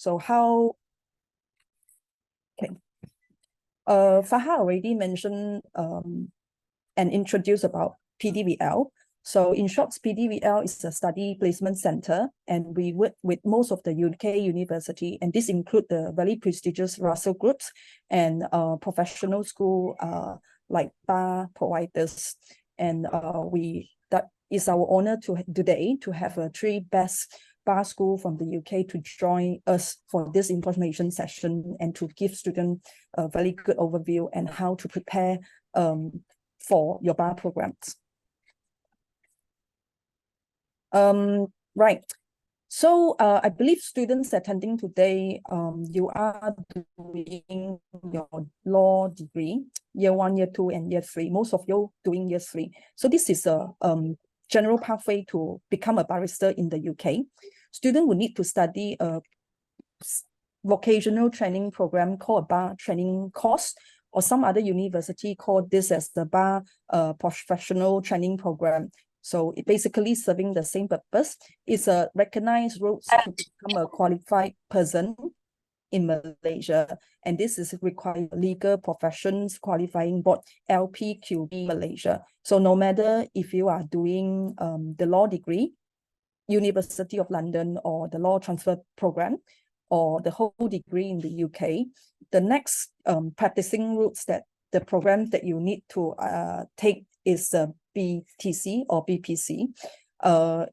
So how, okay. Faha already mentioned and introduced about PDVL. So in short, PDVL is a study placement center, and we work with most of the UK university, and this include the very prestigious Russell groups and professional school like bar providers. And that is our honor today to have 3 best bar school from the UK to join us for this information session and to give students a very good overview and how to prepare for your bar programs. Right. So I believe students attending today, you are doing your law degree, year 1, year 2, and year 3. Most of you doing year 3. So this is a general pathway to become a barrister in the UK. Student will need to study a vocational training program called a bar training course, or some other university called this as the bar professional training program. So it basically serving the same purpose. It's a recognized route to become a qualified person in Malaysia, and this is required legal professions qualifying board LPQB Malaysia. So no matter if you are doing the law degree, University of London, or the law transfer program, or the whole degree in the UK, the next practicing routes that the program that you need to take is BTC or BPC.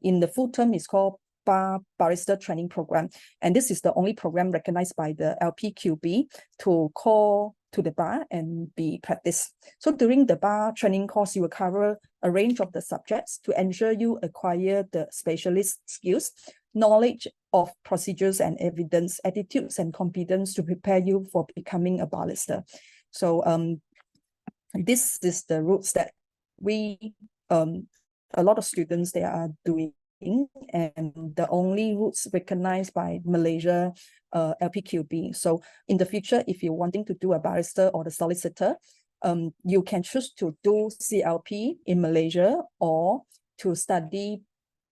In the full term, it's called Bar Barrister Training Program, and this is the only program recognized by the LPQB to call to the bar and be practiced. So during the bar training course, you will cover a range of the subjects to ensure you acquire the specialist skills, knowledge of procedures and evidence, attitudes and competence to prepare you for becoming a barrister. So this is the routes that we a lot of students they are doing, and the only routes recognized by Malaysia LPQB. So in the future, if you're wanting to do a barrister or the solicitor, you can choose to do CLP in Malaysia or to study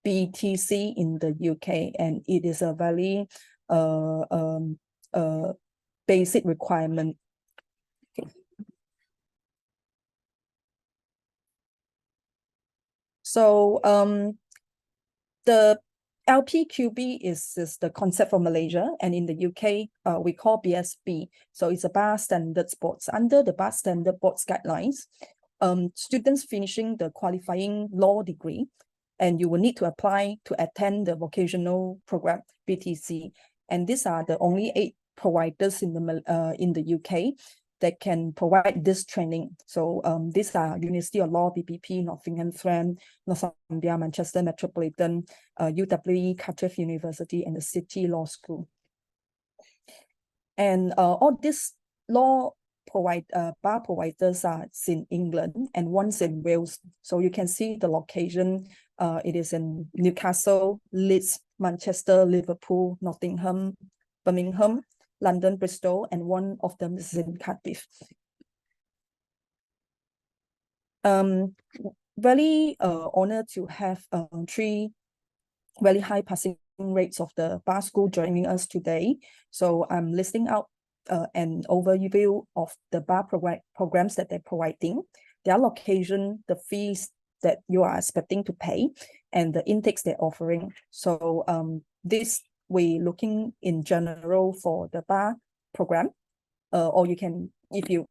BTC in the UK, and it is a very basic requirement. Okay. So the LPQB is the concept for Malaysia, and in the UK, we call BSB. So it's a Bar Standards Board. Under the Bar Standard Board's guidelines, students finishing the qualifying law degree, and you will need to apply to attend the vocational program, BTC. And these are the only 8 providers in the UK that can provide this training. So these are University of Law, BPP, Nottingham, Northumbria, Manchester Metropolitan, UWE, Cardiff University, and the City Law School. And all these bar providers are in England and one's in Wales. So you can see the location. It is in Newcastle, Leeds, Manchester, Liverpool, Nottingham, Birmingham, London, Bristol, and one of them is in Cardiff. Very honored to have 3 very high passing rates of the bar school joining us today. So I'm listing out an overview of the bar programs that they're providing, their location, the fees that you are expecting to pay, and the intakes they're offering. So this we're looking in general for the bar program, or you can, if you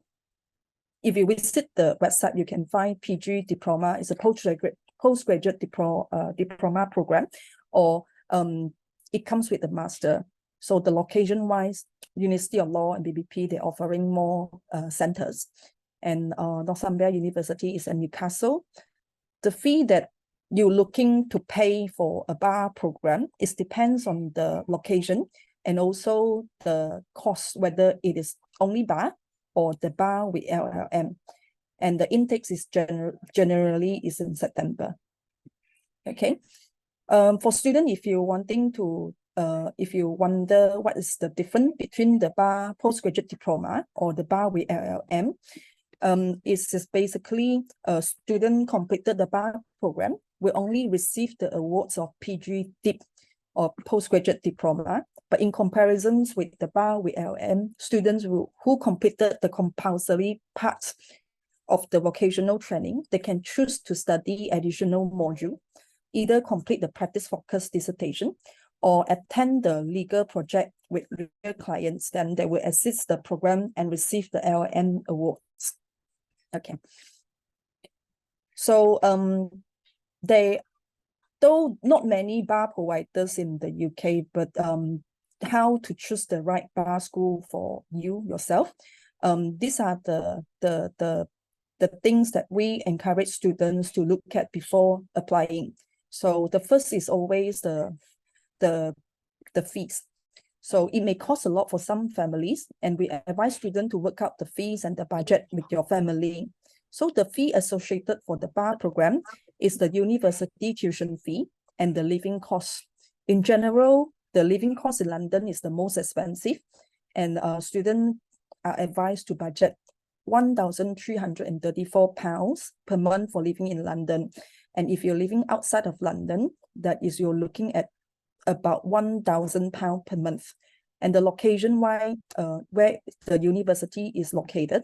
visit the website, you can find PG diploma. It's a postgraduate diploma program, or it comes with a master. So the location wise, University of Law and BBP, they're offering more centers, and Northumbria University is in Newcastle. The fee that you're looking to pay for a bar program, it depends on the location and also the cost, whether it is only bar or the bar with LLM. And the intakes is generally is in September. Okay. For student, if you wanting to if you wonder what is the difference between the bar postgraduate diploma or the bar with LLM, it's just basically a student completed the bar program will only receive the awards of PG Dip or postgraduate diploma But in comparisons with the bar with LLM, students who completed the compulsory parts of the vocational training, they can choose to study additional module, either complete the practice-focused dissertation or attend the legal project with real clients. Then they will assist the program and receive the LLM awards. Okay. So though not many bar providers in the UK, but how to choose the right bar school for yourself. These are the things that we encourage students to look at before applying. So the first is always the fees. So it may cost a lot for some families, and we advise students to work out the fees and the budget with your family. So the fee associated for the bar program is the university tuition fee and the living cost. In general, the living cost in London is the most expensive, and students are advised to budget £1,334 per month for living in London. And if you're living outside of London, that is, you're looking at about £1,000 per month. And the location where the university is located,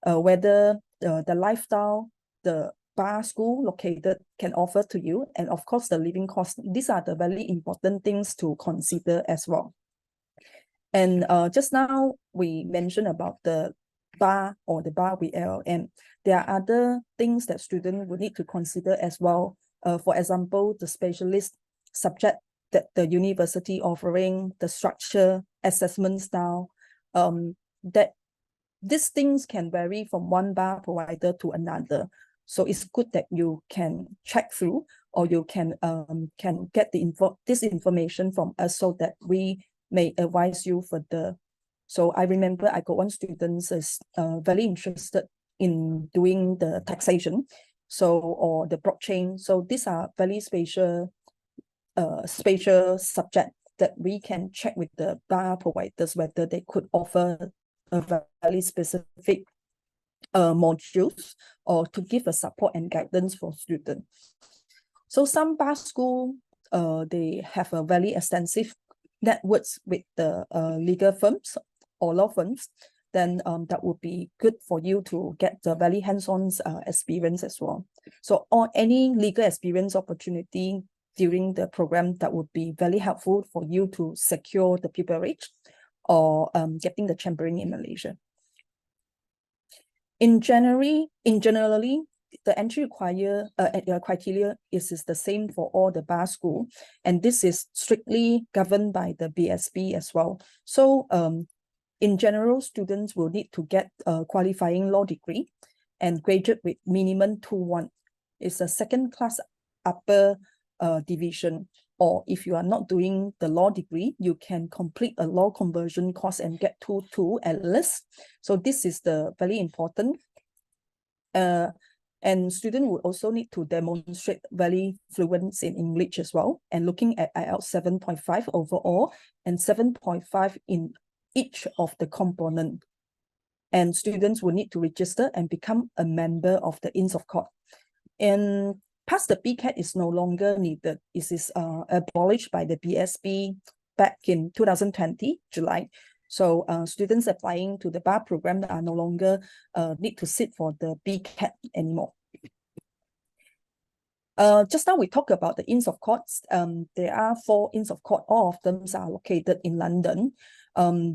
whether the lifestyle, the bar school located can offer to you, and of course the living cost. These are the very important things to consider as well. And just now we mentioned about the bar or the bar with LLM. There are other things that students will need to consider as well. For example, the specialist subject that the university offering, the structure, assessment style, that these things can vary from one bar provider to another. So it's good that you can check through, or you can get this information from us so that we may advise you further. So I remember I got one student is very interested in doing the taxation, or the blockchain. So these are very spatial subject that we can check with the bar providers whether they could offer a very specific modules, or to give a support and guidance for students. So some bar school, they have a very extensive networks with the legal firms or law firms. Then that would be good for you to get the very hands-on experience as well. So or any legal experience opportunity during the program, that would be very helpful for you to secure the pupillage or getting the chambering in Malaysia. In generally, the entry criteria is the same for all the bar school, and this is strictly governed by the BSB as well. So in general, students will need to get a qualifying law degree and graduate with minimum 2-1. It's a second-class upper division. Or if you are not doing the law degree, you can complete a law conversion course and get 2-2 at least. So this is the very important. And student will also need to demonstrate very fluent in English as well, and looking at IELTS 7.5 overall and 7.5 in each of the component. And students will need to register and become a member of the Inns of Court. And pass the BCAT is no longer needed. It is abolished by the BSB back in 2020, July. So students applying to the bar program are no longer need to sit for the BCAT anymore. Just now we talked about the Inns of Courts. There are 4 Inns of Court. All of them are located in London.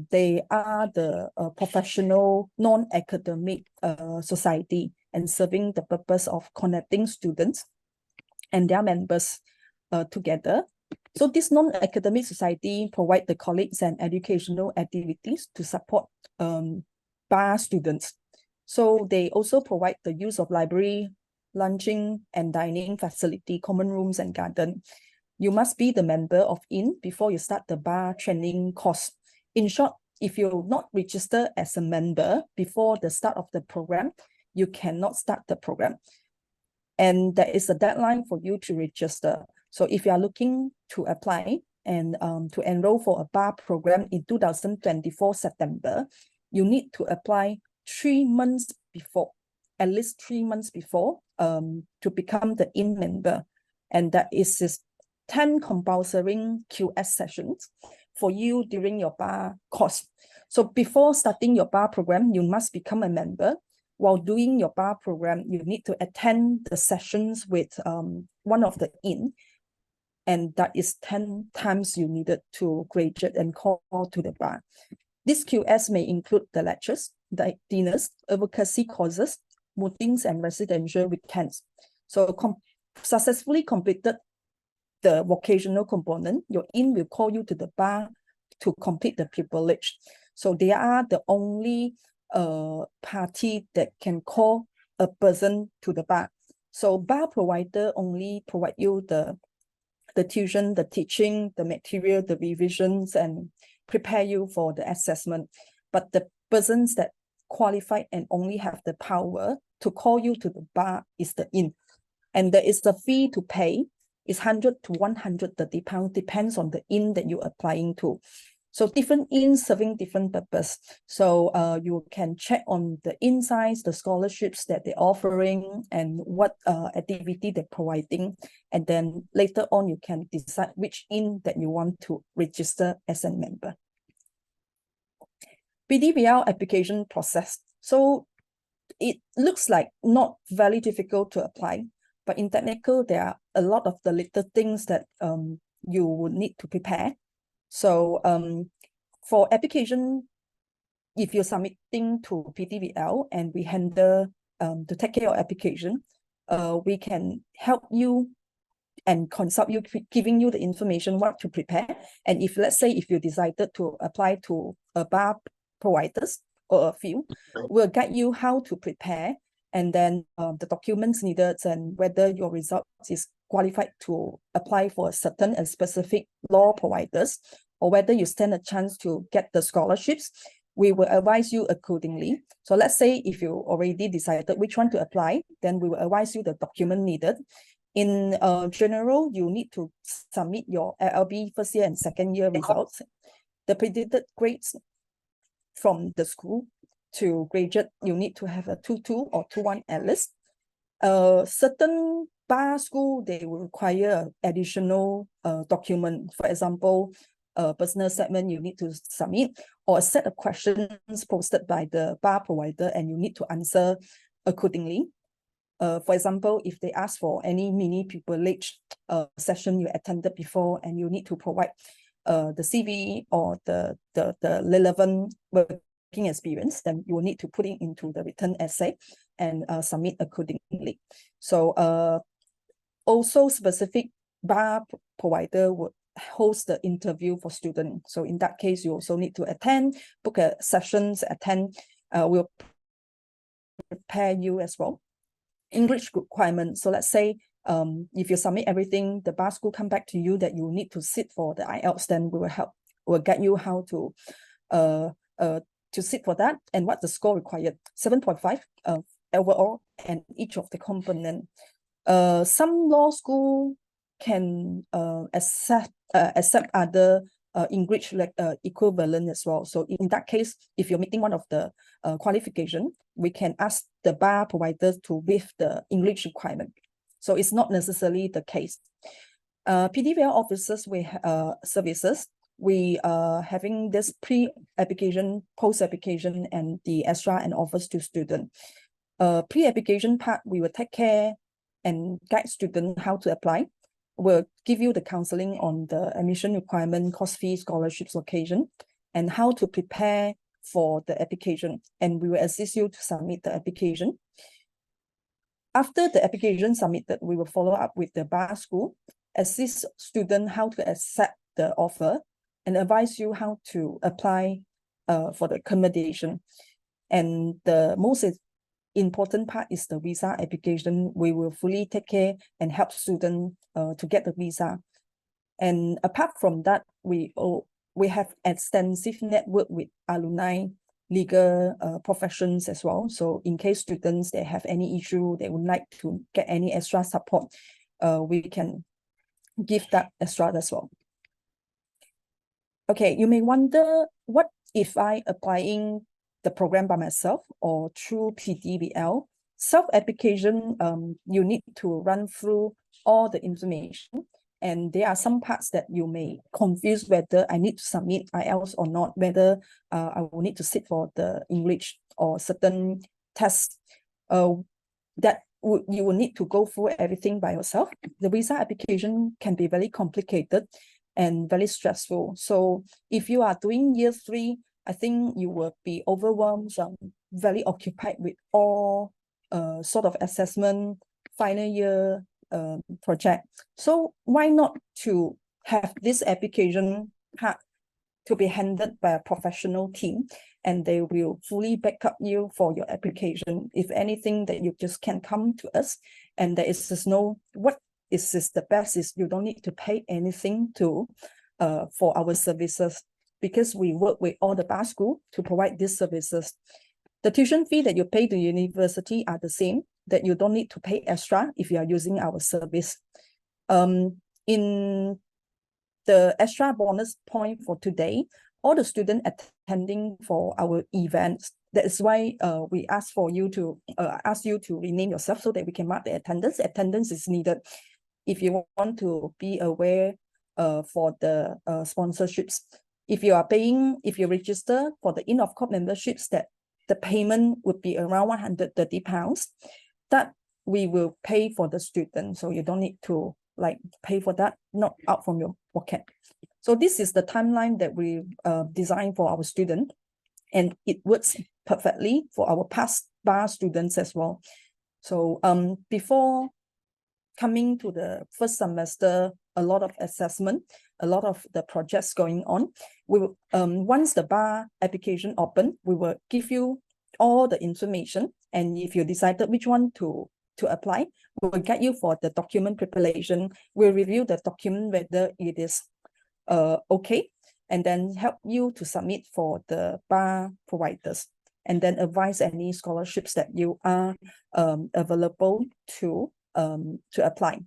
They are the professional non-academic society, and serving the purpose of connecting students and their members together. So this non-academic society provide the colleagues and educational activities to support bar students. So they also provide the use of library, lunching and dining facility, common rooms and garden. You must be the member of IN before you start the bar training course. In short, if you're not registered as a member before the start of the program, you cannot start the program. And there is a deadline for you to register. So if you are looking to apply and to enroll for a bar program in 2024 September, you need to apply 3 months before, at least 3 months before, to become the IN member. And that is 10 compulsory QS sessions for you during your bar course. So before starting your bar program, you must become a member. While doing your bar program, you need to attend the sessions with one of the in, and that is 10 times you needed to graduate and call to the bar. This QS may include the lectures, the dinners, advocacy courses, meetings, and residential weekends. So successfully completed the vocational component, your in will call you to the bar to complete the privilege. So they are the only party that can call a person to the bar. So bar provider only provide you the tuition, the teaching, the material, the revisions, and prepare you for the assessment. But the persons that qualify and only have the power to call you to the bar is the in. And there is the fee to pay. It's 100 to 130 pounds, depends on the in that you're applying to. So different ins serving different purpose. So you can check on the insights, the scholarships that they're offering, and what activity they're providing. And then later on, you can decide which in that you want to register as a member. PDVL application process. So it looks like not very difficult to apply, but in technical, there are a lot of the little things that you would need to prepare. So for application, if you're submitting to PDVL and we handle to take care of application, we can help you and consult you, giving you the information what to prepare. And if, let's say, if you decided to apply to a bar providers or a few, we'll guide you how to prepare, and then the documents needed, and whether your result is qualified to apply for a certain and specific law providers, or whether you stand a chance to get the scholarships. We will advise you accordingly. So let's say if you already decided which one to apply, then we will advise you the document needed. In general, you need to submit your LLB first year and second year results, the predicted grades from the school to graduate. You need to have a 2.2 or 2.1 at least. Certain bar school, they will require additional document. For example, a personal statement you need to submit, or a set of questions posted by the bar provider, and you need to answer accordingly. For example, if they ask for any mini privilege session you attended before, and you need to provide the CV or the relevant working experience, then you will need to put it into the written essay and submit accordingly. So also specific bar provider would host the interview for students. So in that case, you also need to attend, book a sessions, attend, we'll prepare you as well. English requirements. So let's say if you submit everything, the bar school come back to you that you need to sit for the IELTS, then we will help, we'll guide you how to sit for that, and what the score required, 7.5 overall, and each of the component. Some law school can accept other English equivalent as well. So in that case, if you're meeting one of the qualification, we can ask the bar providers to waive the English requirement. So it's not necessarily the case. PDVL officers services, we are having this pre-application, post-application, and the extra and offers to student. Pre-application part, we will take care and guide student how to apply. We'll give you the counseling on the admission requirement, course fee, scholarships, location, and how to prepare for the application. And we will assist you to submit the application. After the application submitted, we will follow up with the bar school, assist student how to accept the offer, and advise you how to apply for the accommodation. And the most important part is the visa application. We will fully take care and help students to get the visa. And apart from that, we have extensive network with alumni, legal professions as well. So in case students, they have any issue, they would like to get any extra support, we can give that extra as well. Okay, you may wonder, what if I applying the program by myself or through PDVL? Self-application, you need to run through all the information, And there are some parts that you may confuse whether I need to submit IELTS or not, whether I will need to sit for the English or certain tests that you will need to go through everything by yourself. The visa application can be very complicated and very stressful. So if you are doing year 3, I think you will be overwhelmed, very occupied with all sort of assessment, final year project. So why not to have this application part to be handled by a professional team, and they will fully back up you for your application. If anything that you just can come to us, and there is just no, what is this the best is you don't need to pay anything to for our services, because we work with all the bar school to provide these services. The tuition fee that you pay to university are the same, that you don't need to pay extra if you are using our service. In the extra bonus point for today, all the students attending for our events, that is why we ask you to rename yourself so that we can mark the attendance. Attendance is needed if you want to be aware for the sponsorships. If you register for the in-of-court memberships, that the payment would be around £130 that we will pay for the student. So you don't need to pay for that, not out from your pocket. So this is the timeline that we designed for our student, and it works perfectly for our past bar students as well. So before coming to the first semester, a lot of assessment, a lot of the projects going on. We will, once the bar application open, we will give you all the information, and if you decided which one to apply, we will guide you for the document preparation. We'll review the document whether it is okay, and then help you to submit for the bar providers, and then advise any scholarships that you are available to apply.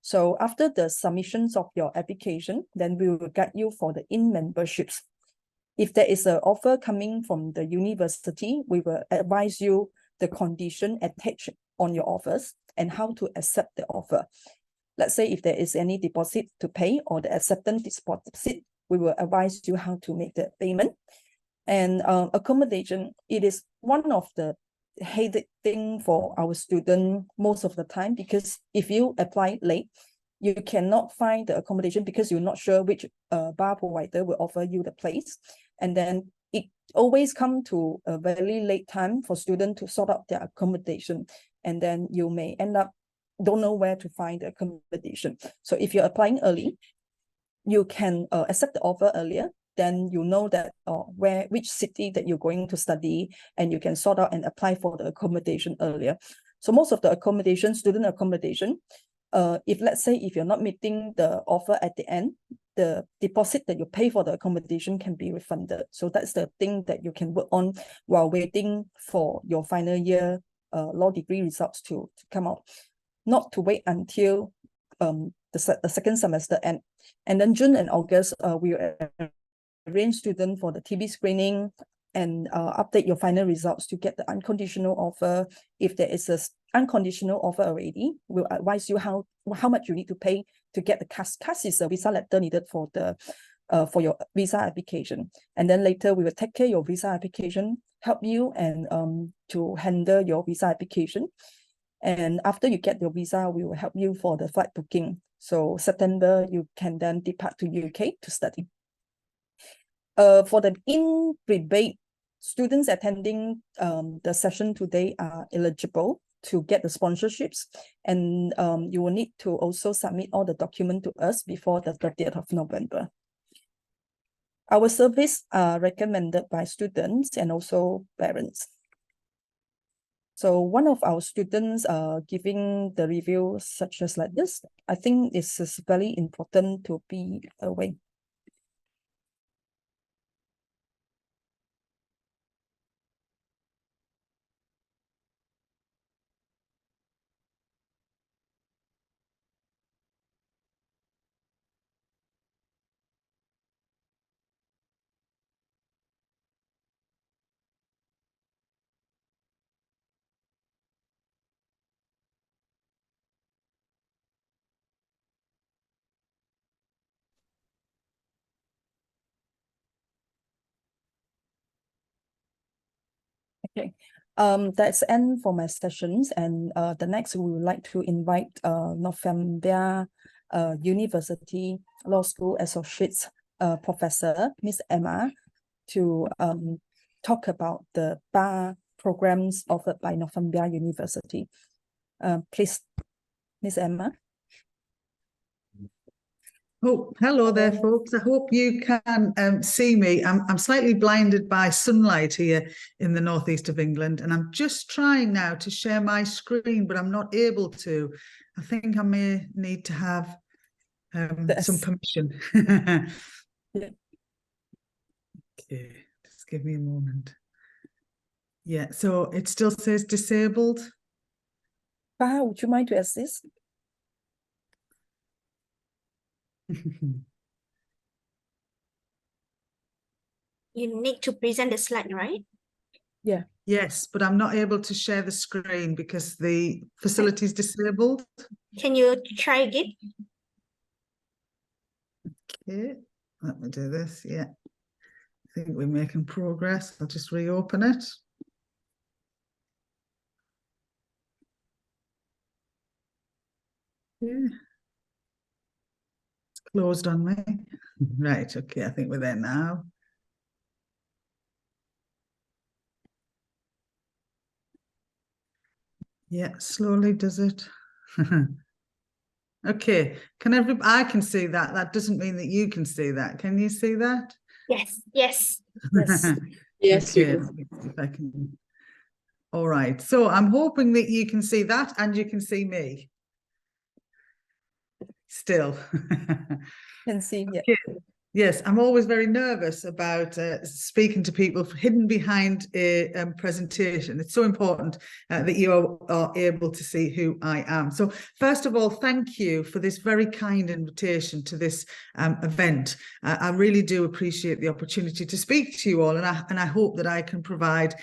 So after the submissions of your application, then we will guide you for the in-memberships. If there is an offer coming from the university, we will advise you the condition attached on your offers and how to accept the offer. Let's say if there is any deposit to pay or the acceptance deposit, we will advise you how to make the payment. And accommodation, it is one of the hated thing for our student most of the time, because if you apply late, you cannot find the accommodation because you're not sure which bar provider will offer you the place. And then it always come to a very late time for students to sort out their accommodation. And then you may end up don't know where to find the accommodation. So if you're applying early, you can accept the offer earlier. Then you know that which city that you're going to study, and you can sort out and apply for the accommodation earlier. So most of the accommodation, student accommodation, if let's say if you're not meeting the offer at the end, the deposit that you pay for the accommodation can be refunded. So that's the thing that you can work on while waiting for your final year law degree results to come out. Not to wait until the second semester end. And then June and August, we arrange students for the TB screening and update your final results to get the unconditional offer. If there is an unconditional offer already, we'll advise you how much you need to pay to get the CAS. CAS is a visa letter needed for the for your visa application. And then later we will take care of your visa application, help you and to handle your visa application. And after you get your visa, we will help you for the flight booking. So September, you can then depart to UK to study. For the in-rebate, students attending the session today are eligible to get the sponsorships. And you will need to also submit all the documents to us before the 30th of November. Our service are recommended by students and also parents. So one of our students giving the review such as like this, I think this is very important to be aware. Okay. That's end for my sessions, and the next we would like to invite Northumbria University Law School Associate Professor Miss Emma to talk about the bar programs offered by Northumbria University. Please, Miss Emma. Oh, hello there, folks. I hope you can see me. I'm slightly blinded by sunlight here in the northeast of England, and I'm just trying now to share my screen, but I'm not able to. I think I may need to have some permission. Yeah. Okay, just give me a moment. Yeah, so it still says disabled. Bah, would you mind to assist? You need to present the slide, right? Yeah. Yes, but I'm not able to share the screen because the facility is disabled. Can you try again? Okay, let me do this. Yeah, I think we're making progress. I'll just reopen it. Yeah. It's closed on me. Right, okay, I think we're there now. Yeah, slowly does it. Okay, I can see that. That doesn't mean that you can see that. Can you see that? Yes, yes. Yes. Yes, Okay, we let me see if I can. All right, so I'm hoping that you can see that and you can see me. Still. Can see, yeah. Okay. Yes, I'm always very nervous about speaking to people hidden behind a presentation. It's so important that you are able to see who I am. So first of all, thank you for this very kind invitation to this event. I really do appreciate the opportunity to speak to you all, and I hope that I can provide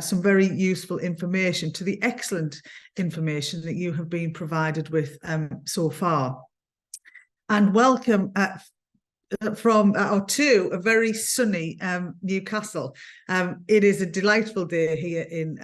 some very useful information to the excellent information that you have been provided with so far. And welcome to a very sunny Newcastle. It is a delightful day here in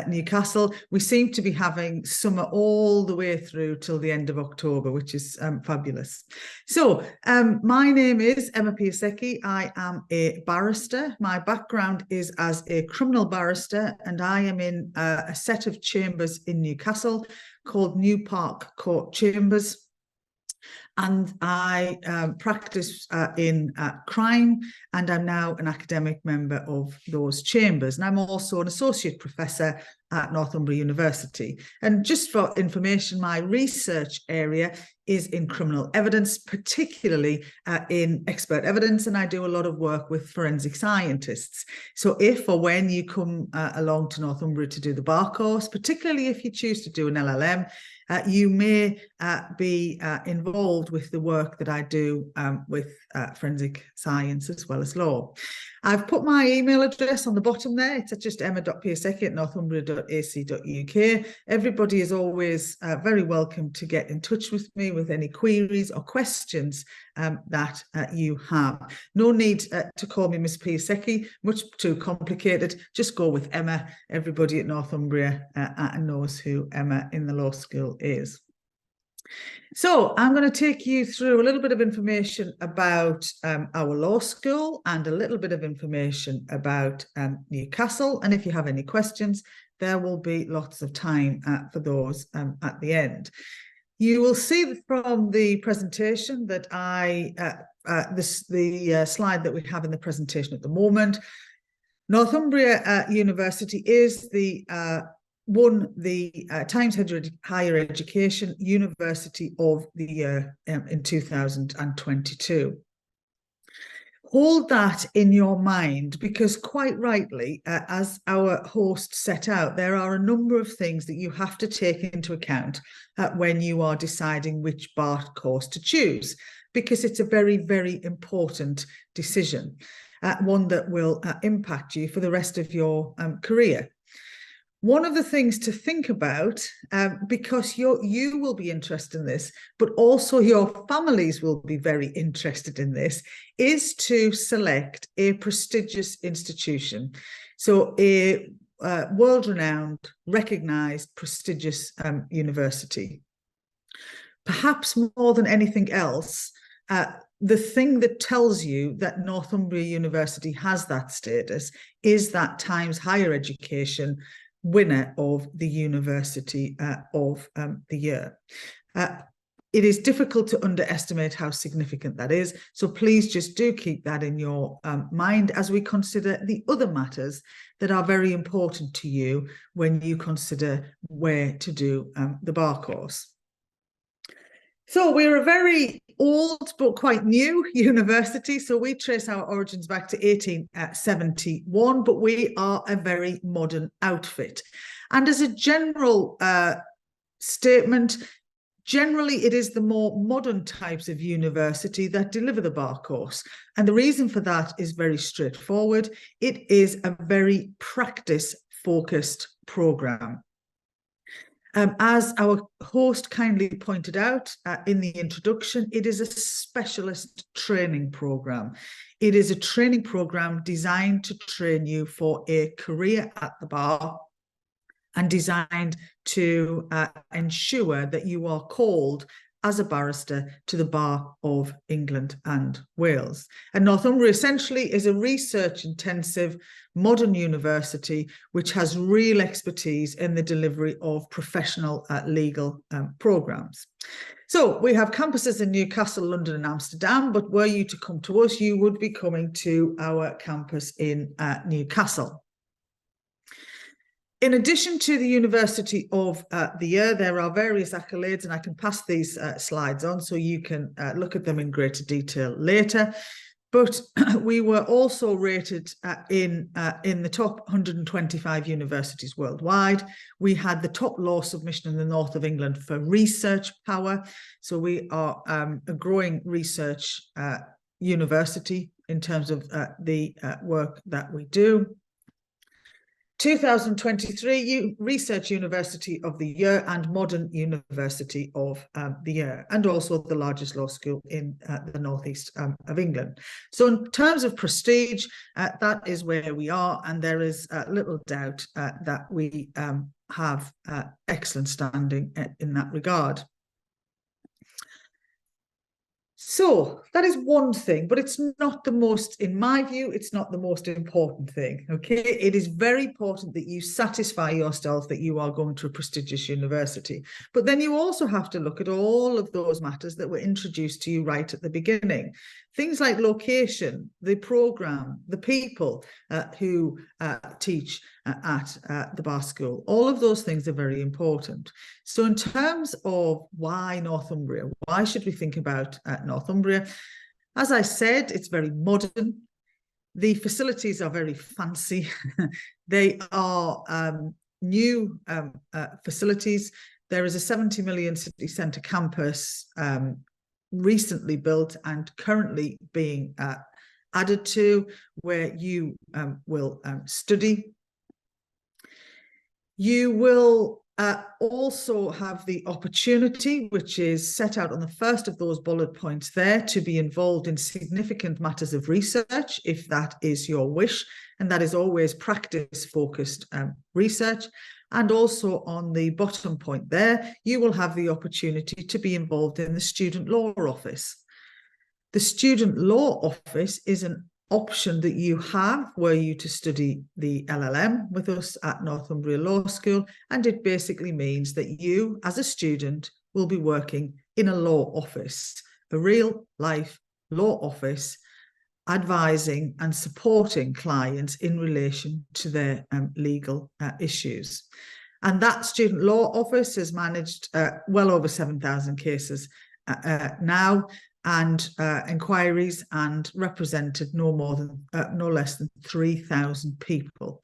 Newcastle. We seem to be having summer all the way through till the end of October, which is fabulous. So my name is Emma Piasecki. I am a barrister. My background is as a criminal barrister, and I am in a set of chambers in Newcastle called New Park Court Chambers. And I practice in crime, and I'm now an academic member of those chambers. And I'm also an associate professor at Northumbria University. And just for information, my research area is in criminal evidence, particularly in expert evidence, and I do a lot of work with forensic scientists. So if or when you come along to Northumbria to do the bar course, particularly if you choose to do an LLM, you may be involved with the work that I do with forensic science as well as law. I've put my email address on the bottom there. It's just emma.piasecki@northumbria.ac.uk. Everybody is always very welcome to get in touch with me with any queries or questions that you have. No need to call me Miss Piasecki, much too complicated. Just go with Emma. Everybody at Northumbria knows who Emma in the law school is. So I'm going to take you through a little bit of information about our law school and a little bit of information about Newcastle. And if you have any questions, there will be lots of time for those at the end. You will see from the presentation that the slide that we have in the presentation at the moment, Northumbria University is won the Times Higher Education University of the Year in 2022. Hold that in your mind, because quite rightly, as our host set out, there are a number of things that you have to take into account when you are deciding which bar course to choose, because it's a very, very important decision, one that will impact you for the rest of your career. One of the things to think about, because you will be interested in this, but also your families will be very interested in this, is to select a prestigious institution. So a world-renowned, recognised, prestigious university. Perhaps more than anything else, the thing that tells you that Northumbria University has that status is that Times Higher Education winner of the University of the Year. It is difficult to underestimate how significant that is, so please just do keep that in your mind as we consider the other matters that are very important to you when you consider where to do the bar course. So we're a very old but quite new university, so we trace our origins back to 1871, but we are a very modern outfit. And as a general statement, generally it is the more modern types of university that deliver the bar course. And the reason for that is very straightforward. It is a very practice-focused programme. As our host kindly pointed out in the introduction, it is a specialist training programme. It is a training programme designed to train you for a career at the bar and designed to ensure that you are called as a barrister to the Bar of England and Wales. And Northumbria essentially is a research-intensive modern university which has real expertise in the delivery of professional legal programmes. So we have campuses in Newcastle, London and Amsterdam, but were you to come to us, you would be coming to our campus in Newcastle. In addition to the University of the Year, there are various accolades, and I can pass these slides on so you can look at them in greater detail later. But we were also rated in the top 125 universities worldwide. We had the top law submission in the north of England for research power. So we are a growing research university in terms of the work that we do. 2023 Research University of the Year and Modern University of the Year, and also the largest law school in the northeast of England. So in terms of prestige, that is where we are, and there is little doubt that we have excellent standing in that regard. So that is one thing, but it's not the most, in my view, it's not the most important thing, okay? It is very important that you satisfy yourself that you are going to a prestigious university. But then you also have to look at all of those matters that were introduced to you right at the beginning. Things like location, the programme, the people who teach at the bar school. All of those things are very important. So in terms of why Northumbria, why should we think about Northumbria? As I said, it's very modern. The facilities are very fancy. They are new facilities. There is a 70 million city centre campus recently built and currently being added to, where you will study. You will also have the opportunity, which is set out on the first of those bullet points there, to be involved in significant matters of research, if that is your wish, and that is always practice-focused research. And also on the bottom point there, you will have the opportunity to be involved in the Student Law Office. The Student Law Office is an option that you have were you to study the LLM with us at Northumbria Law School, and it basically means that you, as a student, will be working in a law office, a real life law office, advising and supporting clients in relation to their legal issues. And that Student Law Office has managed well over 7,000 cases now, and inquiries, and represented no less than 3,000 people.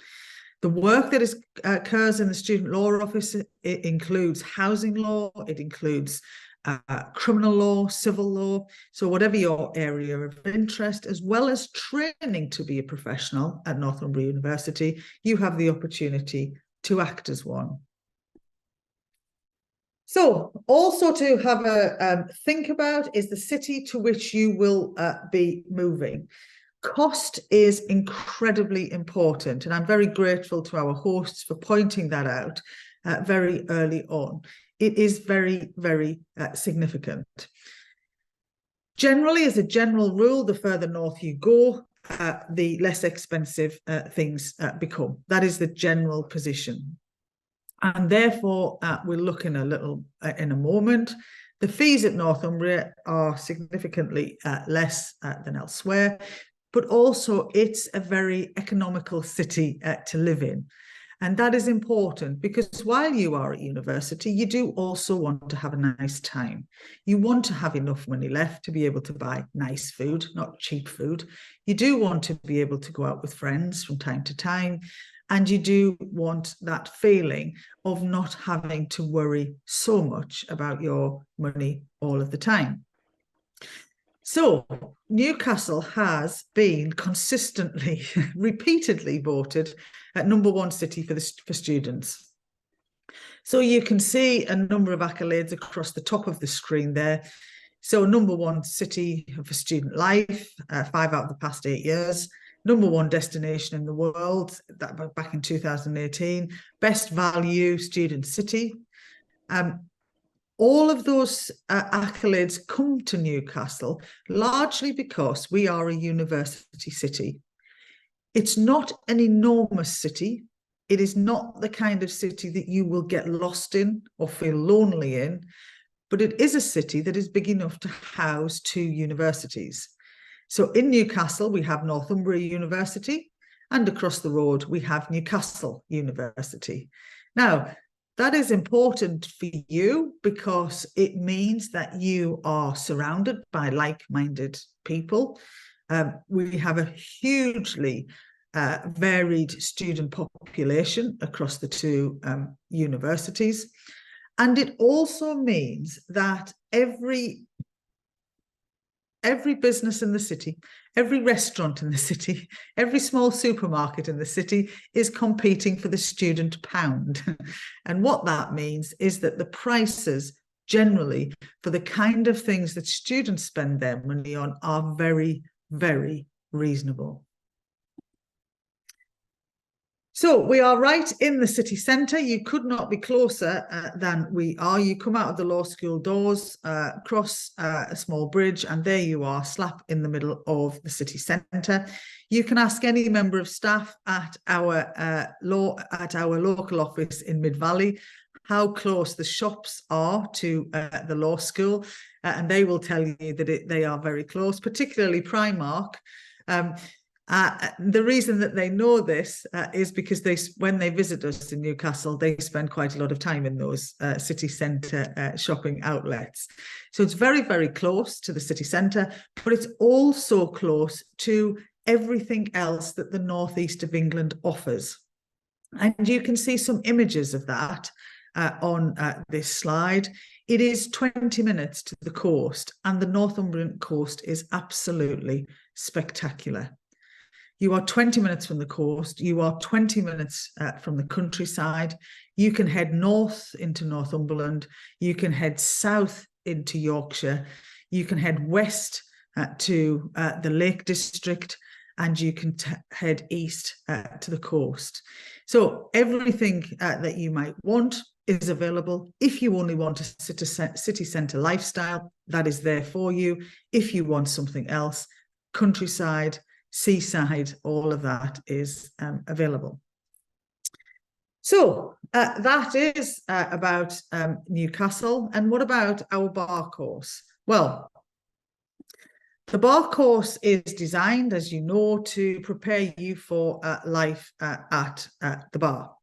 The work that occurs in the Student Law Office, it includes housing law, it includes criminal law, civil law, so whatever your area of interest, as well as training to be a professional at Northumbria University, you have the opportunity to act as one. So also to have a think about is the city to which you will be moving. Cost is incredibly important, and I'm very grateful to our hosts for pointing that out very early on. It is very, very significant. Generally, as a general rule, the further north you go, the less expensive things become. That is the general position. And therefore, we'll look in a moment. The fees at Northumbria are significantly less than elsewhere, but also it's a very economical city to live in. And that is important because while you are at university, you do also want to have a nice time. You want to have enough money left to be able to buy nice food, not cheap food. You do want to be able to go out with friends from time to time. And you do want that feeling of not having to worry so much about your money all of the time. So Newcastle has been consistently, repeatedly voted at #1 city for students. So you can see a number of accolades across the top of the screen there. So #1 city for student life, 5 out of the past 8 years. #1 destination in the world, that back in 2018. Best value student city. All of those accolades come to Newcastle largely because we are a university city. It's not an enormous city. It is not the kind of city that you will get lost in or feel lonely in, but it is a city that is big enough to house 2 universities. So in Newcastle, we have Northumbria University, and across the road, we have Newcastle University. Now, that is important for you because it means that you are surrounded by like-minded people. We have a hugely varied student population across the 2 universities. And it also means that every business in the city, every restaurant in the city, every small supermarket in the city is competing for the student pound. And what that means is that the prices generally for the kind of things that students spend their money on are very, very reasonable. So we are right in the city centre. You could not be closer than we are. You come out of the law school doors, cross a small bridge, and there you are, slap in the middle of the city centre. You can ask any member of staff at our local office in Mid-Valley how close the shops are to the law school, and they will tell you that they are very close, particularly Primark. The reason that they know this is because when they visit us in Newcastle, they spend quite a lot of time in those city centre shopping outlets. So it's very, very close to the city centre, but it's also close to everything else that the northeast of England offers. And you can see some images of that on this slide. It is 20 minutes to the coast, and the Northumbrian coast is absolutely spectacular. You are 20 minutes from the coast. You are 20 minutes from the countryside. You can head north into Northumberland. You can head south into Yorkshire. You can head west to the Lake District, and you can head east to the coast. So everything that you might want is available. If you only want a city centre lifestyle, that is there for you. If you want something else, countryside, seaside, all of that is available. So that is about Newcastle. And what about our bar course? Well, the bar course is designed, as you know, to prepare you for life at the bar.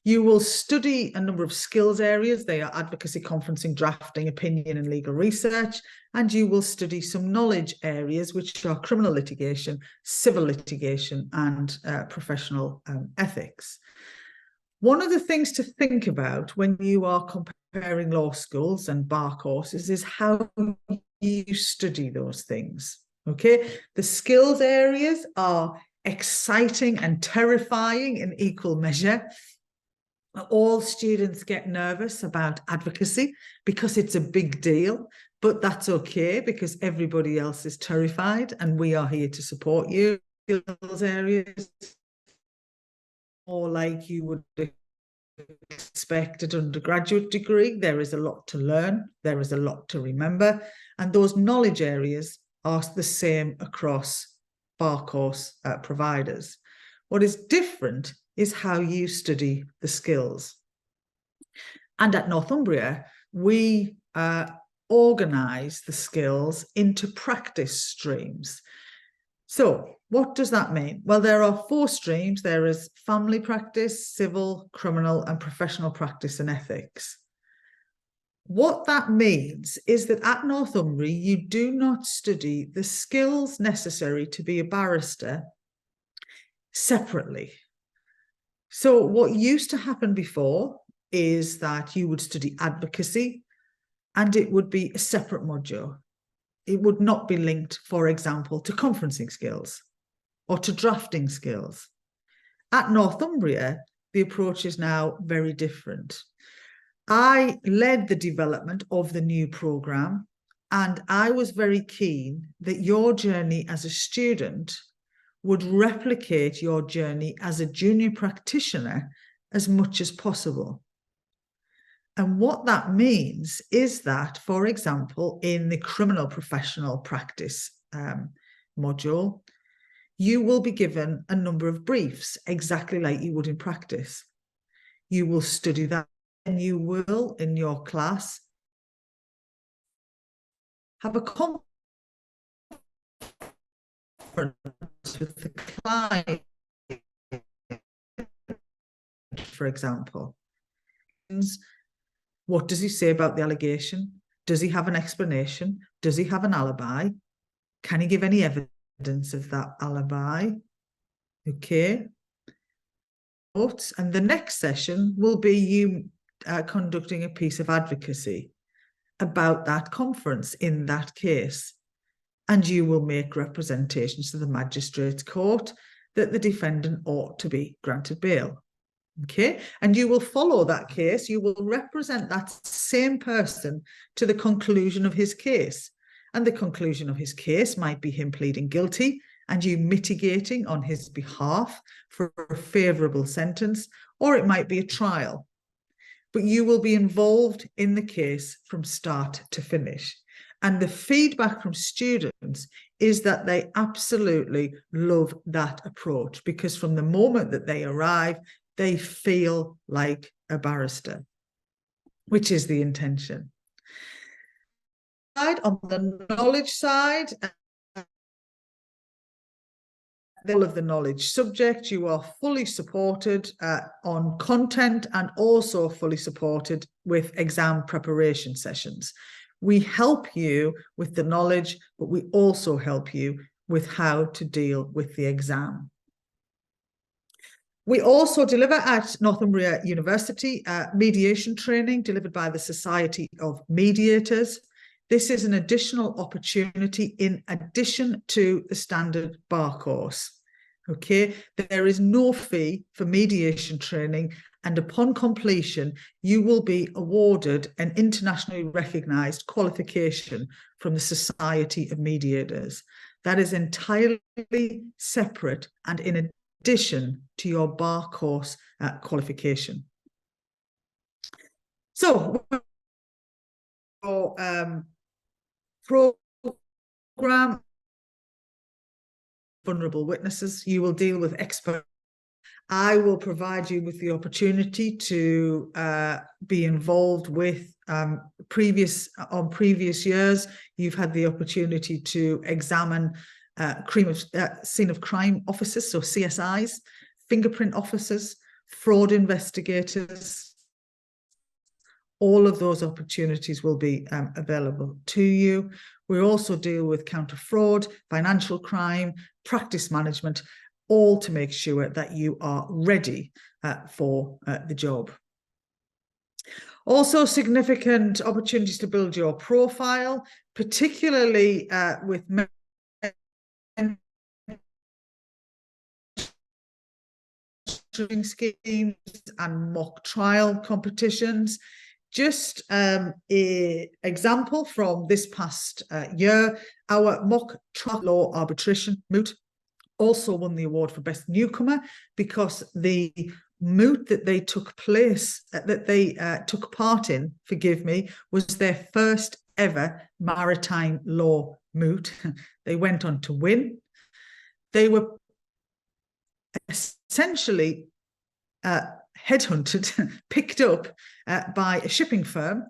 You will study a number of skills areas. They are advocacy, conferencing, drafting, opinion and legal research. And you will study some knowledge areas, which are criminal litigation, civil litigation and professional ethics. One of the things to think about when you are comparing law schools and bar courses is how you study those things. Okay, the skills areas are exciting and terrifying in equal measure. All students get nervous about advocacy because it's a big deal. but that's okay because everybody else is terrified and we are here to support you in those areas. Or like you would expect an undergraduate degree, there is a lot to learn, there is a lot to remember, and those knowledge areas are the same across bar course providers. What is different is how you study the skills. And at Northumbria, we organise the skills into practice streams. So what does that mean? Well, there are 4 streams. There is family practice, civil, criminal, and professional practice and ethics. What that means is that at Northumbria, you do not study the skills necessary to be a barrister separately. So what used to happen before is that you would study advocacy and it would be a separate module. It would not be linked, for example, to conferencing skills or to drafting skills. At Northumbria, the approach is now very different. I led the development of the new programme, and I was very keen that your journey as a student would replicate your journey as a junior practitioner as much as possible. And what that means is that, for example, in the criminal professional practice module, you will be given a number of briefs, exactly like you would in practice. You will study that, and you will, in your class, have a conference with the client, for example. What does he say about the allegation? Does he have an explanation? Does he have an alibi? Can he give any evidence of that alibi? Okay. And the next session will be you conducting a piece of advocacy about that conference in that case. And you will make representations to the magistrate's court that the defendant ought to be granted bail. Okay, and you will follow that case. You will represent that same person to the conclusion of his case. And the conclusion of his case might be him pleading guilty and you mitigating on his behalf for a favourable sentence, or it might be a trial. But you will be involved in the case from start to finish. And the feedback from students is that they absolutely love that approach, because from the moment that they arrive, they feel like a barrister, which is the intention. On the knowledge side, all of the knowledge subject, you are fully supported on content and also fully supported with exam preparation sessions. We help you with the knowledge, but we also help you with how to deal with the exam. We also deliver at Northumbria University mediation training delivered by the Society of Mediators. This is an additional opportunity in addition to the standard bar course. Okay, there is no fee for mediation training, and upon completion, you will be awarded an internationally recognised qualification from the Society of Mediators. That is entirely separate and in addition to your bar course qualification. So, program vulnerable witnesses, you will deal with expert. I will provide you with the opportunity to be involved with previous years. You've had the opportunity to examine scene of crime officers, so CSIs, fingerprint officers, fraud investigators. All of those opportunities will be available to you. We also deal with counter fraud, financial crime, practice management, all to make sure that you are ready for the job. Also, significant opportunities to build your profile, particularly with mentoring schemes and mock trial competitions. just an example from this past year, our mock trial law arbitration moot also won the award for Best Newcomer because the moot that they took part in, forgive me, was their first ever maritime law moot. They went on to win. They were essentially headhunted, picked up by a shipping firm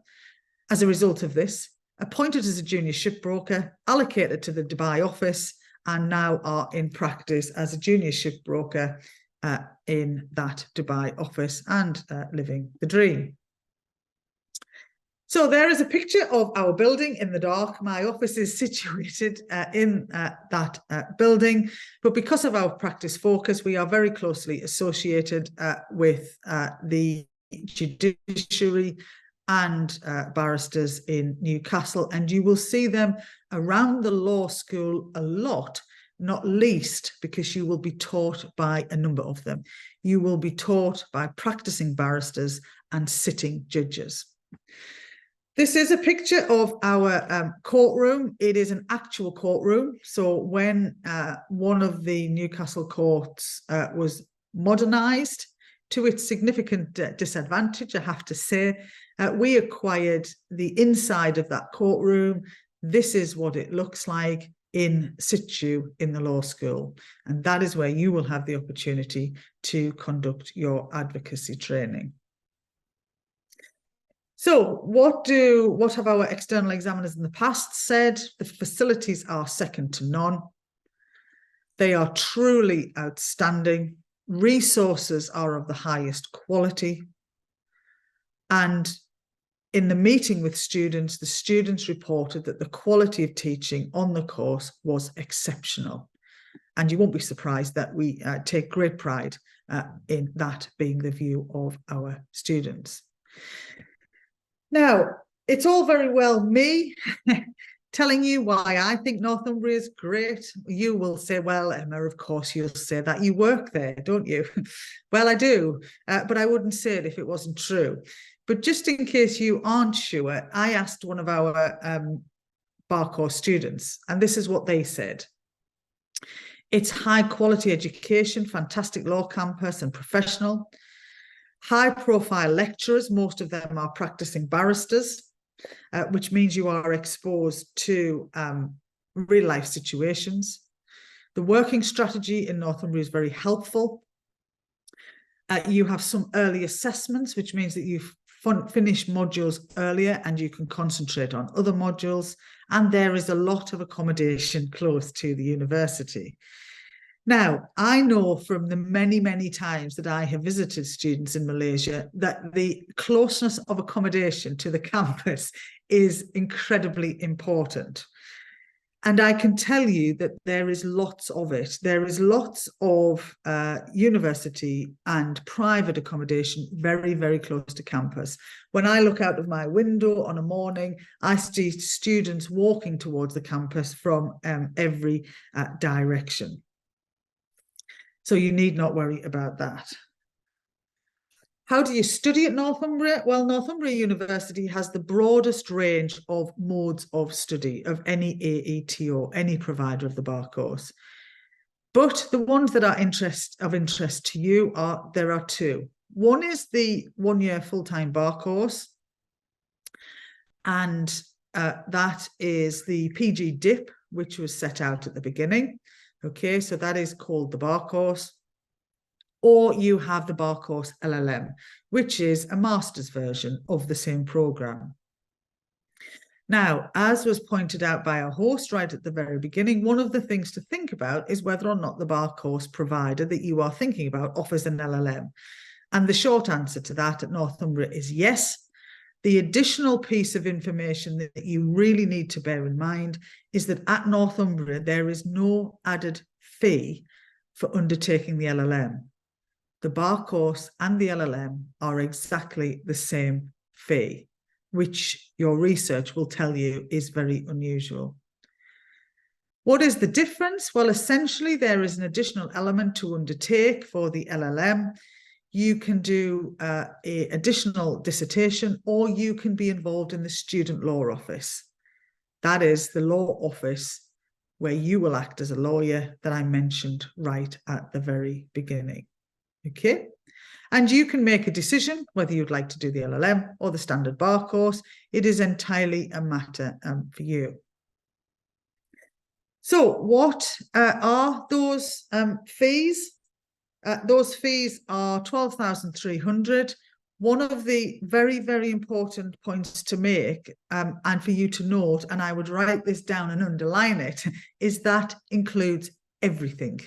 as a result of this, appointed as a junior shipbroker, allocated to the Dubai office, and now are in practice as a junior shipbroker in that Dubai office and living the dream. So there is a picture of our building in the dark. My office is situated in that building, but because of our practice focus, we are very closely associated with the judiciary and barristers in Newcastle, and you will see them around the law school a lot, not least because you will be taught by a number of them. You will be taught by practicing barristers and sitting judges. This is a picture of our courtroom. It is an actual courtroom. So when one of the Newcastle courts was modernised, to its significant disadvantage, I have to say, we acquired the inside of that courtroom. This is what it looks like in situ in the law school. And that is where you will have the opportunity to conduct your advocacy training. So what have our external examiners in the past said? The facilities are second to none. They are truly outstanding. Resources are of the highest quality. And in the meeting with students, the students reported that the quality of teaching on the course was exceptional. And you won't be surprised that we take great pride in that being the view of our students. Now, it's all very well me telling you why I think Northumbria is great. You will say, well, Emma, of course you'll say that. You work there, don't you? Well, I do, but I wouldn't say it if it wasn't true. But just in case you aren't sure, I asked one of our bar course students, and this is what they said. It's high quality education, fantastic law campus and professional. High profile lecturers, most of them are practicing barristers, which means you are exposed to real life situations. The working strategy in Northumbria is very helpful. You have some early assessments, which means that you finish modules earlier and you can concentrate on other modules. And there is a lot of accommodation close to the university. Now, I know from the many, many times that I have visited students in Malaysia that the closeness of accommodation to the campus is incredibly important. And I can tell you that there is lots of it. There is lots of university and private accommodation very, very close to campus. When I look out of my window on a morning, I see students walking towards the campus from every direction. So you need not worry about that. How do you study at Northumbria? Well, Northumbria University has the broadest range of modes of study of any AET or any provider of the bar course. But the ones that are of interest to you there are two. One is the one-year full-time bar course, and that is the PG DIP, which was set out at the beginning. Okay, so that is called the bar course. Or you have the bar course LLM, which is a master's version of the same program. Now, as was pointed out by our host right at the very beginning, one of the things to think about is whether or not the bar course provider that you are thinking about offers an LLM. And the short answer to that at Northumbria is yes. The additional piece of information that you really need to bear in mind is that at Northumbria, there is no added fee for undertaking the LLM. The bar course and the LLM are exactly the same fee, which your research will tell you is very unusual. What is the difference? Well, essentially, there is an additional element to undertake for the LLM. you can do an additional dissertation, or you can be involved in the student law office. That is the law office where you will act as a lawyer that I mentioned right at the very beginning. Okay? And you can make a decision whether you'd like to do the LLM or the standard bar course. It is entirely a matter for you. So what are those fees? Those fees are 12,300. One of the very, very important points to make and for you to note, and I would write this down and underline it, is that includes everything.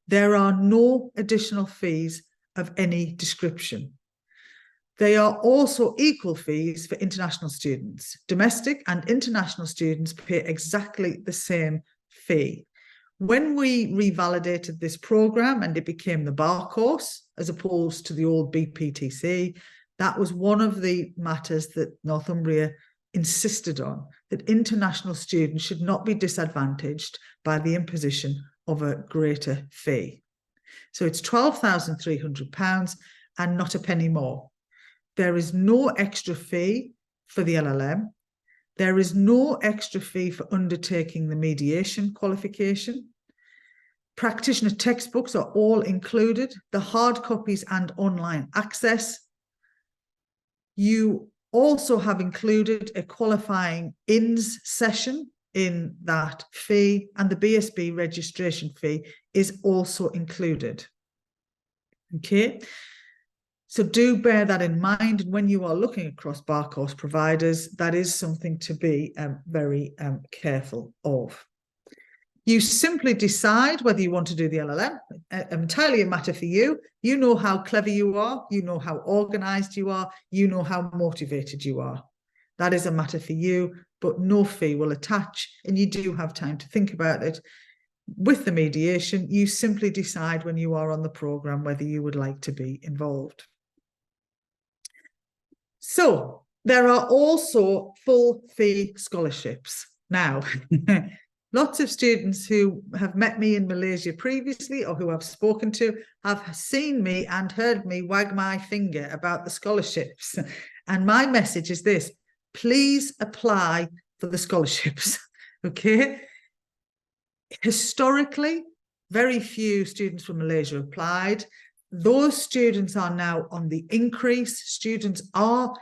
There are no additional fees of any description. They are also equal fees for international students. Domestic and international students pay exactly the same fee. When we revalidated this program and it became the bar course, as opposed to the old BPTC, that was one of the matters that Northumbria insisted on, that international students should not be disadvantaged by the imposition of a greater fee. So it's £12,300 and not a penny more. There is no extra fee for the LLM. There is no extra fee for undertaking the mediation qualification. Practitioner textbooks are all included, the hard copies and online access. You also have included a qualifying INS session in that fee, and the BSB registration fee is also included. Okay, so do bear that in mind when you are looking across bar course providers. That is something to be very careful of. You simply decide whether you want to do the LLM, entirely a matter for you. You know how clever you are, you know how organised you are, you know how motivated you are. That is a matter for you, but no fee will attach, and you do have time to think about it. With the mediation, you simply decide when you are on the programme whether you would like to be involved. So there are also full fee scholarships. Now, lots of students who have met me in Malaysia previously or who I've spoken to have seen me and heard me wag my finger about the scholarships. And my message is this: please apply for the scholarships, okay? Historically, very few students from Malaysia applied. Those students are now on the increase. Students are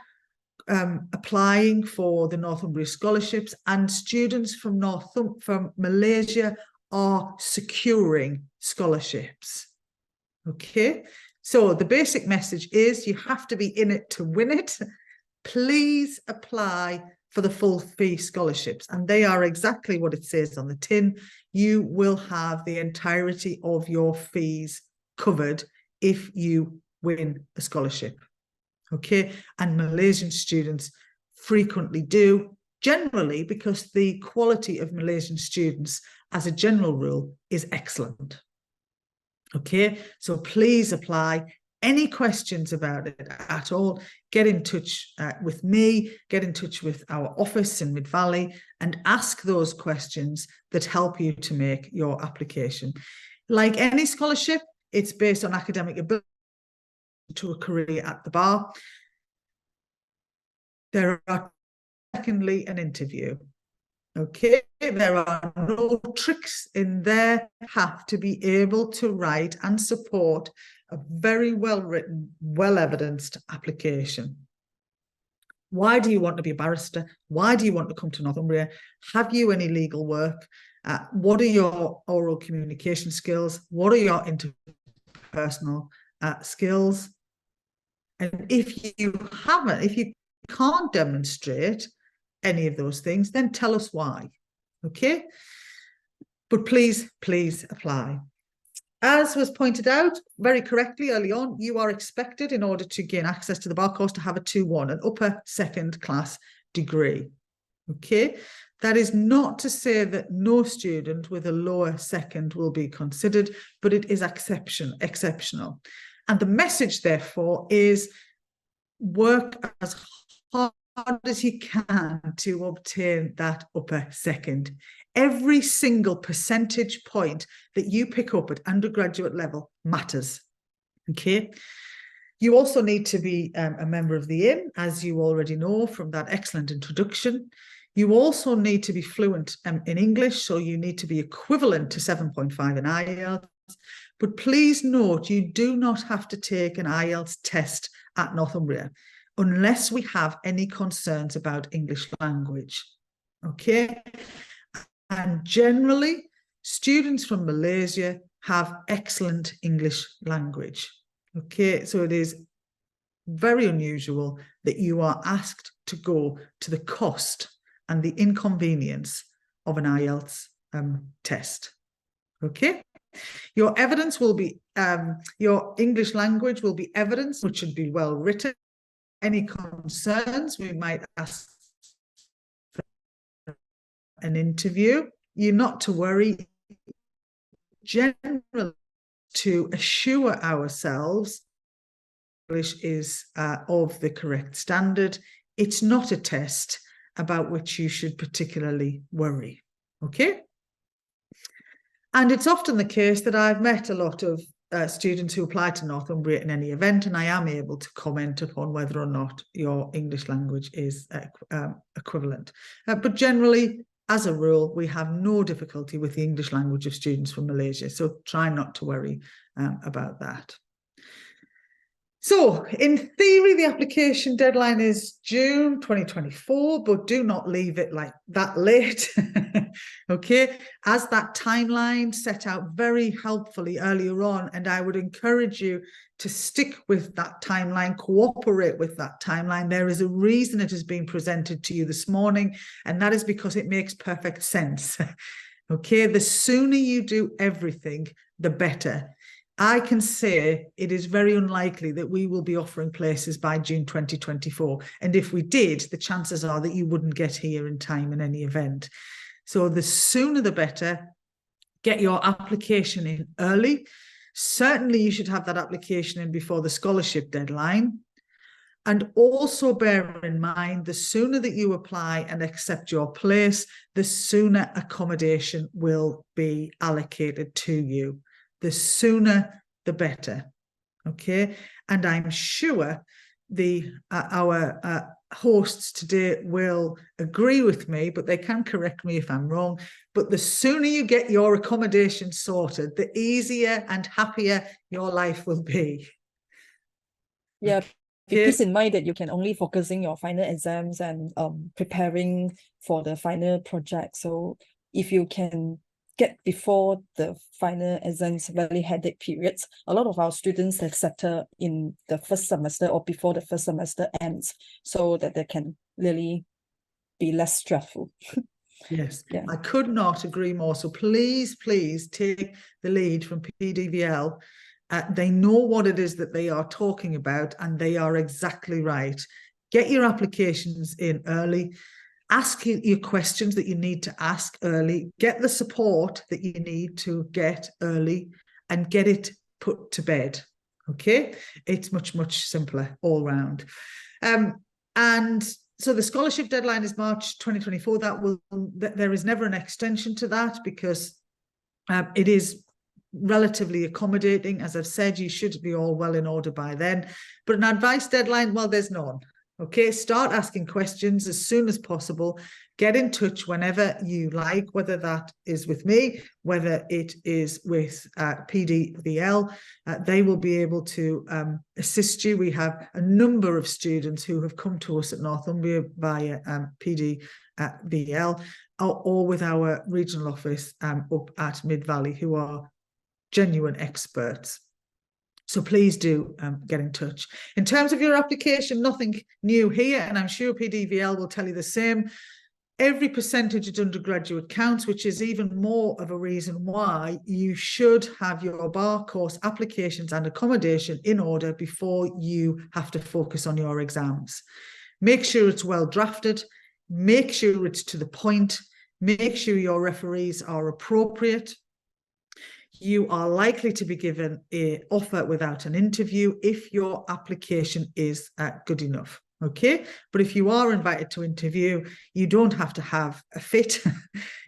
applying for the Northumbria scholarships, and students from Malaysia are securing scholarships. Okay, so the basic message is you have to be in it to win it. Please apply for the full fee scholarships, and they are exactly what it says on the tin. You will have the entirety of your fees covered if you win a scholarship. Okay, and Malaysian students frequently do, generally because the quality of Malaysian students as a general rule is excellent. Okay, so please apply. Any questions about it at all, get in touch with me, get in touch with our office in Mid Valley, and ask those questions that help you to make your application. Like any scholarship, it's based on academic ability to a career at the bar. There are, secondly, an interview. Okay, there are no tricks in there. Have to be able to write and support a very well written, well evidenced application. Why do you want to be a barrister? Why do you want to come to Northumbria? Have you any legal work? What are your oral communication skills? What are your interpersonal skills? And if you haven't, if you can't demonstrate any of those things, then tell us why. Okay, but please apply. As was pointed out very correctly early on, you are expected, in order to gain access to the bar course, to have a 2-1, an upper second class degree. Okay, that is not to say that no student with a lower second will be considered, but it is exceptional. And the message, therefore, is work as hard as you can to obtain that upper second. Every single percentage point that you pick up at undergraduate level matters. Okay, You also need to be a member of the IN, as you already know from that excellent introduction. You also need to be fluent in English, so you need to be equivalent to 7.5 in IELTS. But please note, you do not have to take an IELTS test at Northumbria unless we have any concerns about English language. Okay? And generally, students from Malaysia have excellent English language. Okay, so it is very unusual that you are asked to go to the cost and the inconvenience of an IELTS test. Okay, your evidence will be, your English language will be evidence, which should be well written. Any concerns, we might ask for an interview. You're not to worry. Generally, to assure ourselves English is of the correct standard. It's not a test about which you should particularly worry. Okay? And it's often the case that I've met a lot of students who apply to Northumbria in any event, and I am able to comment upon whether or not your English language is equivalent. But generally, as a rule, we have no difficulty with the English language of students from Malaysia, so try not to worry about that. So, in theory, the application deadline is June 2024, but do not leave it like that late, okay? As that timeline set out very helpfully earlier on, and I would encourage you to stick with that timeline, cooperate with that timeline. There is a reason it has been presented to you this morning, and that is because it makes perfect sense, okay? The sooner you do everything, the better. I can say it is very unlikely that we will be offering places by June 2024. And if we did, the chances are that you wouldn't get here in time in any event. So the sooner the better. Get your application in early. Certainly you should have that application in before the scholarship deadline. And also bear in mind, the sooner that you apply and accept your place, the sooner accommodation will be allocated to you. The sooner, the better, okay? And I'm sure our hosts today will agree with me, but they can correct me if I'm wrong. But the sooner you get your accommodation sorted, the easier and happier your life will be. Yeah, okay. Keep in mind that you can only focus on your final exams and preparing for the final project. So if you can get before the final exams, really headache periods, a lot of our students accepted in the first semester or before the first semester ends, so that they can really be less stressful. Yes, yeah. I could not agree more. So please, please take the lead from PDVL. They know what it is that they are talking about, and they are exactly right. Get your applications in early. Ask your questions that you need to ask early. Get the support that you need to get early, and get it put to bed. Okay? It's much, much simpler all round. And so the scholarship deadline is March 2024. There is never an extension to that, because it is relatively accommodating. As I've said, you should be all well in order by then. But an advice deadline, well, there's none. Okay, start asking questions as soon as possible. Get in touch whenever you like, whether that is with me, whether it is with PDVL. They will be able to assist you. We have a number of students who have come to us at Northumbria via PDVL or with our regional office up at Mid-Valley, who are genuine experts. So please do get in touch. In terms of your application, nothing new here, and I'm sure PDVL will tell you the same. Every percentage of undergraduate counts, which is even more of a reason why you should have your bar course applications and accommodation in order before you have to focus on your exams. Make sure it's well drafted. Make sure it's to the point. Make sure your referees are appropriate. You are likely to be given an offer without an interview if your application is good enough. Okay, but if you are invited to interview, you don't have to have a fit.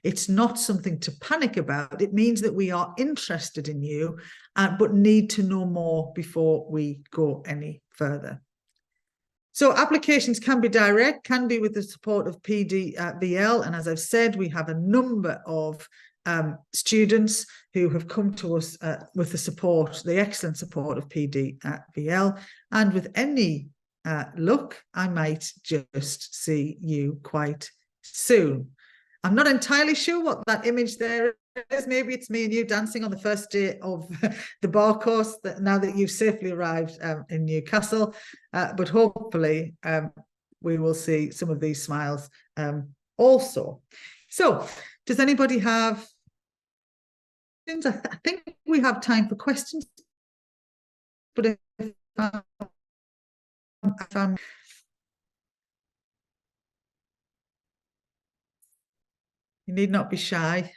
It's not something to panic about. It means that we are interested in you, but need to know more before we go any further. So applications can be direct, can be with the support of PDVL. And as I've said, we have a number of students who have come to us with the support, the excellent support of PDVL. And with any luck, I might just see you quite soon. I'm not entirely sure what that image there is. Maybe it's me and you dancing on the first day of the bar course, now that you've safely arrived in Newcastle. But hopefully we will see some of these smiles also. So does anybody have questions? I think we have time for questions. But if I'm you need not be shy.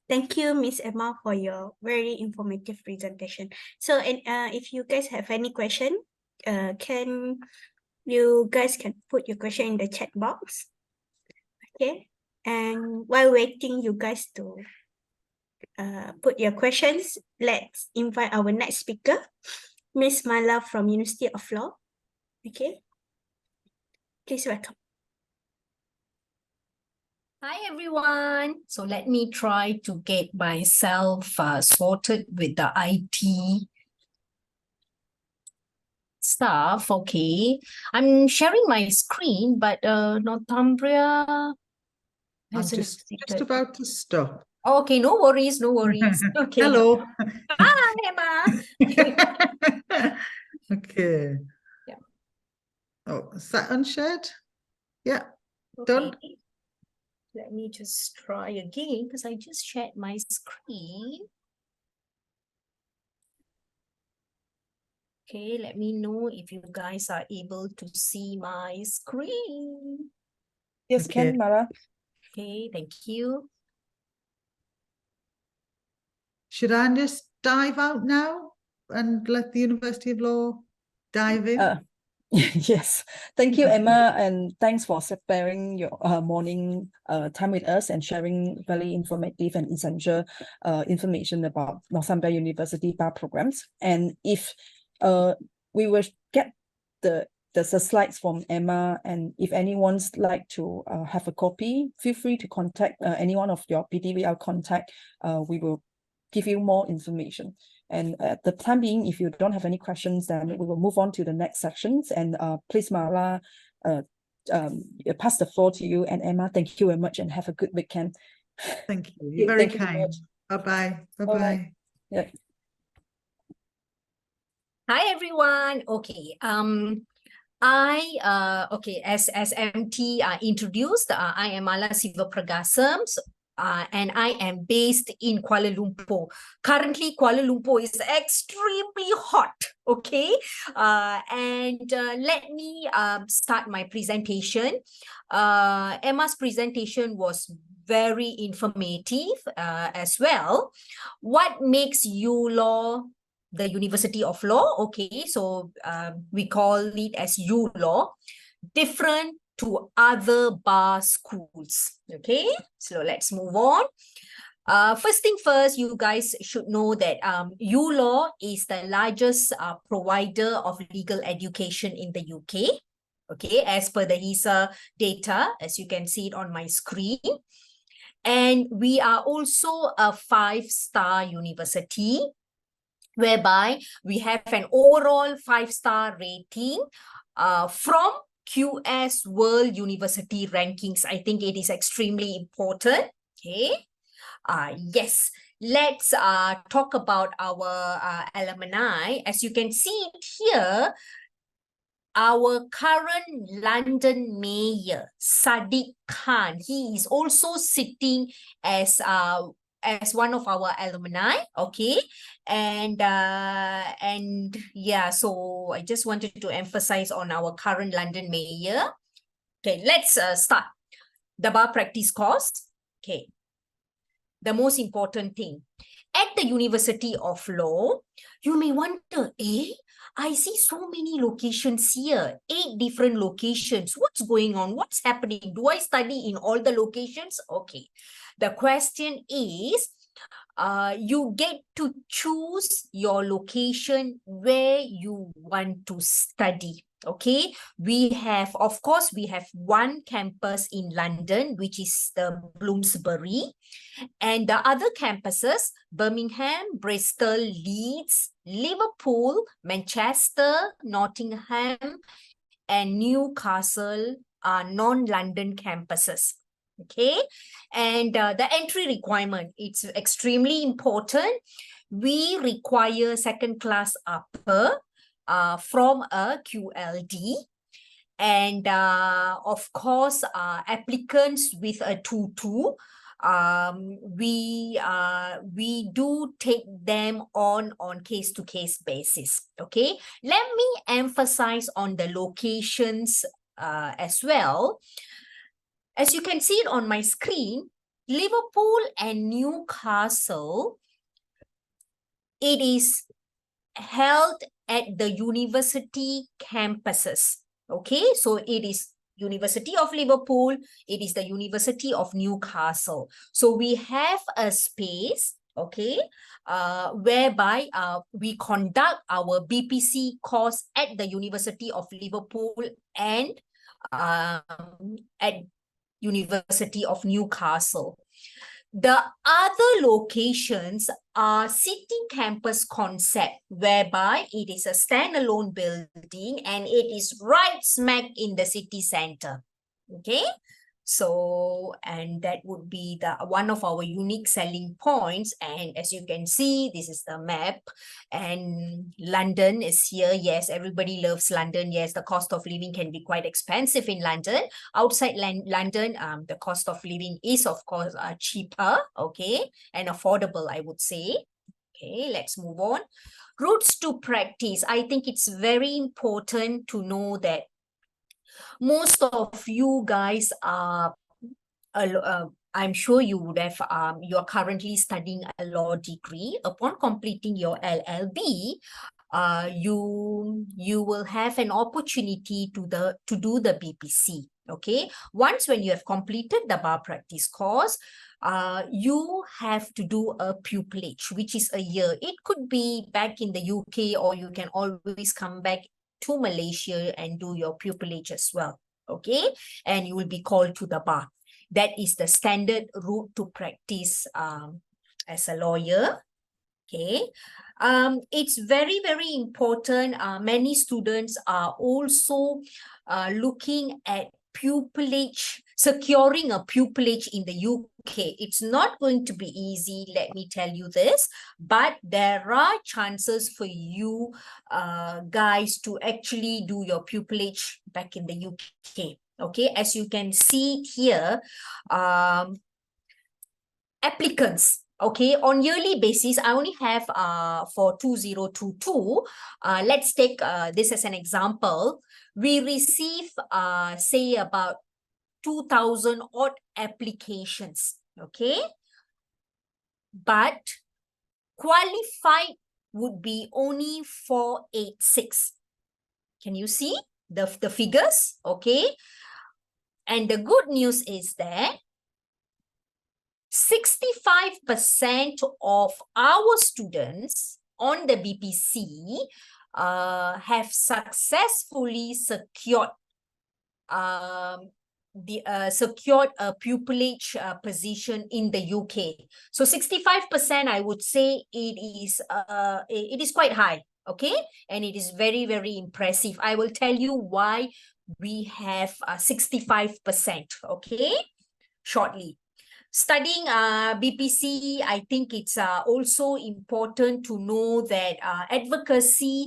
Thank you, Miss Emma, for your very informative presentation. So, and if you guys have any question, can you guys can put your question in the chat box. Okay. And while waiting, you guys to put your questions, let's invite our next speaker, Miss Mala from University of Law. Okay. Please welcome. Hi everyone. So let me try to get myself sorted with the IT stuff. Okay. I'm sharing my screen, but Northumbria I'm just about to stop. Okay, no worries, no worries. Okay. Hello. Hi, Emma. Okay. Yeah. Oh, is that unshared? Yeah. Okay. Done. Let me just try again because I just shared my screen. Okay, let me know if you guys are able to see my screen. Yes, Okay. can, Mara. Okay, thank you. Should I just dive out now and let the University of Law dive in? Yes, thank you, Emma, and thanks for sparing your morning time with us and sharing very informative and essential information about Northumbria University bar programs. And if we will get the slides from Emma, and if anyone's like to have a copy, feel free to contact any one of your PDVL contact. We will give you more information. And at the time being, if you don't have any questions, then we will move on to the next sections. And please, Mara, pass the floor to you. And Emma, thank you very much and have a good weekend. Thank you. You're very Thank you kind. Bye-bye. Bye-bye. Yeah. Hi everyone. Okay. Okay, as MT introduced, I am Mala Sivapragasam. And I am based in Kuala Lumpur. Currently, Kuala Lumpur is extremely hot, okay? And let me start my presentation. Emma's presentation was very informative as well. What makes ULaw the University of Law? Okay, so we call it as ULaw. Different to other bar schools. Okay, so let's move on. First thing first, you guys should know that ULaw is the largest provider of legal education in the UK. Okay, as per the HISA data, as you can see it on my screen. And we are also a 5-star university, whereby we have an overall 5-star rating from QS World University Rankings. I think it is extremely important. Okay. Yes. Let's talk about our alumni. As you can see here, our current London Mayor, Sadiq Khan, he is also sitting as one of our alumni, okay? And yeah, so I just wanted to emphasize on our current London Mayor. Okay, let's start the bar practice course. Okay, the most important thing. At the University of Law, you may wonder, I see so many locations here, 8 different locations. What's going on? What's happening? Do I study in all the locations? Okay. The question is, you get to choose your location where you want to study. Okay, we have, of course, we have one campus in London, which is the Bloomsbury, and the other campuses, Birmingham, Bristol, Leeds, Liverpool, Manchester, Nottingham, and Newcastle are non-London campuses. Okay, and the entry requirement, it's extremely important. We require second class upper from a QLD, and of course applicants with a 2-2, we do take them on case-to-case basis. Okay, let me emphasize on the locations as well. As you can see it on my screen, Liverpool and Newcastle, it is held at the university campuses. Okay, so it is University of Liverpool, it is the University of Newcastle. So we have a space, okay, whereby we conduct our BPC course at the University of Liverpool and at University of Newcastle. The other locations are city campus concept, whereby it is a standalone building and it is right smack in the city center. Okay, so, and that would be the one of our unique selling points. And as you can see, this is the map, and London is here. Yes, everybody loves London. Yes, the cost of living can be quite expensive in London. Outside London, the cost of living is of course cheaper, okay, and affordable, I would say. Okay, let's move on. Routes to practice. I think it's very important to know that most of you guys are, I'm sure you would have, you're currently studying a law degree. Upon completing your LLB, you will have an opportunity to do the BPC. Okay, once when you have completed the bar practice course, you have to do a pupillage, which is a year. It could be back in the UK, or you can always come back to Malaysia and do your pupillage as well. Okay, and you will be called to the bar. That is the standard route to practice as a lawyer. Okay, it's very, very important. Many students are also looking at pupillage, securing a pupillage in the UK. It's not going to be easy, let me tell you this, but there are chances for you guys to actually do your pupillage back in the UK. Okay, as you can see here, applicants, okay, on yearly basis, I only have for 2022, let's take this as an example. We receive, say, about 2,000 odd applications, okay? But qualified would be only 486. Can you see the figures, okay? And the good news is that 65% of our students on the BPC have successfully secured secured a pupillage position in the UK. So 65%, I would say it is quite high, okay? And it is very, very impressive. I will tell you why we have 65%, okay? Shortly. Studying BPC, I think it's also important to know that advocacy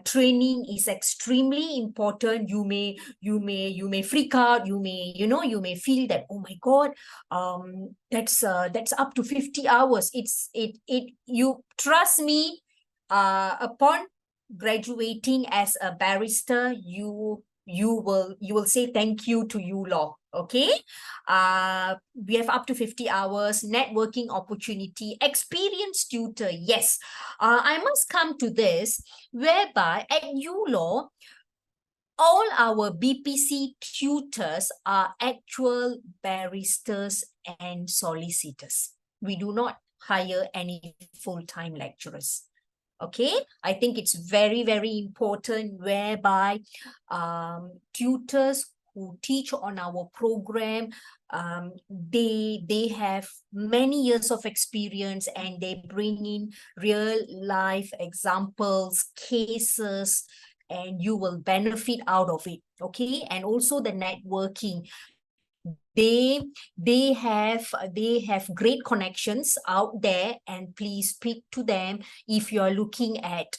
training is extremely important. You may freak out. You may feel that, oh my God, that's up to 50 hours. You trust me. Upon graduating as a barrister, you you will say thank you to you law. Okay, we have up to 50 hours, networking opportunity, experienced tutor. Yes, I must come to this, whereby at ULaw, all our BPC tutors are actual barristers and solicitors. We do not hire any full-time lecturers. Okay, I think it's very, very important, whereby tutors who teach on our program, they have many years of experience, and they bring in real life examples, cases, and you will benefit out of it. Okay, and also the networking. They have great connections out there, and please speak to them if you are looking at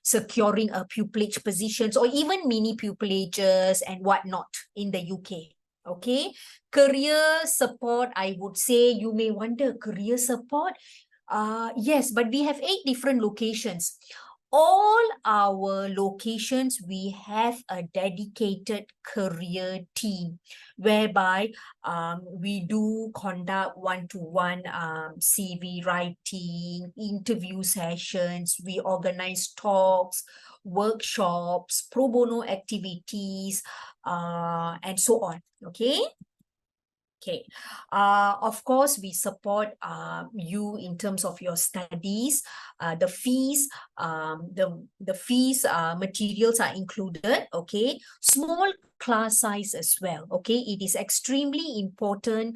securing a pupillage positions, or even mini pupillages and whatnot in the UK. Okay, career support, I would say you may wonder, career support. Yes, but we have 8 different locations. All our locations, we have a dedicated career team, whereby we do conduct one-to-one CV writing, interview sessions, we organize talks, workshops, pro bono activities, and so on. Okay. Okay, of course, we support you in terms of your studies. The fees, materials are included. Okay, small class size as well. Okay, it is extremely important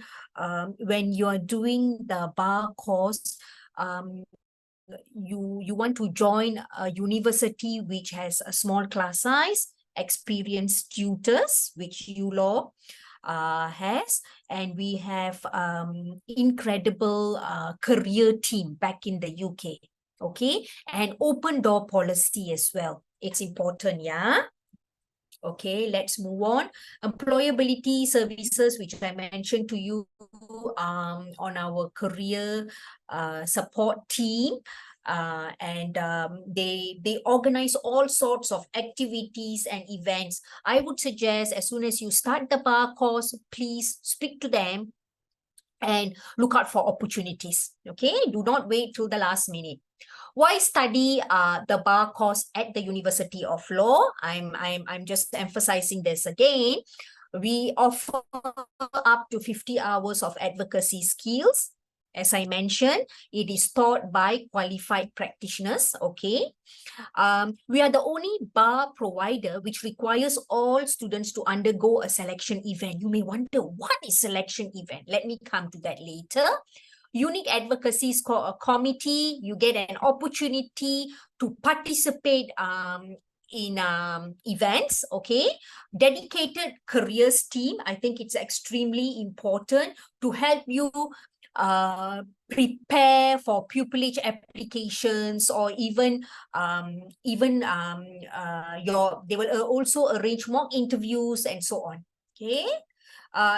when you are doing the bar course. You want to join a university which has a small class size, experienced tutors, which ULaw has, and we have incredible career team back in the UK. Okay, and open door policy as well. It's important, yeah. Okay, let's move on. Employability services, which I mentioned to you on our career support team. And they organize all sorts of activities and events. I would suggest, as soon as you start the bar course, please speak to them and look out for opportunities. Okay, do not wait till the last minute. Why study the bar course at the University of Law? I'm just emphasizing this again. We offer up to 50 hours of advocacy skills. As I mentioned, it is taught by qualified practitioners. Okay, we are the only bar provider which requires all students to undergo a selection event. You may wonder, what is selection event? Let me come to that later. Unique Advocacy Committee, you get an opportunity to participate in events. Okay, dedicated careers team, I think it's extremely important to help you prepare for pupillage applications, or even they will also arrange mock interviews and so on. Okay,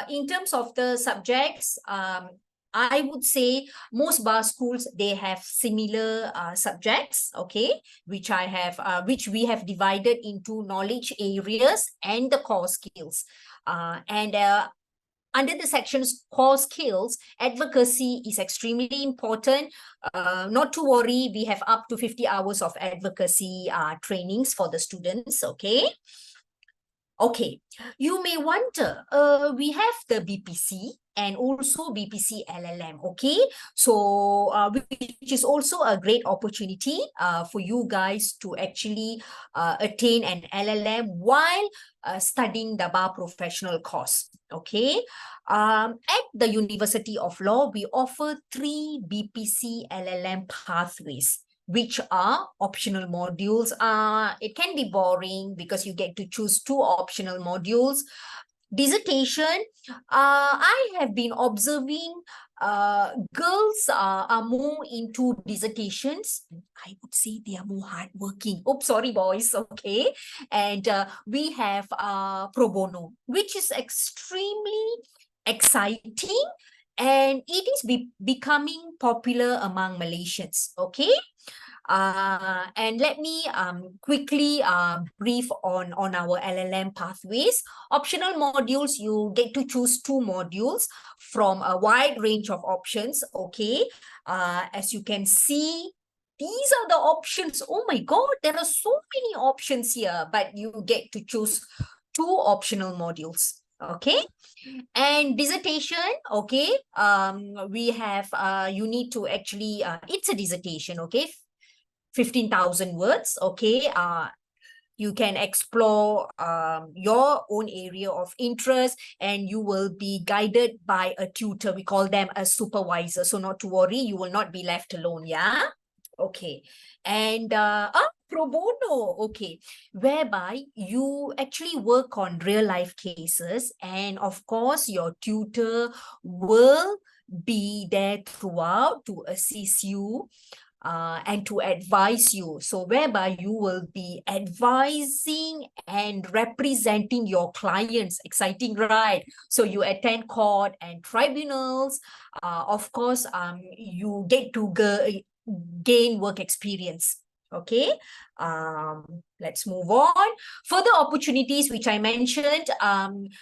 in terms of the subjects, I would say most bar schools, they have similar subjects, okay, which we have divided into knowledge areas and the core skills. Under the sections core skills, advocacy is extremely important. Not to worry, we have up to 50 hours of advocacy trainings for the students, okay? Okay, you may wonder, we have the BPC and also BPC LLM, okay? So, which is also a great opportunity for you guys to actually attain an LLM while studying the bar professional course, okay? At the University of Law, we offer 3 BPC LLM pathways, which are optional modules. It can be boring because you get to choose 2 optional modules. Dissertation, I have been observing girls are more into dissertations. I would say they are more hardworking. Oops, sorry, boys. Okay. And we have pro bono, which is extremely exciting, and it is becoming popular among Malaysians. Okay. And let me quickly brief on our LLM pathways. Optional modules, you get to choose 2 modules from a wide range of options, okay? As you can see, these are the options. Oh my God, there are so many options here, but you get to choose 2 optional modules, okay? And dissertation, okay, we have, you need to actually, it's a dissertation, okay, 15,000 words, okay, you can explore your own area of interest, and you will be guided by a tutor. We call them a supervisor, so not to worry, you will not be left alone, yeah? Okay. And pro bono, okay, whereby you actually work on real life cases, and of course your tutor will be there throughout to assist you and to advise you. So whereby you will be advising and representing your clients. Exciting, right? So you attend court and tribunals. Of course, you get to gain work experience. Okay, let's move on. Further opportunities, which I mentioned,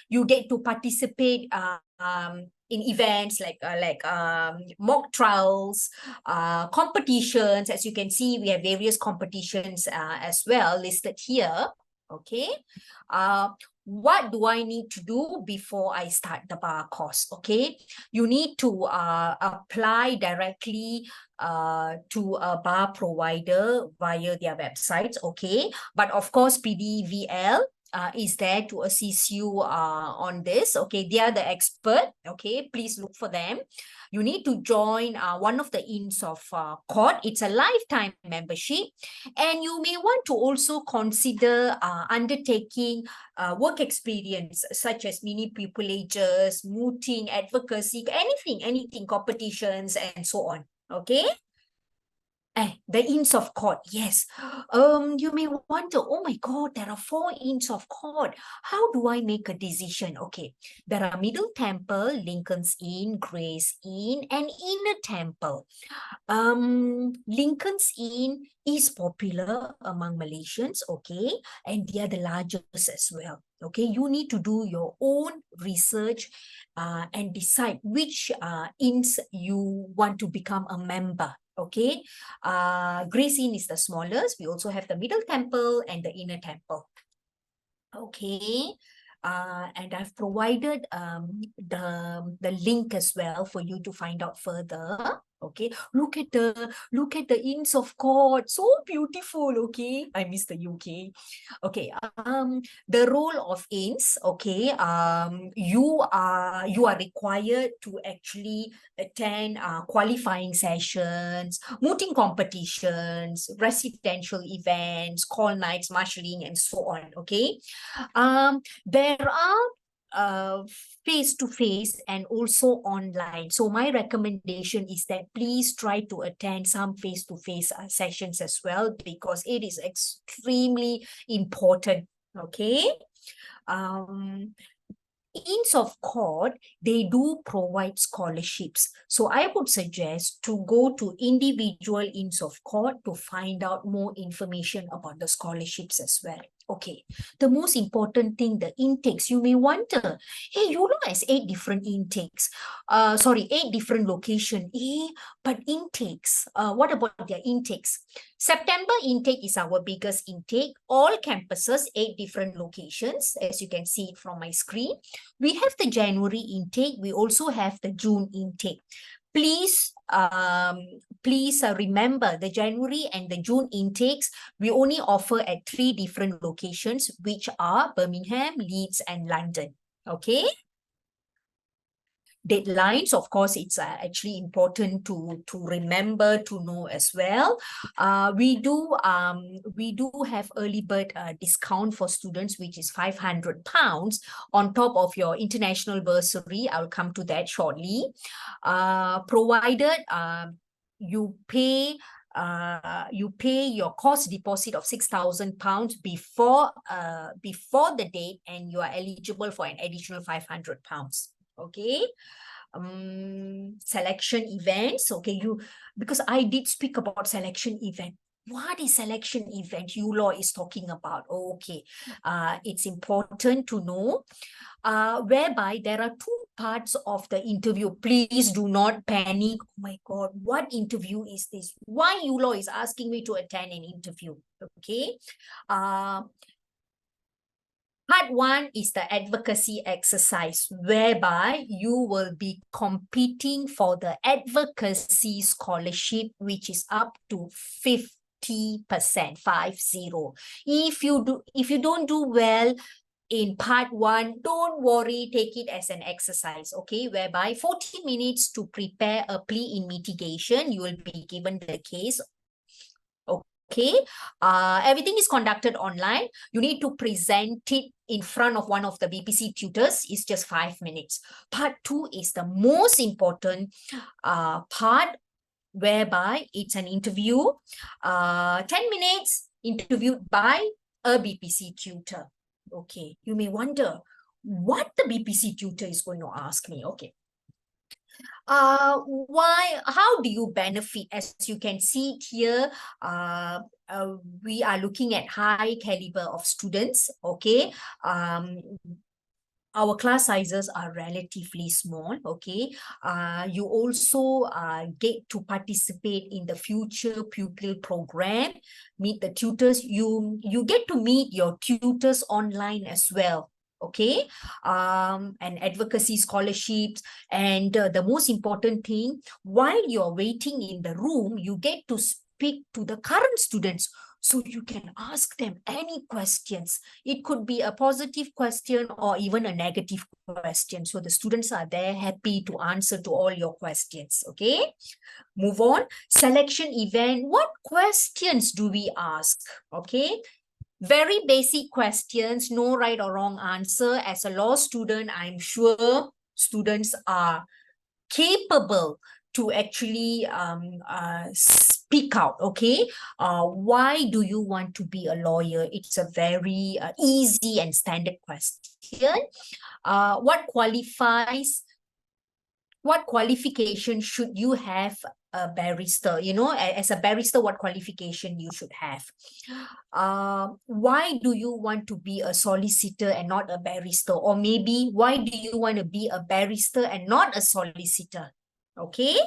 you get to participate in events like mock trials, competitions. As you can see, we have various competitions as well listed here. Okay. What do I need to do before I start the bar course? Okay, you need to apply directly to a bar provider via their websites. Okay, but of course PDVL is there to assist you on this. Okay, they are the expert. Okay, please look for them. You need to join one of the Inns of Court. It's a lifetime membership, and you may want to also consider undertaking work experience such as mini pupillages, mooting, advocacy, anything, competitions, and so on. Okay. The Inns of Court, yes. You may wonder, oh my God, there are 4 Inns of Court. How do I make a decision? Okay, there are Middle Temple, Lincoln's Inn, Gray's Inn, and Inner Temple. Lincoln's Inn is popular among Malaysians, okay, and they are the largest as well. Okay, you need to do your own research and decide which inns you want to become a member. Okay, Gray's Inn is the smallest. We also have the Middle Temple and the Inner Temple. Okay, and I've provided the link as well for you to find out further. Okay, look at the Inns of Court, so beautiful. Okay, I miss the UK. Okay, the role of inns. Okay, you are required to actually attend qualifying sessions, mooting competitions, residential events, call nights, marshalling, and so on. Okay, there are face-to-face and also online. So my recommendation is that please try to attend some face-to-face sessions as well, because it is extremely important. Okay. Inns of Court, they do provide scholarships. So I would suggest to go to individual Inns of Court to find out more information about the scholarships as well. Okay, the most important thing, the intakes. You may wonder, hey, you know, as 8 different intakes. 8 different locations. But intakes, what about their intakes? September intake is our biggest intake. All campuses, 8 different locations, as you can see from my screen. We have the January intake. We also have the June intake. Please remember the January and the June intakes, we only offer at 3 different locations, which are Birmingham, Leeds, and London. Okay. Deadlines, of course, it's actually important to remember, to know as well. We do have early bird discount for students, which is £500 on top of your international bursary. I'll come to that shortly. Provided you pay your course deposit of £6,000 before the date, and you are eligible for an additional £500. Okay. Selection events. Okay, because I did speak about selection event. What is selection event ULaw is talking about? Okay, it's important to know, whereby there are two parts of the interview. Please do not panic. Oh my God, what interview is this? Why ULaw is asking me to attend an interview? Okay. Part one is the advocacy exercise, whereby you will be competing for the advocacy scholarship, which is up to 50%, 50. If you don't do well in part one, don't worry, take it as an exercise, okay? Whereby 40 minutes to prepare a plea in mitigation, you will be given the case. Okay, everything is conducted online. You need to present it in front of one of the BPC tutors. It's just 5 minutes. Part two is the most important part, whereby it's an interview, 10 minutes interviewed by a BPC tutor. Okay, you may wonder what the BPC tutor is going to ask me. Okay. How do you benefit? As you can see here, we are looking at high caliber of students. Okay. Our class sizes are relatively small. Okay. You also get to participate in the future pupil program, meet the tutors. You get to meet your tutors online as well. Okay, and advocacy scholarships, and the most important thing, while you're waiting in the room, you get to speak to the current students, so you can ask them any questions. It could be a positive question or even a negative question, so the students are there happy to answer to all your questions. Okay, move on. Selection event, what questions do we ask? Okay, very basic questions, no right or wrong answer. As a law student, I'm sure students are capable to actually speak out. Okay, why do you want to be a lawyer? It's a very easy and standard question. What qualification should you have a barrister? You know, as a barrister, what qualification you should have? Why do you want to be a solicitor and not a barrister? Or maybe why do you want to be a barrister and not a solicitor? Okay,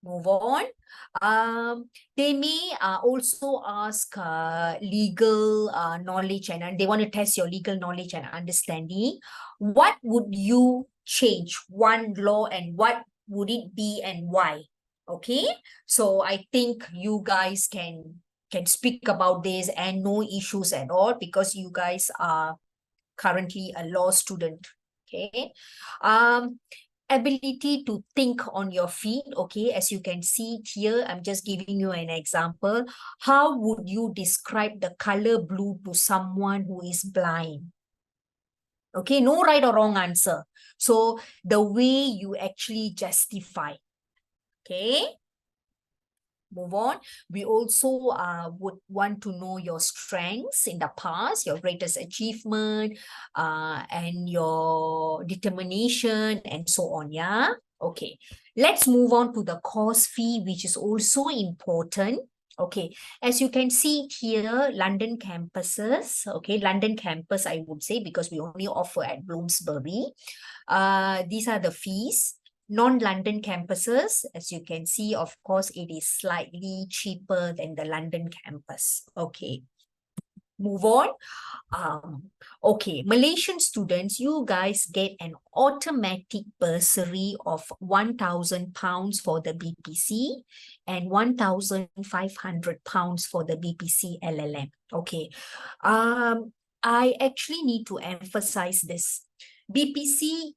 move on. They may also ask legal knowledge, and they want to test your legal knowledge and understanding. What would you change one law, and what would it be and why? Okay, so I think you guys can speak about this and no issues at all, because you guys are currently a law student. Okay, ability to think on your feet. Okay, as you can see here, I'm just giving you an example. How would you describe the color blue to someone who is blind? Okay, no right or wrong answer. So the way you actually justify. Okay, move on. We also would want to know your strengths in the past, your greatest achievement, and your determination, and so on. Yeah. Okay. Let's move on to the course fee, which is also important. Okay, as you can see here, London campuses. Okay, London campus, I would say, because we only offer at Bloomsbury. These are the fees. Non-London campuses, as you can see, of course, it is slightly cheaper than the London campus. Okay, move on. Okay, Malaysian students, you guys get an automatic bursary of £1,000 for the BPC and £1,500 for the BPC LLM. Okay, I actually need to emphasize this. BPC,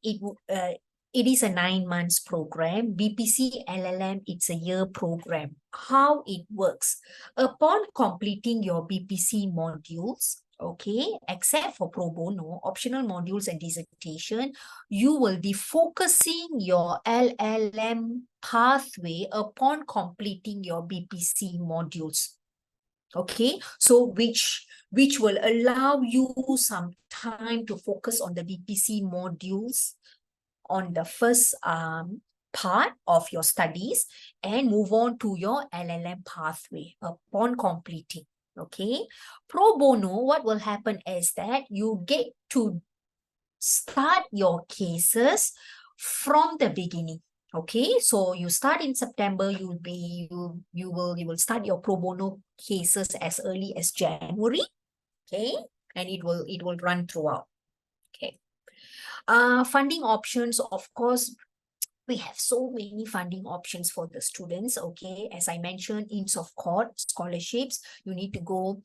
it is a 9 months program. BPC LLM, it's a year program. How it works? Upon completing your BPC modules, okay, except for pro bono, optional modules and dissertation, you will be focusing your LLM pathway upon completing your BPC modules. Okay, so which will allow you some time to focus on the BPC modules on the first part of your studies and move on to your LLM pathway upon completing. Okay, pro bono, what will happen is that you get to start your cases from the beginning. Okay, so you start in September, you will start your pro bono cases as early as January. Okay, and it will run throughout. Okay, funding options, of course, we have so many funding options for the students. Okay, as I mentioned, Inns of Court scholarships, you need to go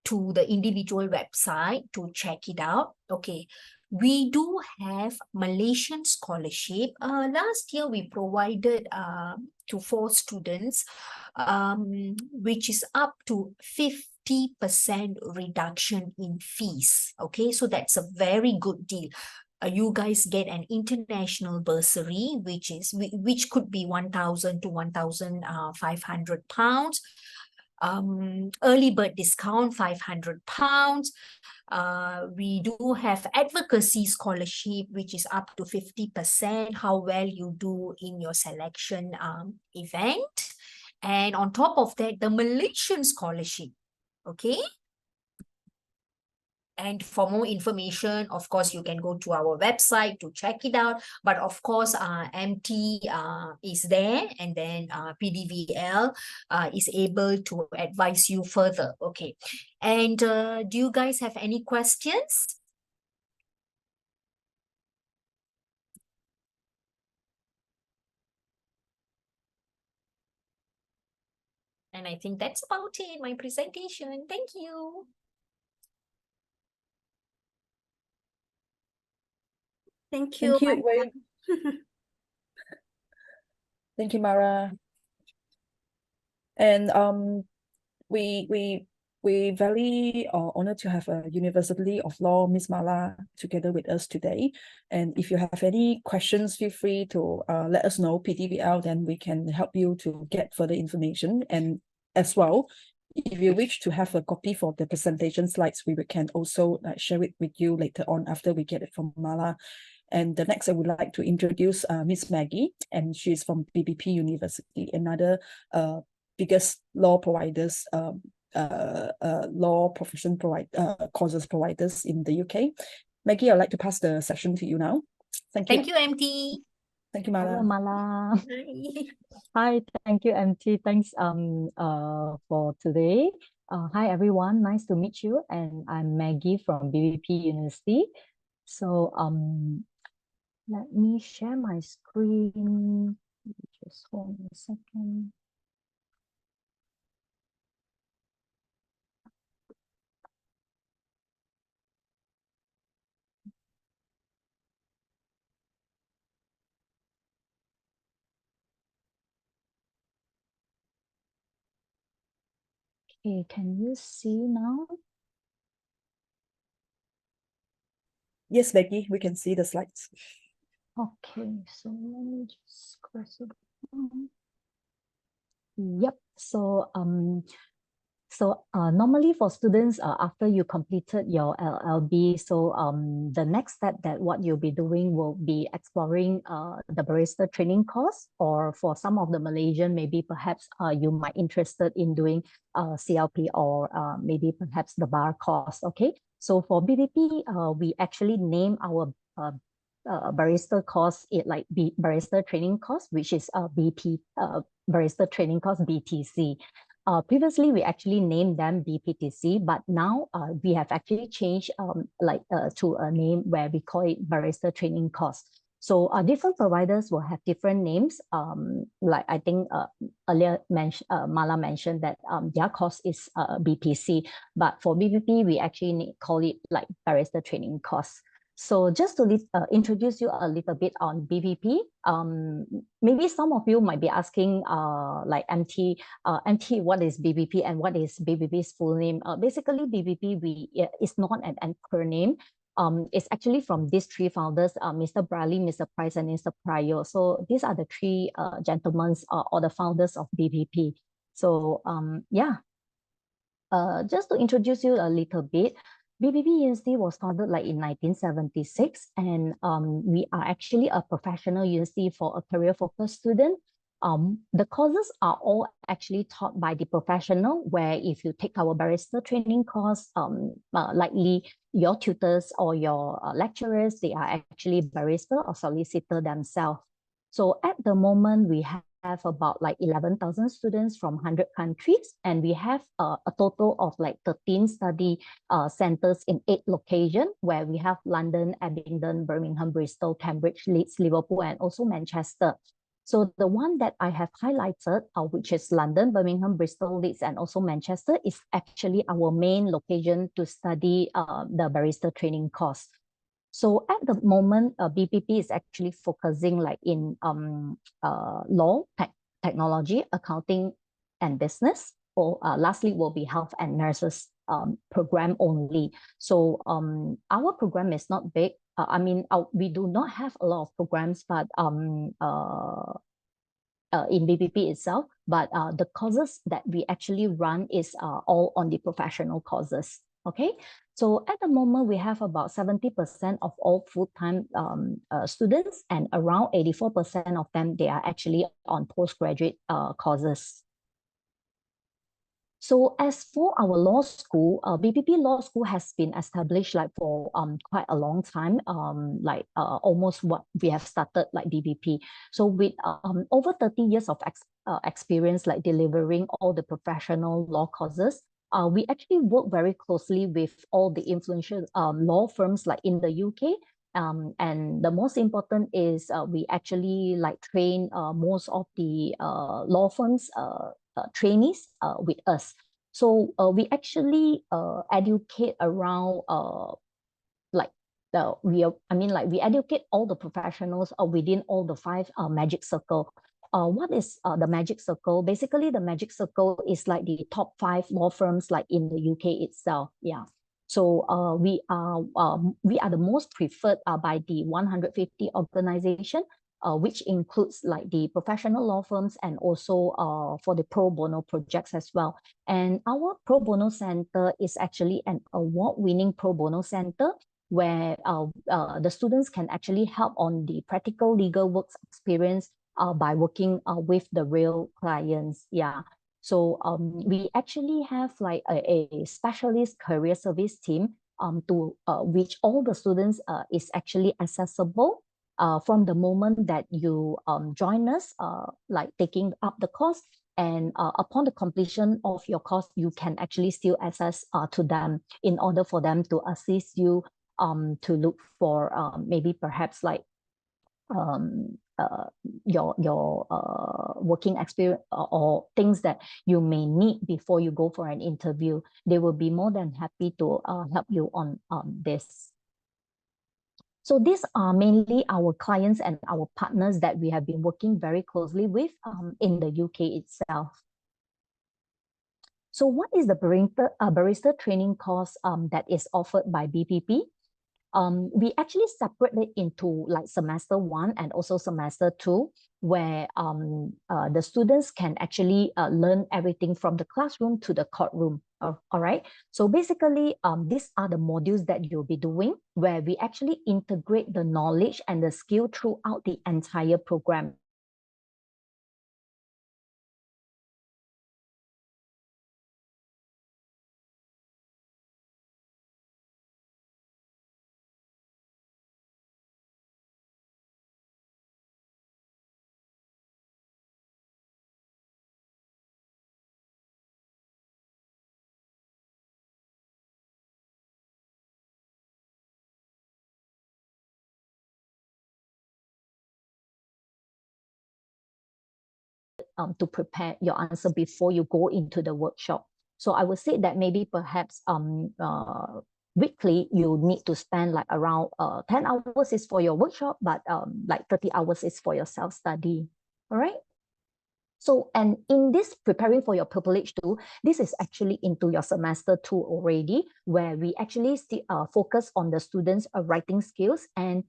to the individual website to check it out. Okay, we do have Malaysian scholarship. Last year we provided to 4 students, which is up to 50% reduction in fees. Okay, so that's a very good deal. You guys get an international bursary, which could be 1,000 to 1,500 pounds. Early bird discount, £500. We do have advocacy scholarship, which is up to 50%, how well you do in your selection event. And on top of that, the Malaysian scholarship. Okay. And for more information, of course, you can go to our website to check it out. But of course, MT is there, and then PDVL is able to advise you further. Okay. And do you guys have any questions? And I think that's about it, my presentation. Thank you. Thank you. Thank you. Thank you, Mara. And we very honored to have a University of Law, Miss Mala, together with us today. And if you have any questions, feel free to let us know, PDVL, then we can help you to get further information. And as well, if you wish to have a copy for the presentation slides, we can also share it with you later on after we get it from Mala. And the next, I would like to introduce Miss Maggie, and she's from BBP University, another biggest law providers, law profession courses providers in the UK. Maggie, I'd like to pass the session to you now. Thank you. Thank you, MT. Thank you, Mala. Hello, Mala. Hi. Hi, thank you, MT. Thanks for today. Hi, everyone. Nice to meet you. And I'm Maggie from BBP University. So let me share my screen. Just hold on a second. Okay, can you see now? Yes, Maggie, we can see the slides. Okay, so let me just press it. Yep. So normally for students, after you completed your LLB, so the next step that what you'll be doing will be exploring the barrister training course, or for some of the Malaysian, maybe perhaps you might interested in doing CLP, or maybe perhaps the bar course. Okay, so for BBP, we actually name our barrister course barrister training course, which is BP barrister training course, BTC. Previously, we actually named them BPTC, but now we have actually changed to a name where we call it barrister training course. So different providers will have different names. Like I think earlier Mala mentioned that their course is BPC, but for BBP, we actually call it like barrister training course. So just to introduce you a little bit on BBP, maybe some of you might be asking like MT, what is BBP and what is BBP's full name? Basically, BBP is not an acronym. It's actually from these 3 founders, Mr. Bradley, Mr. Price, and Mr. Pryor. So these are the 3 gentlemen or the founders of BBP. So yeah, just to introduce you a little bit. BPP University was founded like in 1976, and we are actually a professional university for a career-focused student. The courses are all actually taught by the professional, where if you take our barrister training course, likely your tutors or your lecturers, they are actually barrister or solicitor themselves. So at the moment, we have about like 11,000 students from 100 countries, and we have a total of like 13 study centers in 8 locations, where we have London, Abingdon, Birmingham, Bristol, Cambridge, Leeds, Liverpool, and also Manchester. So the one that I have highlighted, which is London, Birmingham, Bristol, Leeds, and also Manchester, is actually our main location to study the barrister training course. So at the moment, BPP is actually focusing like in law, technology, accounting, and business. Or lastly, will be health and nurses program only. So our program is not big. I mean, we do not have a lot of programs, but in BPP itself. But the courses that we actually run is all on the professional courses. Okay, so at the moment, we have about 70% of all full-time students, and around 84% of them, they are actually on postgraduate courses. So as for our law school, BPP Law School has been established like for quite a long time, almost what we have started like BPP. So with over 30 years of experience like delivering all the professional law courses, we actually work very closely with all the influential law firms like in the UK. And the most important is we actually like train most of the law firms trainees with us. So we actually educate around we educate all the professionals within all the 5 magic circle. What is the magic circle? Basically, the magic circle is like the top 5 law firms like in the UK itself. Yeah. So we are the most preferred by the 150 organization, which includes like the professional law firms and also for the pro bono projects as well. And our pro bono center is actually an award-winning pro bono center, where the students can actually help on the practical legal works experience by working with the real clients. Yeah. So we actually have like a specialist career service team to which all the students is actually accessible from the moment that you join us, like taking up the course. And upon the completion of your course, you can actually still access to them in order for them to assist you to look for maybe perhaps like your working experience or things that you may need before you go for an interview. They will be more than happy to help you on this. So these are mainly our clients and our partners that we have been working very closely with in the UK itself. So what is the barrister training course that is offered by BPP? We actually separate it into like semester 1 and also semester 2, where the students can actually learn everything from the classroom to the courtroom. All right. So basically, these are the modules that you'll be doing, where we actually integrate the knowledge and the skill throughout the entire program. To prepare your answer before you go into the workshop. So I would say that maybe perhaps weekly you need to spend like around 10 hours is for your workshop, but like 30 hours is for your self-study. All right. So, and in this preparing for your privilege 2, this is actually into your semester 2 already, where we actually focus on the students' writing skills. And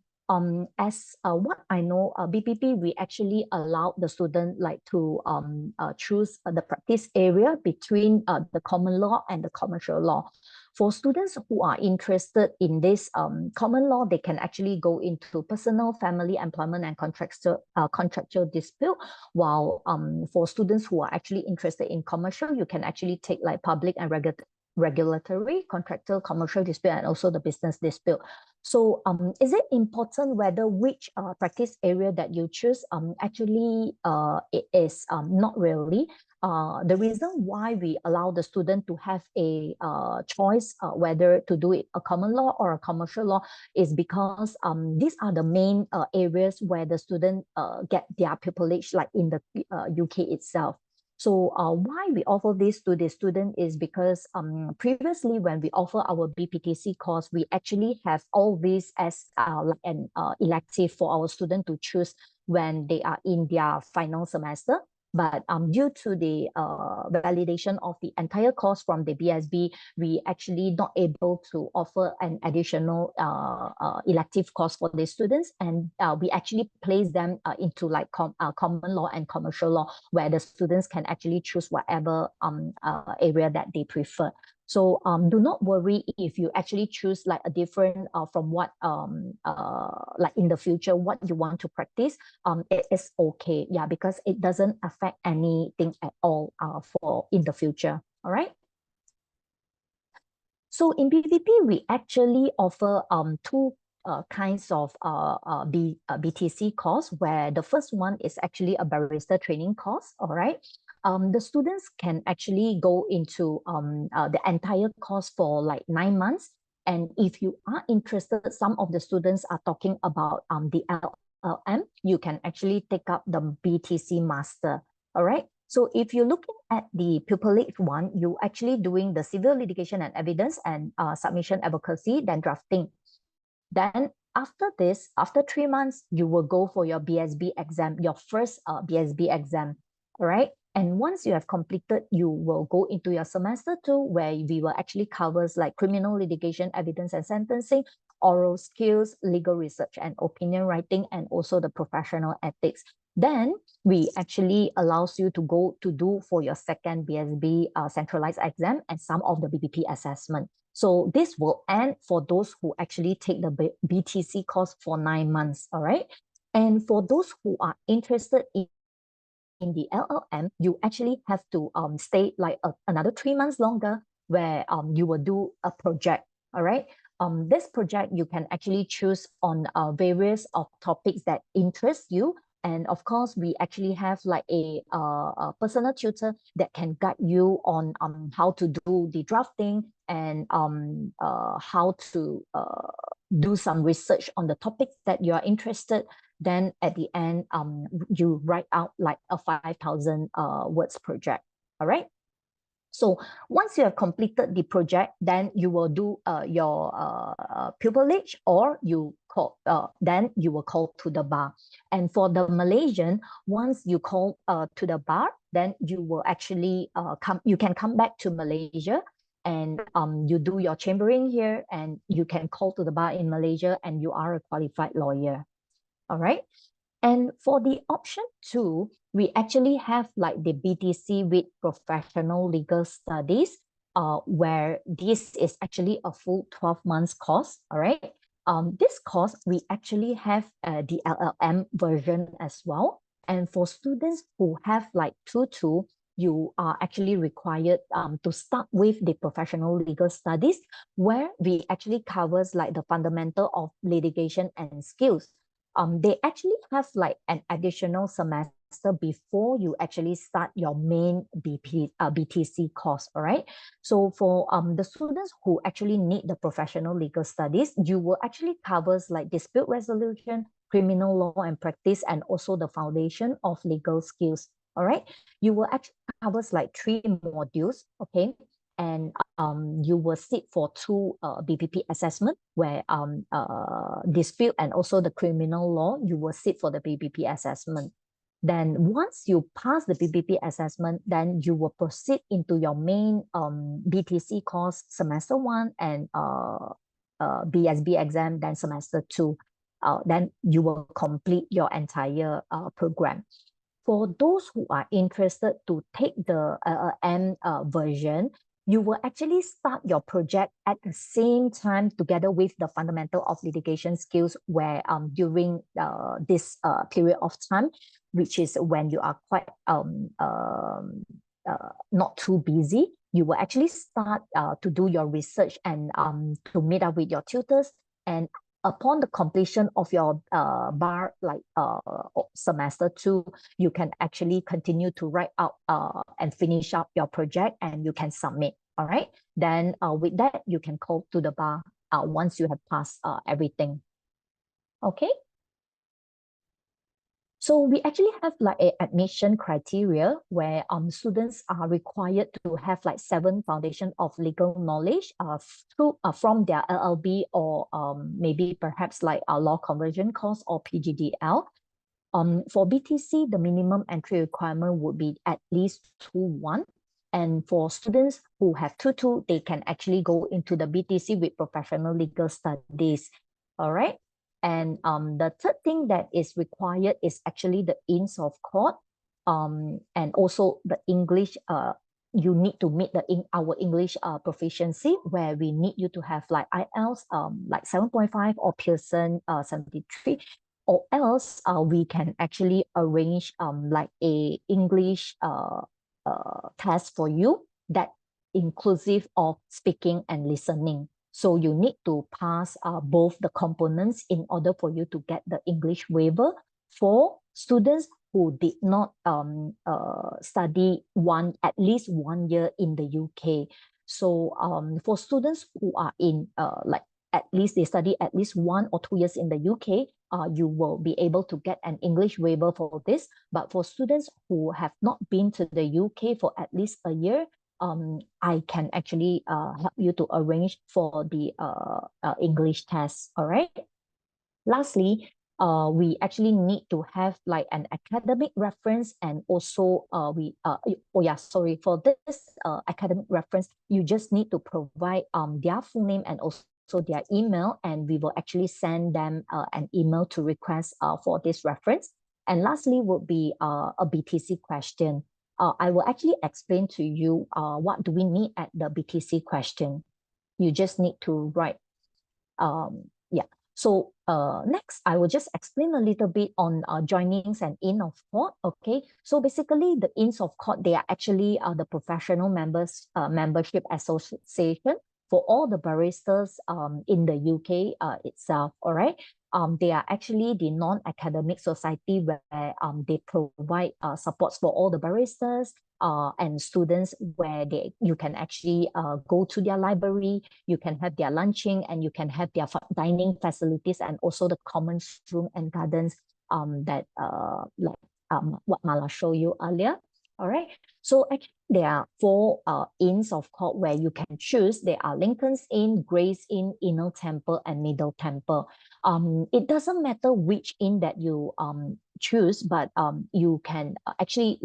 as what I know, BPP, we actually allow the student like to choose the practice area between the common law and the commercial law. For students who are interested in this common law, they can actually go into personal, family, employment, and contractual dispute. While for students who are actually interested in commercial, you can actually take like public and regulatory, contractual, commercial dispute, and also the business dispute. So is it important whether which practice area that you choose? Actually, it is not really. The reason why we allow the student to have a choice whether to do it a common law or a commercial law is because these are the main areas where the student get their pupillage, like in the UK itself. So why we offer this to the student is because previously when we offer our BPTC course, we actually have all these as like an elective for our student to choose when they are in their final semester. But due to the validation of the entire course from the BSB, we actually not able to offer an additional elective course for the students, and we actually place them into like common law and commercial law, where the students can actually choose whatever area that they prefer. So do not worry if you actually choose like a different from what like in the future what you want to practice. It is okay, yeah, because it doesn't affect anything at all for in the future. All right. So in PVP, we actually offer two kinds of BTC course, where the first one is actually a barrister training course. All right. The students can actually go into the entire course for like 9 months. And if you are interested, some of the students are talking about the LLM, you can actually take up the BTC master. All right. So if you're looking at the pupillage one, you're actually doing the civil litigation and evidence and submission advocacy, then drafting. Then after this, after 3 months, you will go for your BSB exam, your first BSB exam. All right. And once you have completed, you will go into your semester 2, where we will actually covers like criminal litigation, evidence and sentencing, oral skills, legal research and opinion writing, and also the professional ethics. Then we actually allows you to go to do for your second BSB centralized exam and some of the BPP assessment. So this will end for those who actually take the BTC course for 9 months. All right. And for those who are interested in the LLM, you actually have to stay like another 3 months longer, where you will do a project. All right. This project you can actually choose on various of topics that interest you. And of course, we actually have like a personal tutor that can guide you on how to do the drafting and how to do some research on the topics that you are interested. Then at the end, you write out like a 5,000 words project. All right. So once you have completed the project, then you will do your pupillage, or then you will call to the bar. And for the Malaysian, once you call to the bar, then you will actually you can come back to Malaysia, and you do your chambering here, and you can call to the bar in Malaysia, and you are a qualified lawyer. All right. And for the option 2, we actually have like the BTC with professional legal studies, where this is actually a full 12 months course. All right. This course, we actually have the LLM version as well. And for students who have like 2-2, you are actually required to start with the professional legal studies, where we actually covers like the fundamental of litigation and skills. They actually have like an additional semester before you actually start your main BTC course. All right. So for the students who actually need the professional legal studies, you will actually covers like dispute resolution, criminal law and practice, and also the foundation of legal skills. All right. You will actually covers like 3 modules. Okay. And you will sit for 2 BPP assessment, where dispute and also the criminal law, you will sit for the BPP assessment. Then once you pass the BPP assessment, then you will proceed into your main BTC course semester 1 and BSB exam, then semester 2. Then you will complete your entire program. For those who are interested to take the LLM version, you will actually start your project at the same time together with the fundamental of litigation skills, where during this period of time, which is when you are quite not too busy, you will actually start to do your research and to meet up with your tutors. And upon the completion of your bar semester 2, you can actually continue to write out and finish up your project, and you can submit. All right. Then with that, you can call to the bar once you have passed everything. Okay. So we actually have like a admission criteria where students are required to have like 7 foundation of legal knowledge from their LLB or maybe perhaps like a law conversion course or PDVL. For BTC, the minimum entry requirement would be at least 2-1. And for students who have 2-2, they can actually go into the BTC with professional legal studies. All right. And the third thing that is required is actually the ins of court, and also the English. You need to meet our English proficiency, where we need you to have like IELTS like 7.5 or Pearson 73, or else we can actually arrange like a English test for you that inclusive of speaking and listening. So you need to pass both the components in order for you to get the English waiver for students who did not study at least 1 year in the UK. So for students who are in like at least they study at least 1 or 2 years in the UK, you will be able to get an English waiver for this. But for students who have not been to the UK for at least a year, I can actually help you to arrange for the English test. All right. Lastly, we actually need to have like an academic reference, and also for this academic reference, you just need to provide their full name and also their email, and we will actually send them an email to request for this reference. And lastly would be a BTC question. I will actually explain to you what do we need at the BTC question. You just need to write, So next, I will just explain a little bit on joinings and in of court. Okay, so basically the ins of court, they are actually the professional membership association for all the barristers in the UK itself. All right. They are actually the non-academic society where they provide supports for all the barristers and students, where you can actually go to their library, you can have their lunching, and you can have their dining facilities, and also the common room and gardens what Mala showed you earlier. All right. So actually, there are 4 inns of court where you can choose. There are Lincoln's Inn, Gray's Inn, Inner Temple, and Middle Temple. It doesn't matter which inn that you choose, but you can actually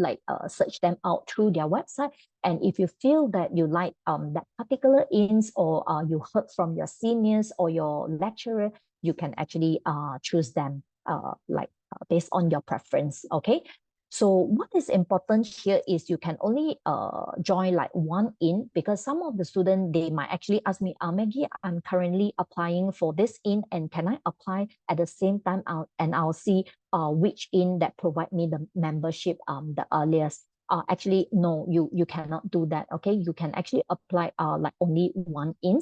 search them out through their website. And if you feel that you like that particular inns, or you heard from your seniors or your lecturer, you can actually choose them based on your preference. Okay. So what is important here is you can only join like 1 inn, because some of the students, they might actually ask me, Maggie, I'm currently applying for this inn, and can I apply at the same time and I'll see which inn that provide me the membership the earliest. Actually, no, you cannot do that. Okay, you can actually apply like only 1 inn.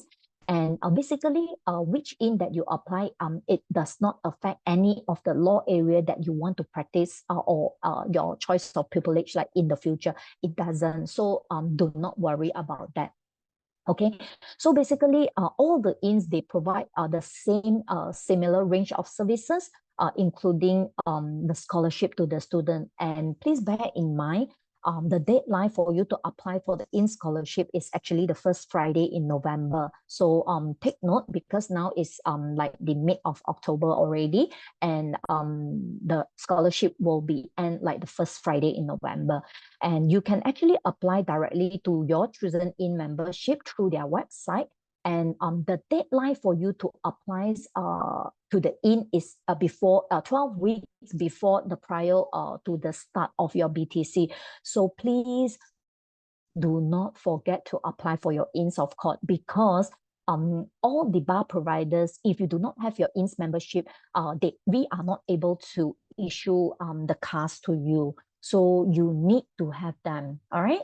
And basically, which inn that you apply, it does not affect any of the law area that you want to practice or your choice of pupillage like in the future. It doesn't. So do not worry about that. Okay, so basically, all the inns, they provide the same similar range of services, including the scholarship to the student. And please bear in mind, the deadline for you to apply for the inn scholarship is actually the first Friday in November. So take note, because now it's like the mid of October already, and the scholarship will be end like the first Friday in November. And you can actually apply directly to your chosen inn membership through their website. And the deadline for you to apply to the inn is before 12 weeks before the prior to the start of your BTC. So please do not forget to apply for your ins of court, because all the bar providers, if you do not have your ins membership, we are not able to issue the cards to you. So you need to have them. All right.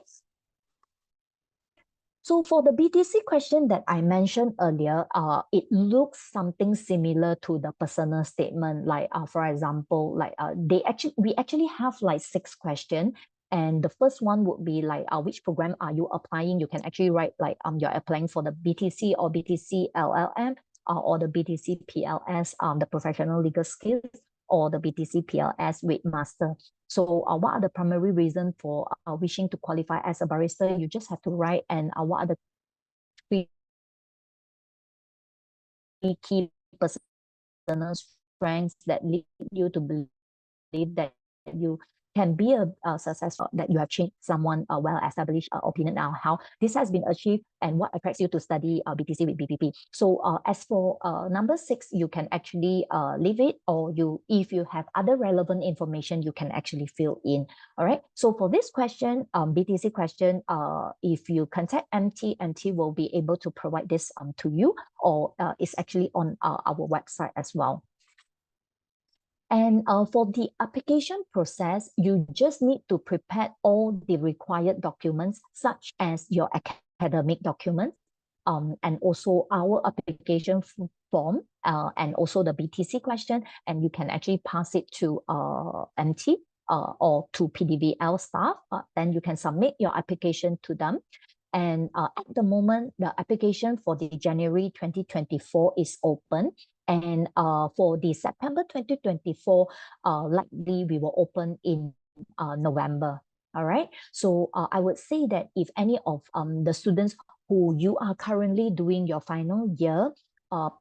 So for the BTC question that I mentioned earlier, it looks something similar to the personal statement. Like for example, like we actually have like 6 questions. And the first one would be like, which program are you applying? You can actually write like you're applying for the BTC or BTC LLM, or the BTC PLS, the professional legal skills, or the BTC PLS with master. So what are the primary reasons for wishing to qualify as a barrister? You just have to write, and what are the 3 key personal strengths that lead you to believe that you can be a successful, that you have changed someone well-established opinion on how this has been achieved, and what attracts you to study BTC with BPP. So as for number 6, you can actually leave it, or if you have other relevant information, you can actually fill in. All right. So for this question, BTC question, if you contact MT, MT will be able to provide this to you, or it's actually on our website as well. And for the application process, you just need to prepare all the required documents, such as your academic documents, and also our application form, and also the BTC question, and you can actually pass it to MT or to PDVL staff. Then you can submit your application to them. And at the moment, the application for the January 2024 is open. And for the September 2024, likely we will open in November. All right. So I would say that if any of the students who you are currently doing your final year,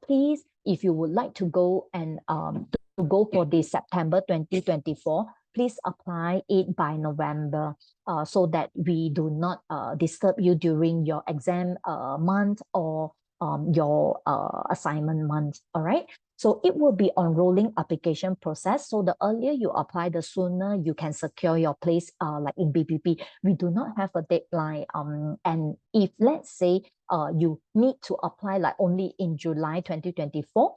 please, if you would like to go and to go for the September 2024, please apply it by November, so that we do not disturb you during your exam month or your assignment month. All right. So it will be on rolling application process. So the earlier you apply, the sooner you can secure your place like in BPP. We do not have a deadline. And if let's say you need to apply like only in July 2024,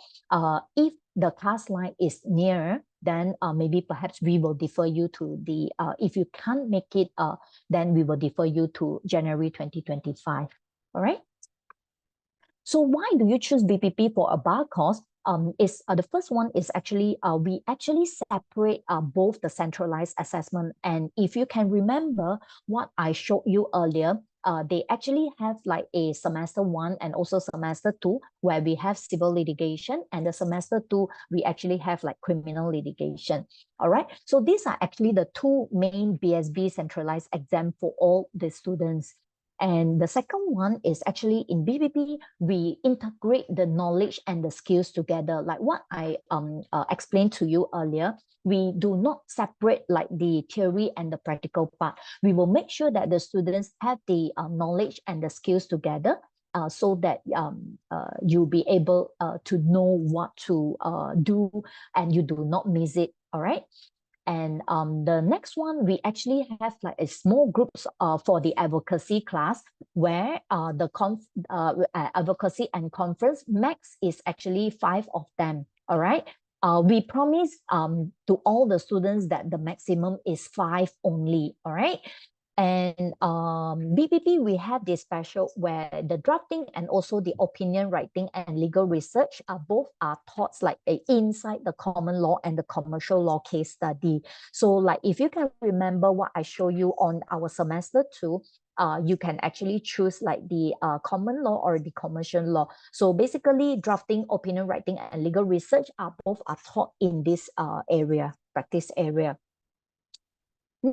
if the class line is near, then maybe perhaps we will defer you to the, if you can't make it, then we will defer you to January 2025. All right. So why do you choose BPP for a bar course? The first one is actually, we actually separate both the centralized assessment, and if you can remember what I showed you earlier, they actually have like a semester 1 and also semester 2 where we have civil litigation, and the semester 2 we actually have like criminal litigation. All right. So these are actually the 2 main BSB centralized exam for all the students. And the second one is actually in BPP, we integrate the knowledge and the skills together. Like what I explained to you earlier, we do not separate like the theory and the practical part. We will make sure that the students have the knowledge and the skills together, so that you'll be able to know what to do, and you do not miss it. All right. And the next one, we actually have like a small groups for the advocacy class, where the advocacy and conference max is actually 5 of them. All right. We promise to all the students that the maximum is 5 only. All right. And BPP, we have this special where the drafting and also the opinion writing and legal research both are taught like inside the common law and the commercial law case study. So like if you can remember what I show you on our semester 2, you can actually choose like the common law or the commercial law. So basically drafting, opinion writing and legal research both are taught in this area, practice area.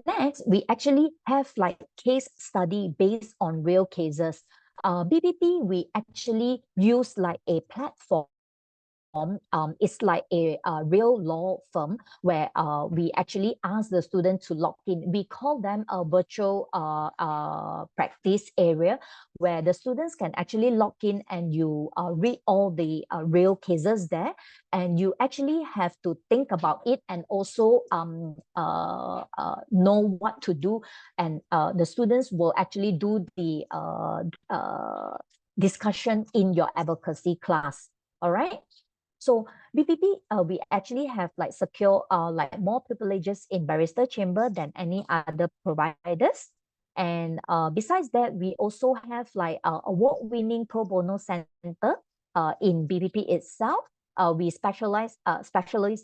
Next, we actually have like case study based on real cases. BPP, we actually use like a platform it's like a real law firm where we actually ask the student to log in. We call them a virtual practice area where the students can actually log in and you read all the real cases there, and you actually have to think about it and also know what to do, and the students will actually do the discussion in your advocacy class. All right. So BPP, we actually have like secure like more privileges in barrister chamber than any other providers. And besides that, we also have like award-winning pro bono center in BPP itself. We specialize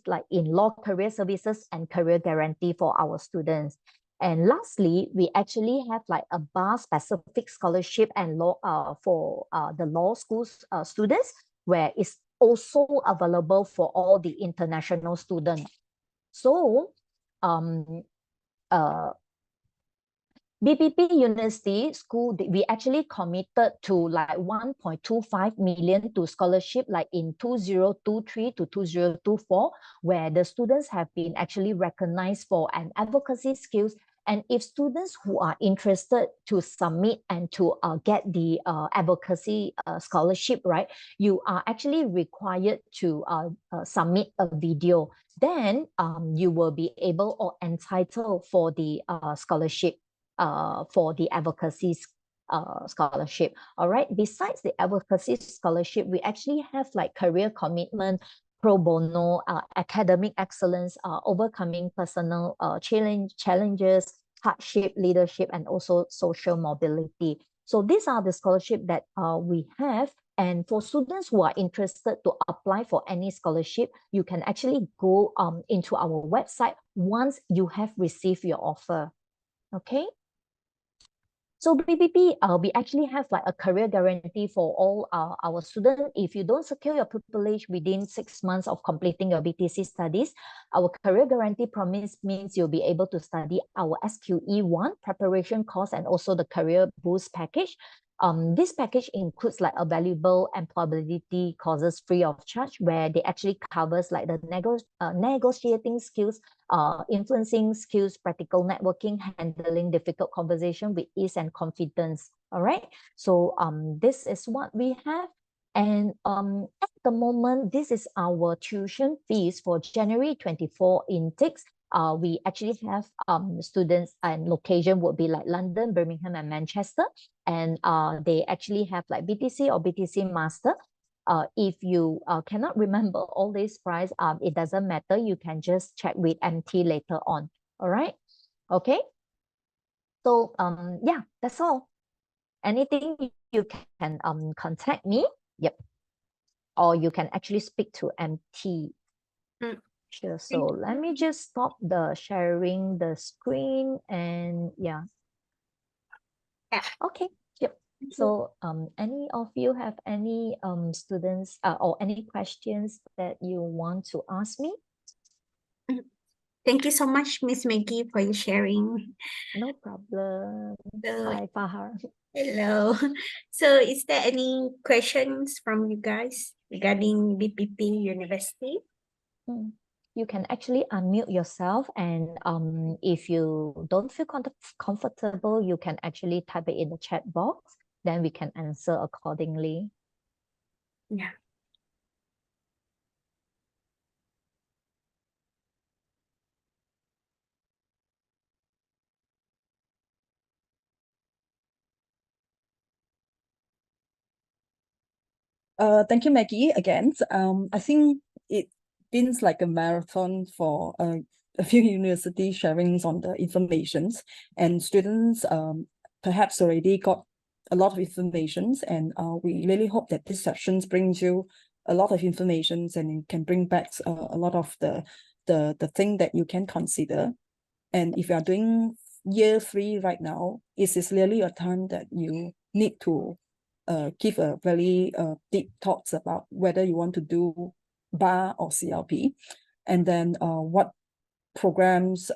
like in law career services and career guarantee for our students. And lastly, we actually have like a bar specific scholarship and law for the law schools students, where it's also available for all the international students. So BPP University School, we actually committed to like 1.25 million to scholarship like in 2023 to 2024, where the students have been actually recognized for an advocacy skills. And if students who are interested to submit and to get the advocacy scholarship, right, you are actually required to submit a video. Then you will be able or entitled for the scholarship. For the advocacy scholarship. All right. Besides the advocacy scholarship, we actually have like career commitment, pro bono, academic excellence, overcoming personal challenges, hardship, leadership, and also social mobility. So these are the scholarship that we have. And for students who are interested to apply for any scholarship, you can actually go into our website once you have received your offer. Okay. So BPP, we actually have like a career guarantee for all our students. If you don't secure your privilege within 6 months of completing your BTC studies, our career guarantee promise means you'll be able to study our SQE1 preparation course and also the career boost package. This package includes like a valuable employability courses free of charge, where they actually covers like the negotiating skills, influencing skills, practical networking, handling difficult conversation with ease and confidence. All right. So this is what we have. And at the moment, this is our tuition fees for January 24 intakes. We actually have students, and location would be like London, Birmingham, and Manchester. And they actually have like BTC or BTC Master. If you cannot remember all these price, it doesn't matter. You can just check with MT later on. All right. Okay. So yeah, that's all. Anything you can contact me. Yep. Or you can actually speak to MT. Sure. So let me just stop the sharing the screen, and yeah. Okay. Yep. So any of you have any students or any questions that you want to ask me? Thank you so much, Miss Maggie, for your sharing. No problem. Hi, Fahar. Hello. So is there any questions from you guys regarding BPP University? You can actually unmute yourself, and if you don't feel comfortable, you can actually type it in the chat box. Then we can answer accordingly. Yeah. Thank you, Maggie, again. I think it been like a marathon for a few universities sharing on the informations, and students perhaps already got a lot of informations, and we really hope that this sessions brings you a lot of informations and can bring back a lot of the thing that you can consider. And if you are doing year 3 right now, it is really a time that you need to give a very deep thoughts about whether you want to do bar or CLP, and then what programs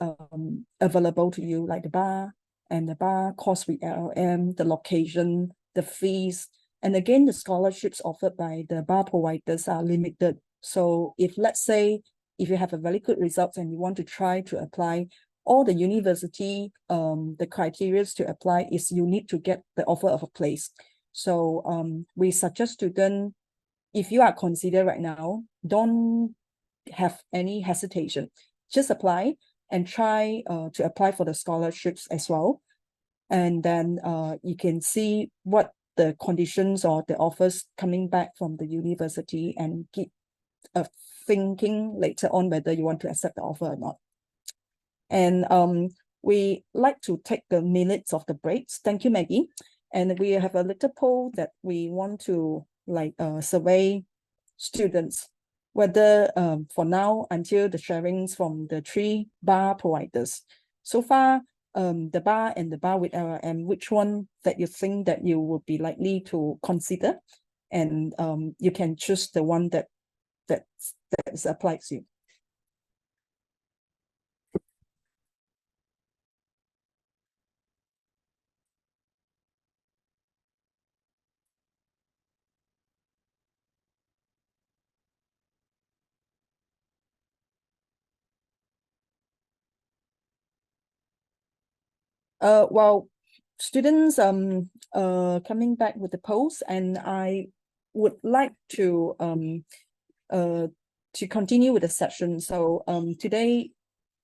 available to you, like the bar and the bar course with LLM, the location, the fees, and again the scholarships offered by the bar providers are limited So if let's say, if you have a very good results and you want to try to apply, all the university, the criteria to apply is you need to get the offer of a place. So we suggest students, if you are considered right now, don't have any hesitation. Just apply and try to apply for the scholarships as well. And then you can see what the conditions or the offers coming back from the university and keep thinking later on whether you want to accept the offer or not. And we like to take the minutes of the breaks. Thank you, Maggie. And we have a little poll that we want to survey students, whether for now until the sharings from the 3 bar providers. So far, the bar and the bar with LLM, which one that you think that you would be likely to consider? And you can choose the one that applies to you. Well, students coming back with the polls, and I would like to continue with the session. So today,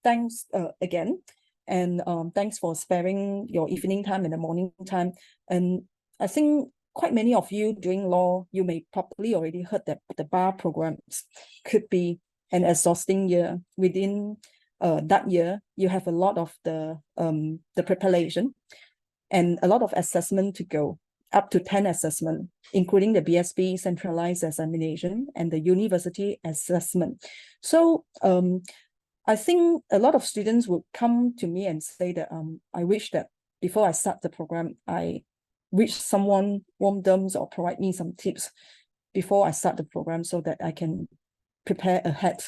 thanks again, and thanks for sparing your evening time and the morning time. And I think quite many of you doing law, you may probably already heard that the bar programs could be an exhausting year. Within that year, you have a lot of the preparation and a lot of assessment to go, up to 10 assessment, including the BSB centralized examination and the university assessment. So I think a lot of students would come to me and say that I wish that before I start the program, I wish someone warm them or provide me some tips before I start the program so that I can prepare ahead.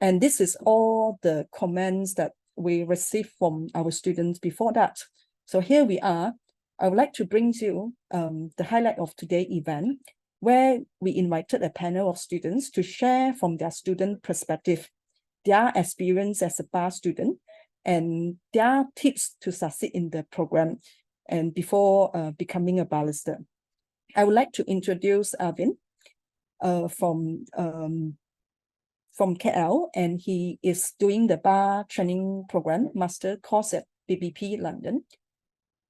And this is all the comments that we received from our students before that. So here we are. I would like to bring you the highlight of today's event, where we invited a panel of students to share from their student perspective, their experience as a bar student, and their tips to succeed in the program and before becoming a barrister. I would like to introduce Arvin from KL, and he is doing the bar training program master course at BBP London.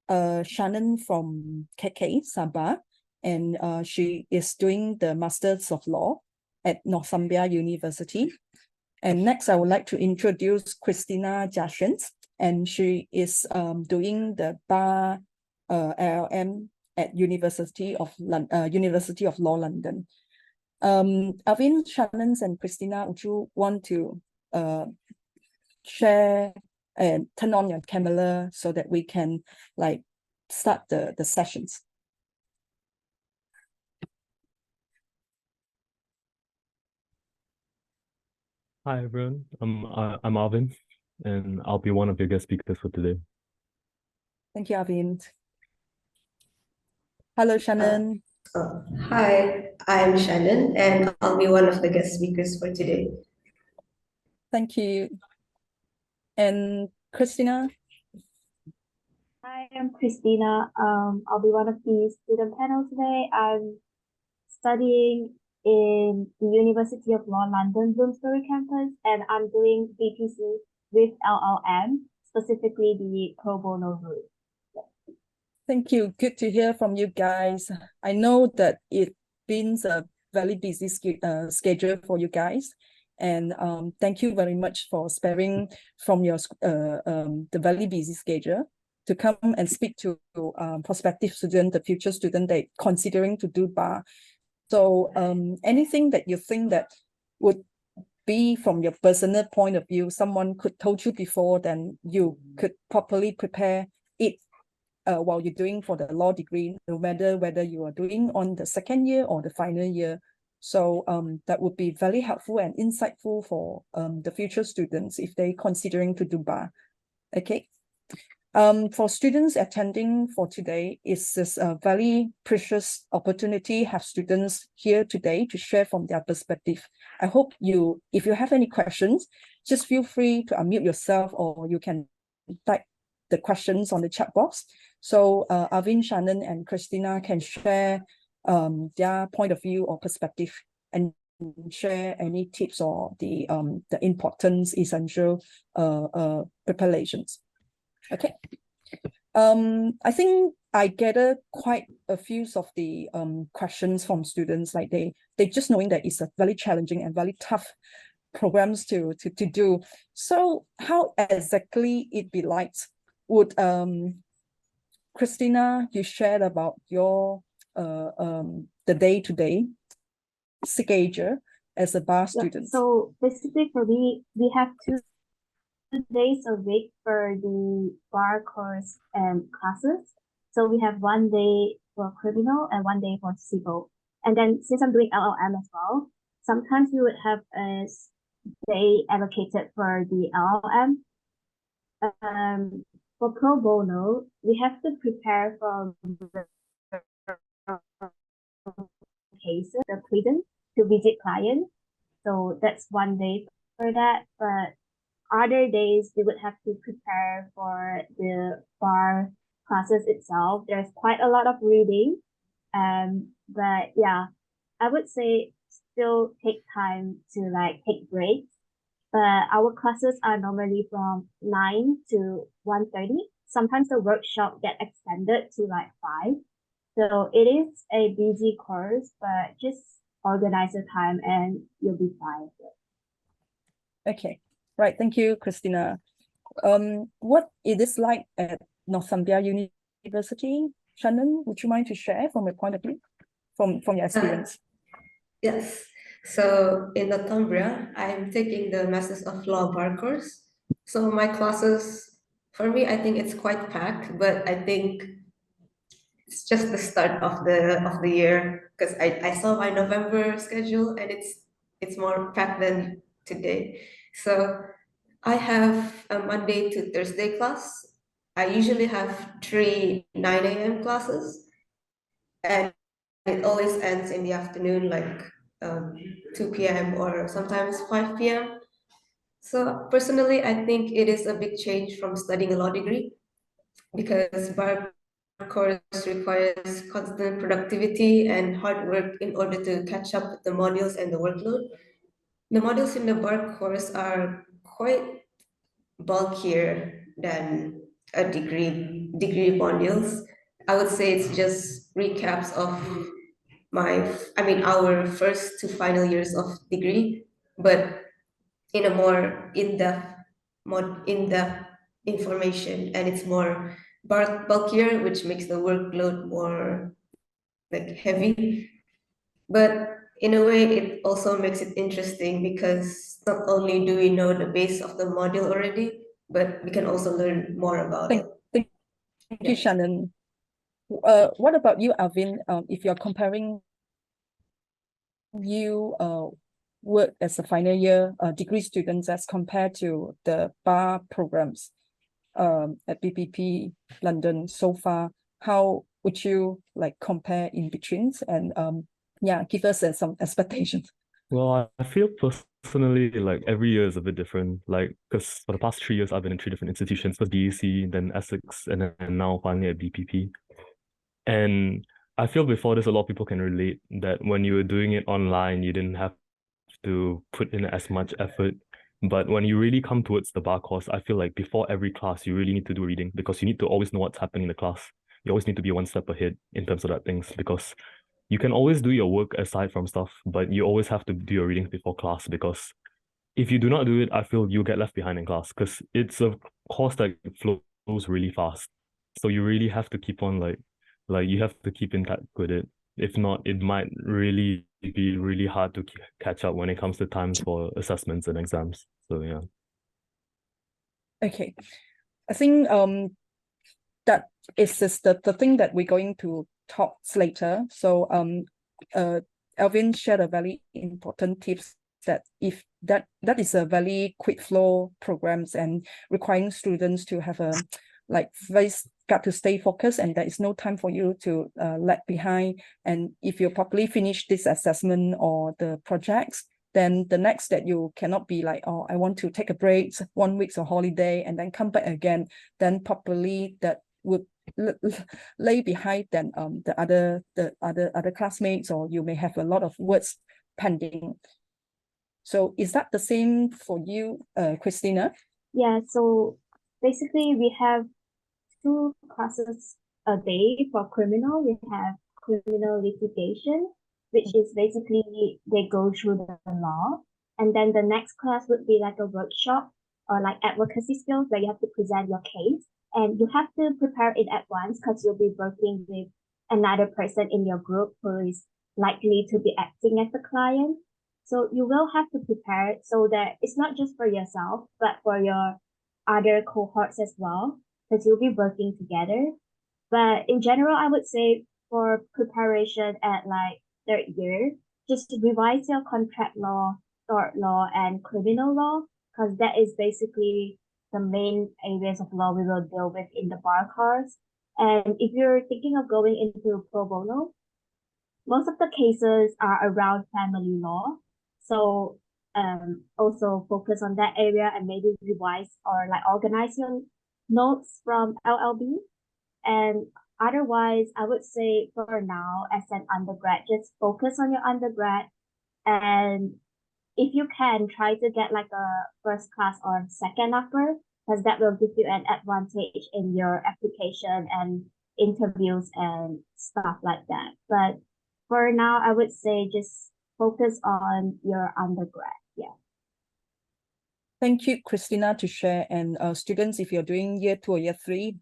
Shannen from KK Sabah, and she is doing the Masters of Law at Northumbria University. And next, I would like to introduce Christina Jashens, and she is doing the bar LLM at University of Law London. Arvin, Shannen, and Christina, would you want to share and turn on your camera so that we can start the sessions? Hi everyone, I'm Arvin, and I'll be one of your guest speakers for today. Thank you, Arvin. Hello, Shannen. Hi, I'm Shannen, and I'll be one of the guest speakers for today. Thank you. And Christina? Hi, I'm Christina. I'll be one of the student panel today. I'm studying in the University of Law London Bloomsbury campus, and I'm doing BPC with LLM, specifically the pro bono route. Thank you. Good to hear from you guys. I know that it's been a very busy schedule for you guys. And thank you very much for sparing from your the very busy schedule to come and speak to prospective student, the future student that considering to do bar. So anything that you think that would be from your personal point of view, someone could told you before, then you could properly prepare it while you're doing for the law degree, no matter whether you are doing on the second year or the final year. So that would be very helpful and insightful for the future students if they considering to do bar. Okay. For students attending for today, it's this a very precious opportunity. Have students here today to share from their perspective. I hope if you have any questions, just feel free to unmute yourself, or you can type the questions on the chat box. So Arvin, Shannen, and Christina can share their point of view or perspective, and share any tips or the important essential preparations. Okay. I think I gathered quite a few of the questions from students, like they just knowing that it's a very challenging and very tough programs to do. So how exactly it be like? Would Christina, you shared about your the day-to-day schedule as a bar student. So basically for me, we have 2 days a week for the bar course and classes. So we have 1 day for criminal and 1 day for civil. And then since I'm doing LLM as well, sometimes we would have a day allocated for the LLM. For pro bono, we have to prepare for the cases, the prison, to visit clients. So that's 1 day for that. But other days, we would have to prepare for the bar classes itself. There's quite a lot of reading. But yeah, I would say still take time to like take breaks. But our classes are normally from 9 to 1:30. Sometimes the workshop get extended to like 5. So it is a busy course, but just organize your time and you'll be fine. Okay, right. Thank you, Christina. What it is like at Northumbria University? Shannen, would you mind to share from your point of view, from your experience? Yes. So in Northumbria, I'm taking the Masters of Law bar course. So my classes, for me, I think it's quite packed, but I think it's just the start of the year, because I saw my November schedule and it's more packed than today. So I have a Monday to Thursday class. I usually have 3 9 a.m. classes, and it always ends in the afternoon, like 2 p.m. or sometimes 5 p.m. So personally, I think it is a big change from studying a law degree, because bar course requires constant productivity and hard work in order to catch up with the modules and the workload. The modules in the bar course are quite bulkier than a degree modules. I would say it's just recaps of our first to final years of degree, but in a more in-depth information, and it's more bulkier, which makes the workload more like heavy. But in a way, it also makes it interesting, because not only do we know the base of the module already, but we can also learn more about it. Thank you, Shannen. What about you, Arvin? If you're comparing you work as a final year degree students as compared to the bar programs at BPP London so far, how would you like compare in between, and yeah, give us some expectations? Well, I feel personally like every year is a bit different. Like, because for the past 3 years, I've been in 3 different institutions: first BAC, then Essex, and then now finally at BPP. And I feel before this, a lot of people can relate that when you were doing it online, you didn't have to put in as much effort. But when you really come towards the bar course, I feel like before every class, you really need to do reading, because you need to always know what's happening in the class. You always need to be 1 step ahead in terms of that things, because you can always do your work aside from stuff, but you always have to do your reading before class, because if you do not do it, I feel you get left behind in class, because it's a course that flows really fast. So you really have to keep on like you have to keep in touch with it. If not, it might really be really hard to catch up when it comes to times for assessments and exams. So yeah. Okay, I think that is just the thing that we're going to talk later. So Arvin shared a very important tips that if that is a very quick flow programs and requiring students to have a like first got to stay focused, and there is no time for you to lag behind. And if you properly finish this assessment or the projects, then the next that you cannot be like, oh, I want to take a break, 1 week or holiday, and then come back again. Then properly that would lay behind then the other classmates, or you may have a lot of words pending. So is that the same for you, Christina? Yeah, so basically we have 2 classes a day for criminal. We have criminal litigation, which is basically they go through the law. And then the next class would be like a workshop or like advocacy skills where you have to present your case. And you have to prepare it at once because you'll be working with another person in your group who is likely to be acting as the client. So you will have to prepare it so that it's not just for yourself, but for your other cohorts as well, because you'll be working together. But in general, I would say for preparation at like 3rd year, just revise your contract law, tort law, and criminal law, because that is basically the main areas of law we will deal with in the bar course. And if you're thinking of going into pro bono, most of the cases are around family law. So also focus on that area and maybe revise or like organize your notes from LLB. And otherwise, I would say for now, as an undergrad, just focus on your undergrad. And if you can, try to get like a first class or second upper, because that will give you an advantage in your application and interviews and stuff like that. But for now, I would say just focus on your undergrad. Yeah. Thank you, Christina, to share. And students, if you're doing year 2 or year 3,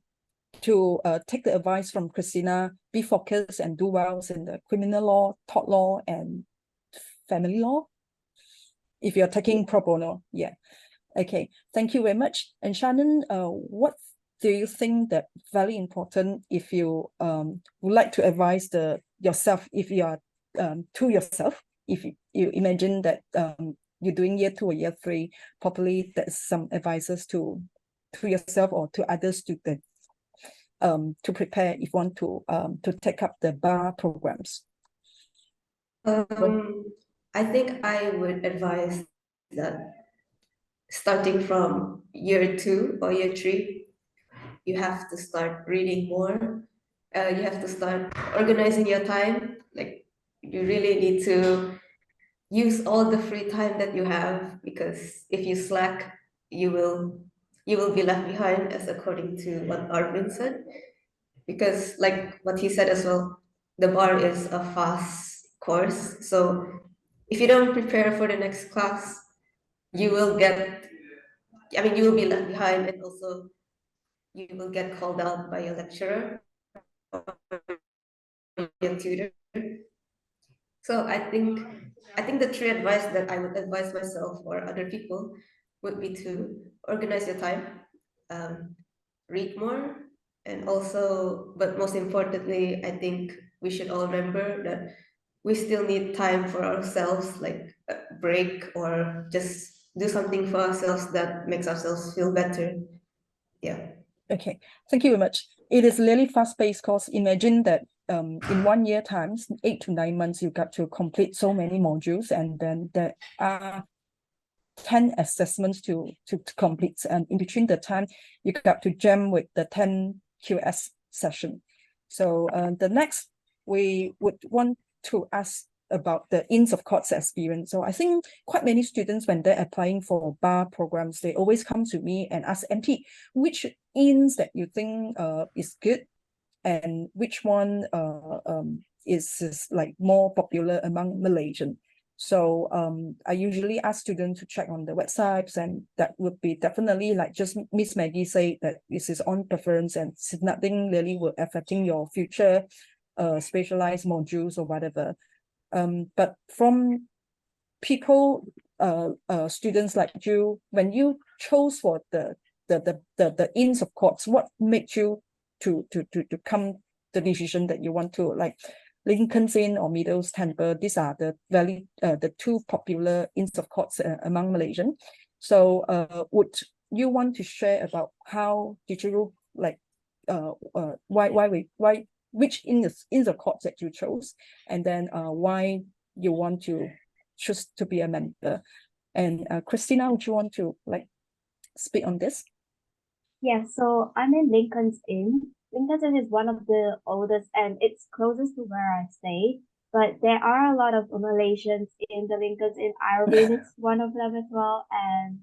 to take the advice from Christina, be focused and do well in the criminal law, tort law, and family law. If you're taking pro bono, yeah. Okay, thank you very much. And Shannen, what do you think that very important if you would like to advise yourself, if you are to yourself, if you imagine that you're doing year 2 or year 3, probably there's some advices to yourself or to other students to prepare if you want to take up the bar programs? I think I would advise that starting from year 2 or year 3, you have to start reading more. You have to start organizing your time. Like, you really need to use all the free time that you have, because if you slack, you will be left behind, as according to what Arvin said. Because like what he said as well, the bar is a fast course. So if you don't prepare for the next class, you will be left behind, and also you will get called out by your lecturer or your tutor. So I think the 3 advice that I would advise myself or other people would be to organize your time, read more, and also, but most importantly, I think we should all remember that we still need time for ourselves, like a break, or just do something for ourselves that makes ourselves feel better. Yeah. Okay, thank you very much. It is really fast-paced course. Imagine that in 1 year times, 8 to 9 months, you got to complete so many modules, and then there are 10 assessments to complete. And in between the time, you got to jam with the 10 QS session. So the next, we would want to ask about the ins of courts experience. So I think quite many students, when they're applying for bar programs, they always come to me and ask MT, which ins that you think is good, and which one is like more popular among Malaysian. So I usually ask students to check on the websites, and that would be definitely like just Miss Maggie said, that this is on preference and nothing really will affecting your future specialized modules or whatever. But from people, students like you, when you chose for the ins of courts, what made you to come the decision that you want to like Lincoln's Inn or Meadows Temple? These are the 2 popular ins of courts among Malaysian. So would you want to share about how did you like which in the course that you chose, and then why you want to choose to be a member. And Christina, would you want to like speak on this? Yeah, so I'm in Lincoln's Inn. Lincoln's Inn is one of the oldest and it's closest to where I stay. But there are a lot of Malaysians in the Lincoln's Inn. Arvin is one of them as well. And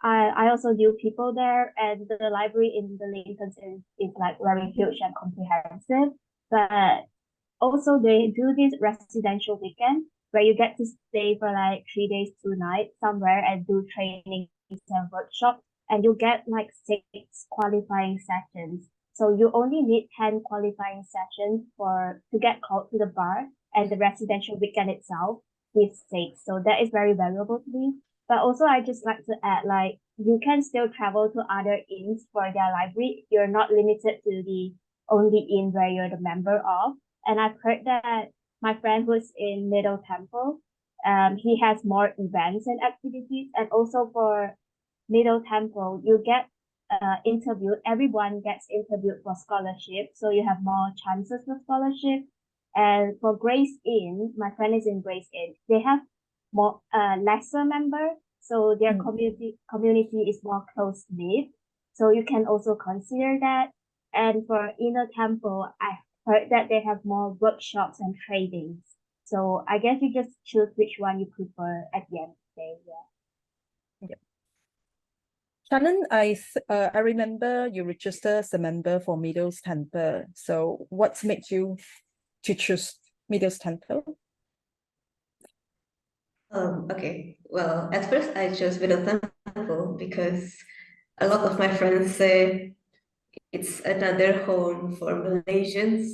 I also knew people there, and the library in the Lincoln's Inn is like very huge and comprehensive. But also they do this residential weekend where you get to stay for like 3 days, 2 nights somewhere and do trainings and workshops, and you get like 6 qualifying sessions. So you only need 10 qualifying sessions to get called to the bar, and the residential weekend itself is 6. So that is very valuable to me. But also I just like to add, like, you can still travel to other inns for their library. You're not limited to the only inn where you're the member of. And I've heard that my friend who's in Middle Temple, he has more events and activities. And also for Middle Temple, you get interviewed. Everyone gets interviewed for scholarship, so you have more chances for scholarship. And for Grace Inn, my friend is in Grace Inn. They have more lesser member, so their community is more close knit. So you can also consider that. And for Inner Temple, I heard that they have more workshops and trainings. So I guess you just choose which one you prefer at the end of the day. Yeah. Shannen, I remember you registered as a member for Middle's Temple. So what made you to choose Middle's Temple? Okay. Well, at first I chose Middle Temple because a lot of my friends say it's another home for Malaysians,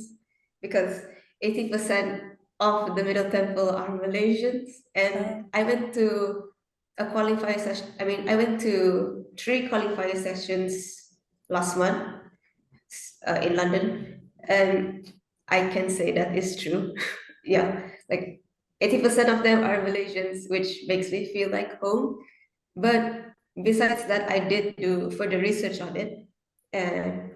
because 80% of the Middle Temple are Malaysians. And I went to a qualifier session. I went to 3 qualifier sessions last month in London, and I can say that is true. Yeah, like 80% of them are Malaysians, which makes me feel like home. But besides that, I did do further research on it, and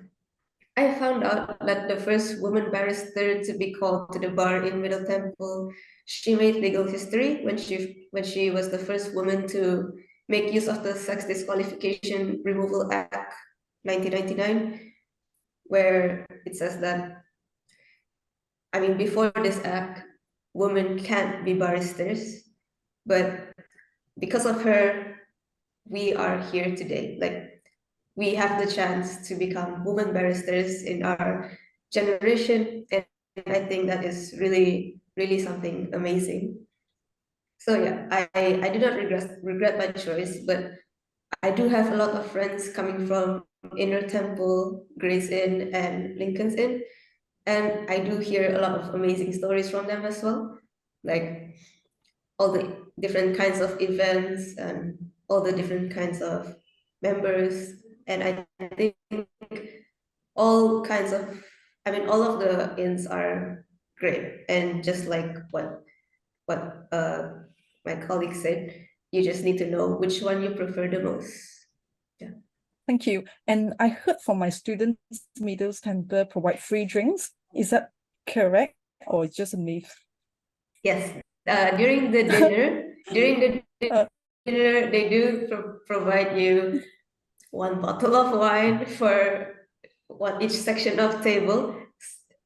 I found out that the first woman barrister to be called to the bar in Middle Temple, she made legal history when she was the first woman to make use of the Sex Disqualification Removal Act 1999, where it says that, before this act, women can't be barristers, but because of her, we are here today. Like, we have the chance to become women barristers in our generation, and I think that is really, really something amazing. So yeah, I do not regret my choice, but I do have a lot of friends coming from Inner Temple, Grace Inn, and Lincoln's Inn, and I do hear a lot of amazing stories from them as well, like all the different kinds of events and all the different kinds of members. And I think all of the inns are great. And just like what my colleague said, you just need to know which one you prefer the most. Yeah. Thank you. And I heard from my students, Middle's Temple provide free drinks. Is that correct, or just a myth? Yes. During the dinner, they do provide you 1 bottle of wine for each section of table,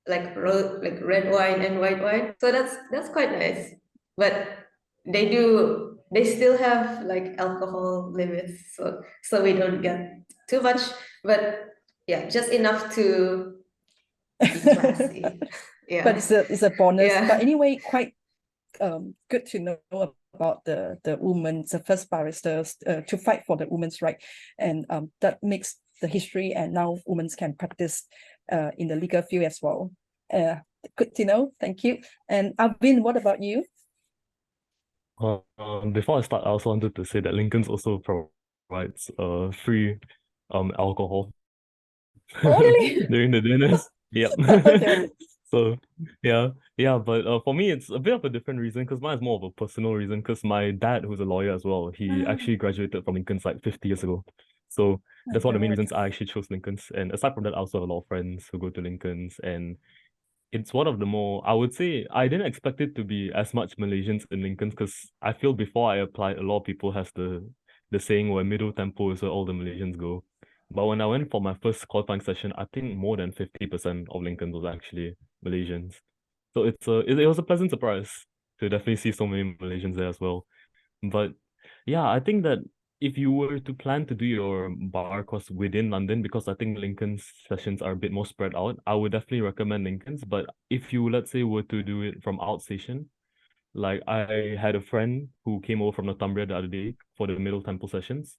like red wine and white wine. So that's quite nice. But they still have like alcohol limits, so we don't get too much. But yeah, just enough to be classy. Yeah. But it's a bonus. Yeah. But anyway, quite good to know about the women, the first barristers to fight for the women's right, and that makes the history, and now women can practice in the legal field as well. Good to know. Thank you. And Arvin, what about you? Before I start, I also wanted to say that Lincoln's also provides free alcohol really? during the dinners. Yep. Okay. So yeah, but for me it's a bit of a different reason, because mine is more of a personal reason, because my dad, who's a lawyer as well, he actually graduated from Lincoln's like 50 years ago. So that's one of the main God. reasons I actually chose Lincoln's. And aside from that, I also have a lot of friends who go to Lincoln's, and it's one of the more, I would say, I didn't expect it to be as much Malaysians in Lincoln's, because I feel before I applied, a lot of people has the saying where middle tempo is where all the Malaysians go. But when I went for my first qualifying session, I think more than 50% of Lincoln was actually Malaysians. So it was a pleasant surprise to definitely see so many Malaysians there as well. But yeah, I think that if you were to plan to do your bar course within London, because I think Lincoln's sessions are a bit more spread out, I would definitely recommend Lincoln's. But if you, let's say, were to do it from outstation, like I had a friend who came over from Northumbria the other day for the Middle Temple sessions,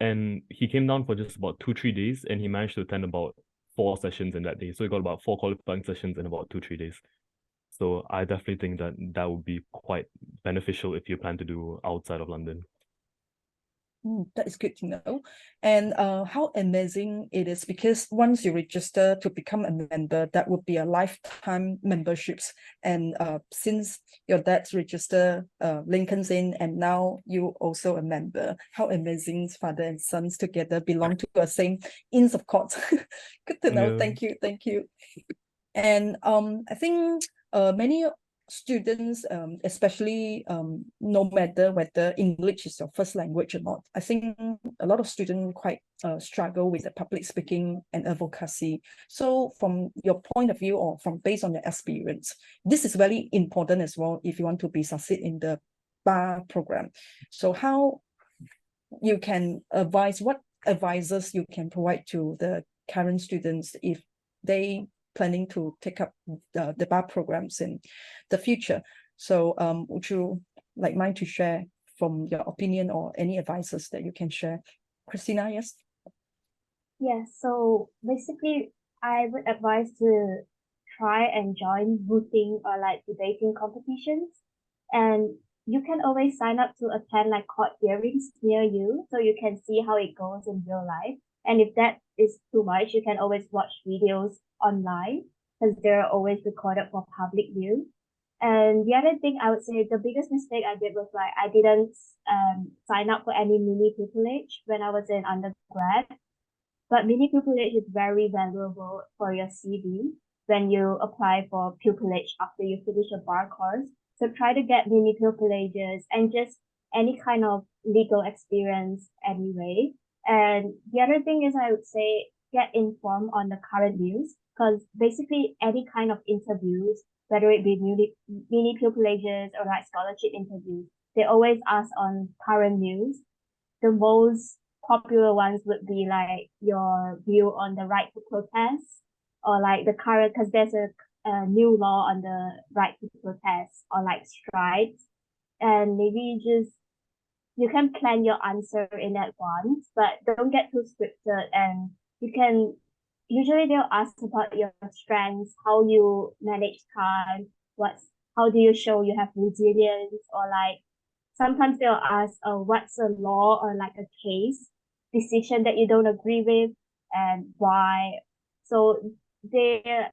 and he came down for just about 2-3 days, and he managed to attend about 4 sessions in that day. So he got about 4 qualifying sessions in about 2-3 days. So I definitely think that that would be quite beneficial if you plan to do outside of London. That is good to know. And how amazing it is, because once you register to become a member, that would be a lifetime memberships. And since your dad's register Lincoln's in, and now you also a member, how amazing, father and sons together belong to the same Inns of Court. Good to know. Yeah. Thank you. And I think many students, especially no matter whether English is your first language or not, I think a lot of students quite struggle with the public speaking and advocacy. So from your point of view, or from based on your experience, this is very important as well if you want to be succeed in the bar program. So how you can advise, what advices you can provide to the current students if they planning to take up the bar programs in the future? So would you like mind to share from your opinion or any advices that you can share? Christina, yes? Yeah, so basically I would advise to try and join voting or like debating competitions. And you can always sign up to attend like court hearings near you, so you can see how it goes in real life. And if that is too much, you can always watch videos online, because they're always recorded for public view. And the other thing I would say, the biggest mistake I did was like I didn't sign up for any mini pupillage when I was in undergrad. But mini pupillage is very valuable for your CV when you apply for pupillage after you finish a bar course. So try to get mini pupillages and just any kind of legal experience anyway. And the other thing is, I would say, get informed on the current news, because basically any kind of interviews, whether it be mini pupillages or like scholarship interviews, they always ask on current news. The most popular ones would be like your view on the right to protest, or like the current, because there's a new law on the right to protest or like strikes. And maybe just you can plan your answer in advance, but don't get too scripted. And you can, usually they'll ask about your strengths, how you manage time, how do you show you have resilience, or like sometimes they'll ask, what's a law or like a case decision that you don't agree with and why. So their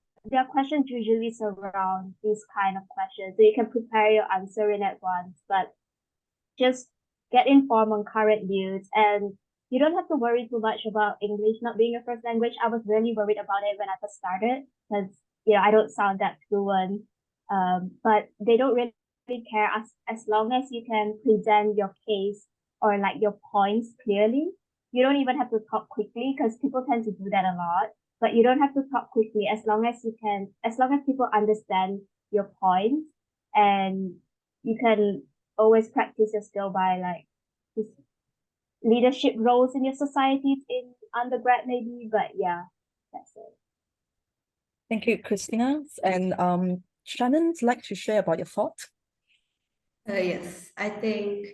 questions usually surround these kind of questions, so you can prepare your answer in advance, but just get informed on current news. And you don't have to worry too much about English not being your first language. I was really worried about it when I first started, because I don't sound that fluent. But they don't really care as long as you can present your case or like your points clearly. You don't even have to talk quickly, because people tend to do that a lot. But you don't have to talk quickly as long as people understand your points, and you can always practice your skill by like leadership roles in your societies in undergrad maybe. But yeah, that's it. Thank you, Christina. And Shannen, like to share about your thoughts? Yes, I think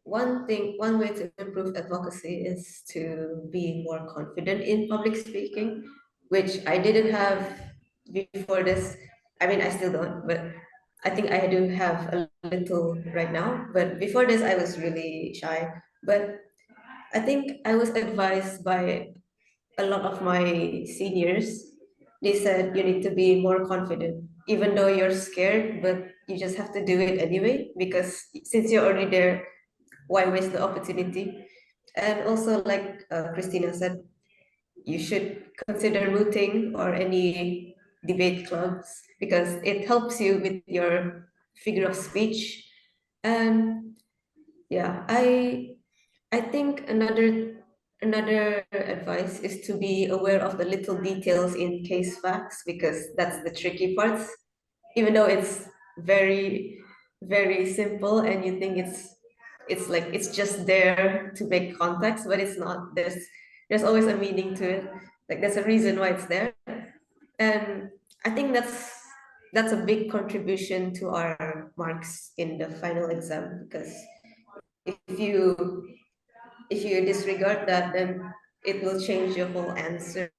one way to improve advocacy is to be more confident in public speaking, which I didn't have before this. I mean, I still don't, but I think I do have a little right now. But before this, I was really shy. But I think I was advised by a lot of my seniors. They said you need to be more confident, even though you're scared, but you just have to do it anyway, because since you're already there, why waste the opportunity? And also, like Christina said, you should consider mooting or any debate clubs because it helps you with your figure of speech. And yeah, I think another advice is to be aware of the little details in case facts because that's the tricky parts. Even though it's very, very simple and you think it's like it's just there to make context, but it's not. There's always a meaning to it. Like there's a reason why it's there. And I think that's a big contribution to our marks in the final exam because if you disregard that, then it will change your whole answer.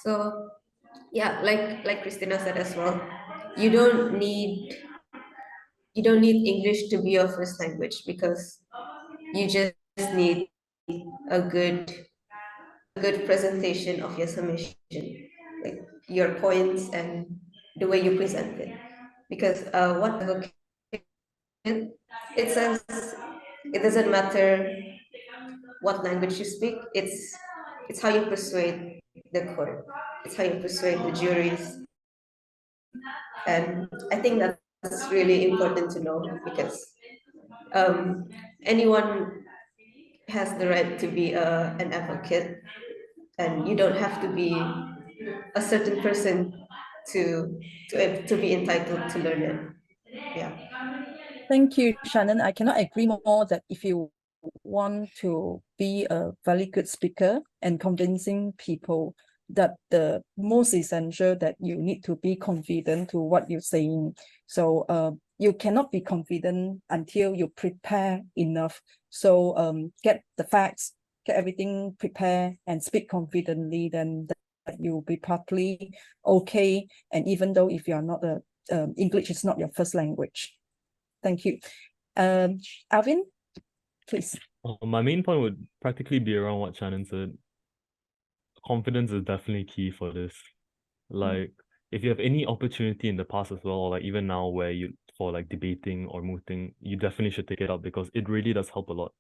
So yeah, like Christina said as well, you don't need English to be your first language because you just need a good presentation of your submission, like your points and the way you present it. Because what advocate, it says it doesn't matter what language you speak, it's how you persuade the court, it's how you persuade the juries. And I think that's really important to know because anyone has the right to be an advocate, and you don't have to be a certain person to be entitled to learn it. Yeah. Thank you, Shannon. I cannot agree more that if you want to be a very good speaker and convincing people, that the most essential that you need to be confident to what you're saying. So you cannot be confident until you prepare enough. So get the facts, get everything prepared and speak confidently, then that you'll be partly okay. And even though if you are not English is not your first language. Thank you. Arvin, please. My main point would practically be around what Shannen said. Confidence is definitely key for this. Like, if you have any opportunity in the past as well, or like even now where for like debating or mooting, you definitely should take it up because it really does help a lot.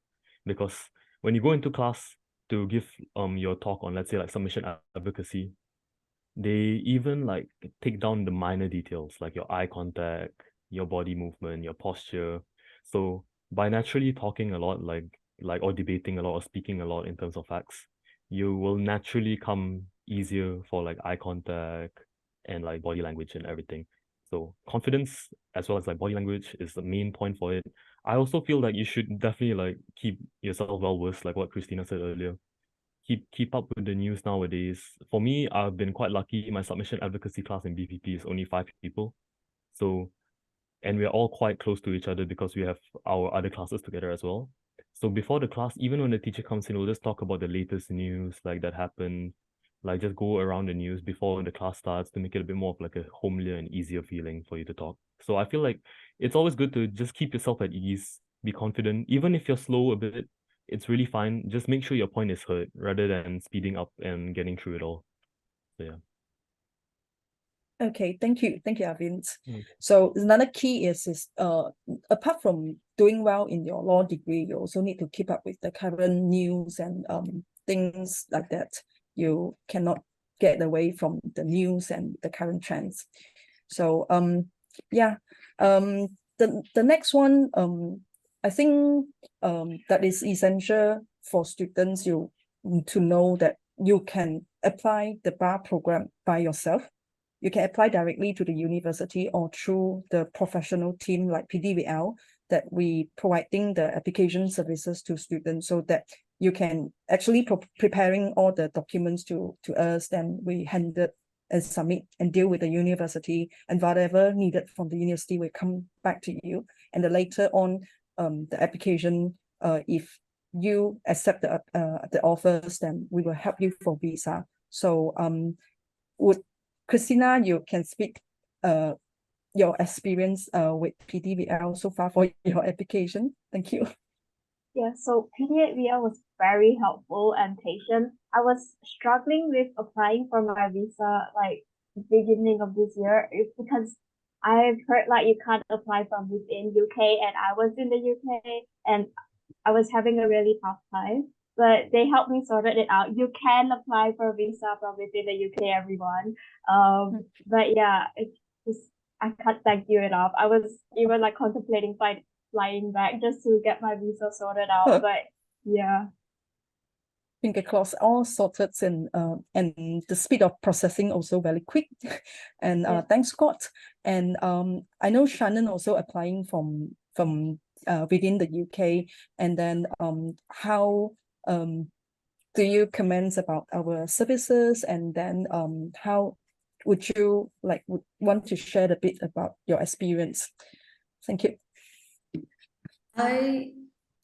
Because when you go into class to give your talk on, let's say, like submission advocacy, they even like take down the minor details like your eye contact, your body movement, your posture. So by naturally talking a lot, like or debating a lot or speaking a lot in terms of facts, you will naturally come easier for like eye contact and like body language and everything. So confidence as well as like body language is the main point for it. I also feel like you should definitely like keep yourself well versed, like what Christina said earlier. Keep up with the news nowadays. For me, I've been quite lucky. My submission advocacy class in BPP is only 5 people. So, and we're all quite close to each other because we have our other classes together as well. So before the class, even when the teacher comes in, we'll just talk about the latest news like that happened. Like just go around the news before the class starts to make it a bit more of like a homelier and easier feeling for you to talk. So I feel like it's always good to just keep yourself at ease, be confident. Even if you're slow a bit, it's really fine. Just make sure your point is heard rather than speeding up and getting through it all. So yeah. Okay, thank you, Arvin. So another key is apart from doing well in your law degree, you also need to keep up with the current news and things like that. You cannot get away from the news and the current trends. So yeah, the next one I think that is essential for students to know that you can apply the bar program by yourself. You can apply directly to the university or through the professional team like PDVL that we providing the application services to students, so that you can actually preparing all the documents to us, then we hand it and submit and deal with the university, and whatever needed from the university will come back to you. And then later on, the application, if you accept the offers, then we will help you for visa. So would Christina, you can speak your experience with PDVL so far for your application. Thank you. Yeah, so PDVL was very helpful and patient. I was struggling with applying for my visa like beginning of this year because I've heard like you can't apply from within UK, and I was in the UK and I was having a really tough time, but they helped me sorted it out. You can apply for a visa from within the UK, everyone. But yeah, it's just, I can't thank you enough. I was even like contemplating flying back just to get my visa sorted out. But yeah. Finger crossed, all sorted, and the speed of processing also very quick. And thanks, Scott. And I know Shannon also applying from within the UK. And then how do you comment about our services? And then how would you want to share a bit about your experience? Thank you.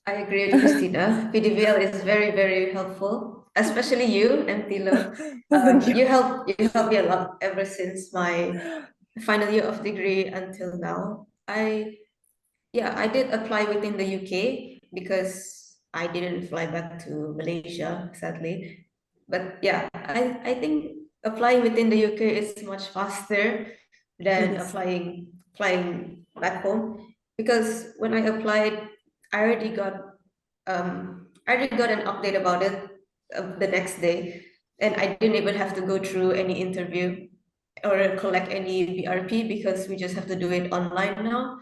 I agree with Christina. PDVL is very, very helpful, especially you and Tilo. You help me a lot ever since my final year of degree until now. I did apply within the UK because I didn't fly back to Malaysia, sadly. But yeah, I think applying within the UK is much faster than flying back home, because when I applied, I already got an update about it the next day, and I didn't even have to go through any interview or collect any BRP because we just have to do it online now.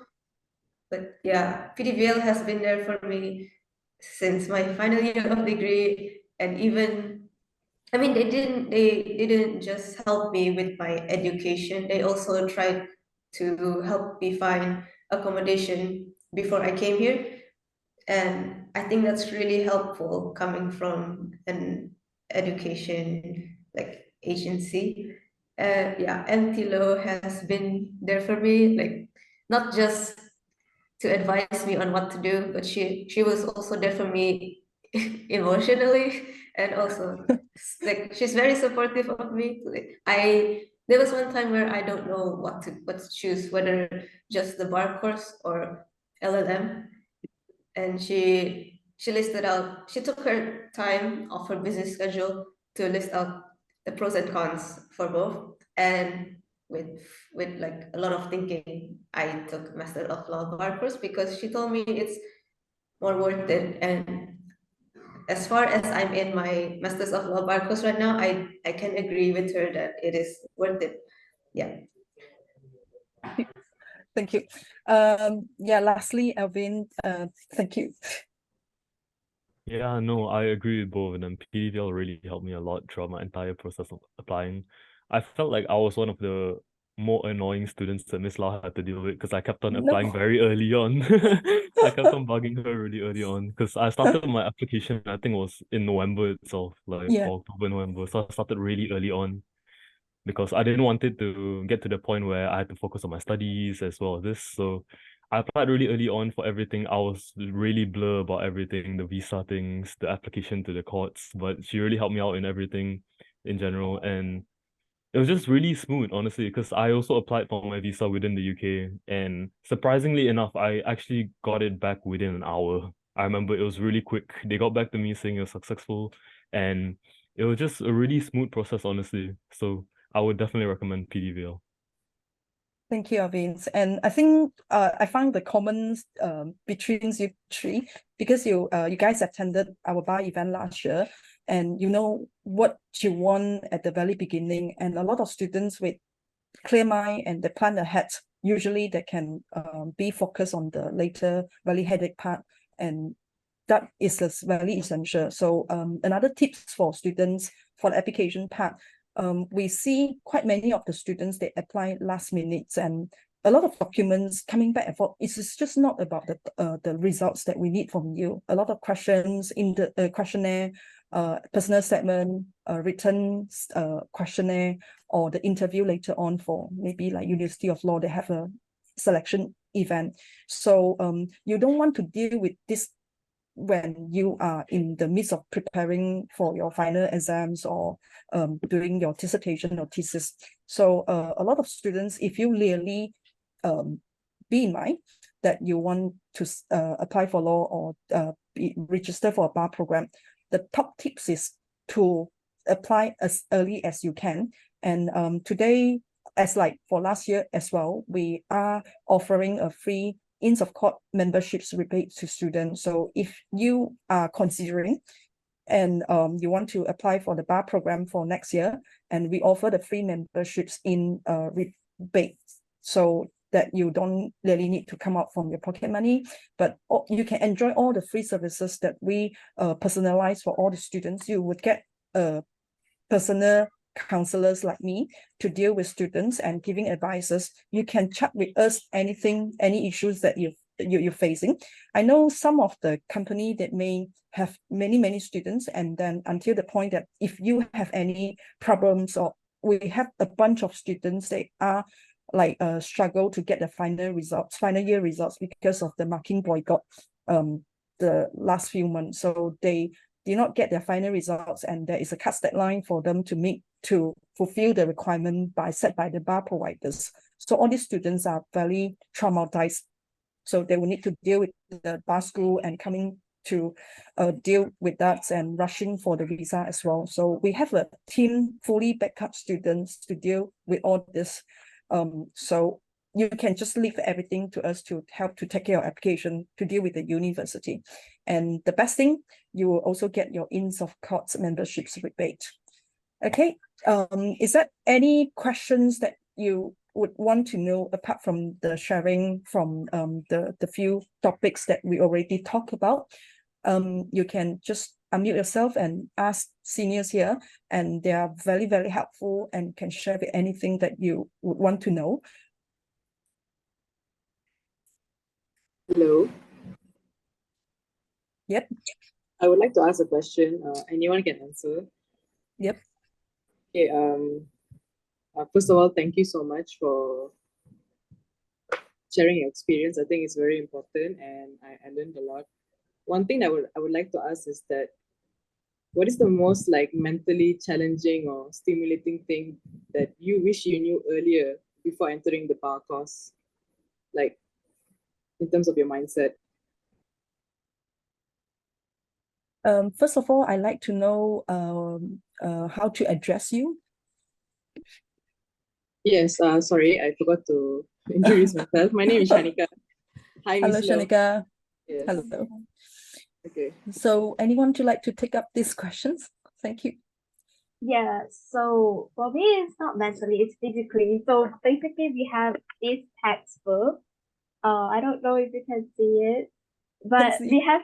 But yeah, PDVL has been there for me since my final year of degree, and even, I mean, they didn't just help me with my education. They also tried to help me find accommodation before I came here. And I think that's really helpful coming from an education like agency. And Tilo has been there for me, like not just to advise me on what to do, but she was also there for me emotionally, and also like she's very supportive of me. There was one time where I don't know what to choose, whether just the bar course or LLM, and she listed out. She took her time off her busy schedule to list out the pros and cons for both, and with like a lot of thinking, I took Master of Law bar course because she told me it's more worth it. And as far as I'm in my Masters of Law bar course right now, I can agree with her that it is worth it. Yeah. Thank you. Lastly, Arvin, thank you. Yeah, no, I agree with both of them. PDVL really helped me a lot throughout my entire process of applying. I felt like I was one of the more annoying students that Miss Lau had to deal with because I kept on applying very early on. I kept on bugging her really early on because I started my application, I think it was in November itself, like October, November. So I started really early on because I didn't want it to get to the point where I had to focus on my studies as well as this. So I applied really early on for everything. I was really blur about everything, the visa things, the application to the courts, but she really helped me out in everything in general. And it was just really smooth, honestly, because I also applied for my visa within the UK. And surprisingly enough, I actually got it back within an hour. I remember it was really quick. They got back to me saying it was successful. And it was just a really smooth process, honestly. So I would definitely recommend PDVL. Thank you, Arvin. And I think I found the commons between you three, because you guys attended our bar event last year, and you know what you want at the very beginning. And a lot of students with clear mind and they plan ahead, usually they can be focused on the later very headache part, and that is very essential. So another tips for students for the application part. We see quite many of the students, they apply last minute, and a lot of documents coming back and forth. It's just not about the results that we need from you. A lot of questions in the questionnaire, personal statement, written questionnaire, or the interview later on for maybe like University of Law, they have a selection event. So you don't want to deal with this when you are in the midst of preparing for your final exams or doing your dissertation or thesis. So a lot of students, if you really be in mind that you want to apply for law or be registered for a bar program, the top tips is to apply as early as you can. And today, as like for last year as well, we are offering a free Inns of Court memberships rebate to students. So if you are considering and you want to apply for the bar program for next year, and we offer the free memberships in rebate, so that you don't really need to come out from your pocket money, but you can enjoy all the free services that we personalize for all the students. You would get personal counselors like me to deal with students and giving advices. You can chat with us anything, any issues that you're facing. I know some of the company that may have many students, and then until the point that if you have any problems, or we have a bunch of students that are like struggle to get the final year results because of the marking boycott the last few months. So they did not get their final results, and there is a cut deadline for them to fulfill the requirement set by the bar providers. So all these students are very traumatized. So they will need to deal with the bar school and coming to deal with that and rushing for the visa as well. So we have a team fully backup students to deal with all this. So you can just leave everything to us to help to take care of application to deal with the university. And the best thing, you will also get your Inns of Court memberships rebate. Okay, is there any questions that you would want to know apart from the sharing from the few topics that we already talked about? You can just unmute yourself and ask seniors here, and they are very helpful and can share with anything that you would want to know. Hello. Yep. I would like to ask a question. Anyone can answer. Yep. Okay. First of all, thank you so much for sharing your experience. I think it's very important, and I learned a lot. One thing I would like to ask is that, what is the most like mentally challenging or stimulating thing that you wish you knew earlier before entering the bar course, like in terms of your mindset? First of all, I'd like to know how to address you. Yes, sorry, I forgot to introduce myself. My name is Shanika. Hi, Hello, Miss Lo. Shanika. Yes. Hello. Okay. So anyone would like to take up these questions? Thank you. Yeah, so for me, it's not mentally, it's physically. So basically, we have this textbook. I don't know if you can see it, but see. we have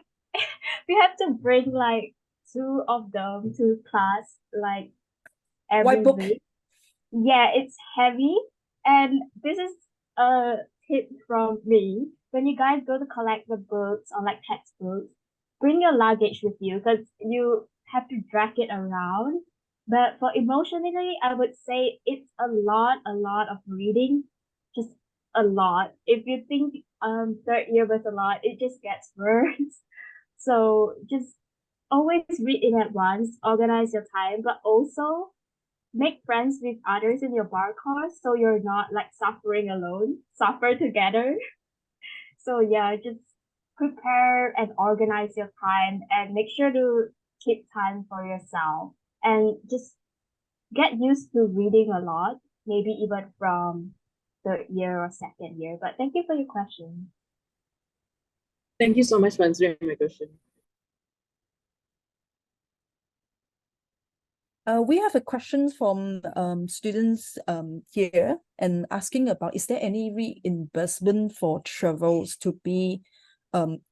we have to bring like 2 of them to class like every White book. week. Yeah, it's heavy, and this is a tip from me. When you guys go to collect the books or like textbooks, bring your luggage with you because you have to drag it around. But for emotionally, I would say it's a lot of reading, just a lot. If you think third year was a lot, it just gets worse. So just always read in advance, organize your time, but also make friends with others in your bar course so you're not like suffering alone, suffer together. So yeah, just prepare and organize your time and make sure to keep time for yourself and just get used to reading a lot, maybe even from third year or second year. But thank you for your question. Thank you so much for answering my question. We have a question from students here and asking about, is there any reimbursement for travels to be in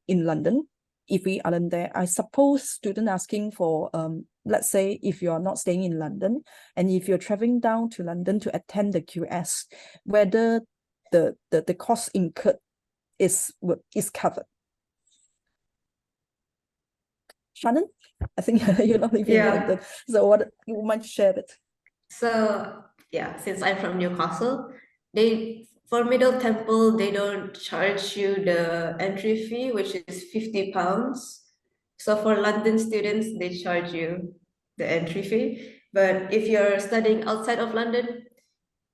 London if we aren't there? I suppose student asking for let's say if you're not staying in London and if you're traveling down to London to attend the QS, whether the cost incurred is covered. Shannen, I think you're not living in London. So what you might share it? So yeah, since I'm from Newcastle, for Middle Temple, they don't charge you the entry fee, which is £50. So for London students, they charge you the entry fee. But if you're studying outside of London,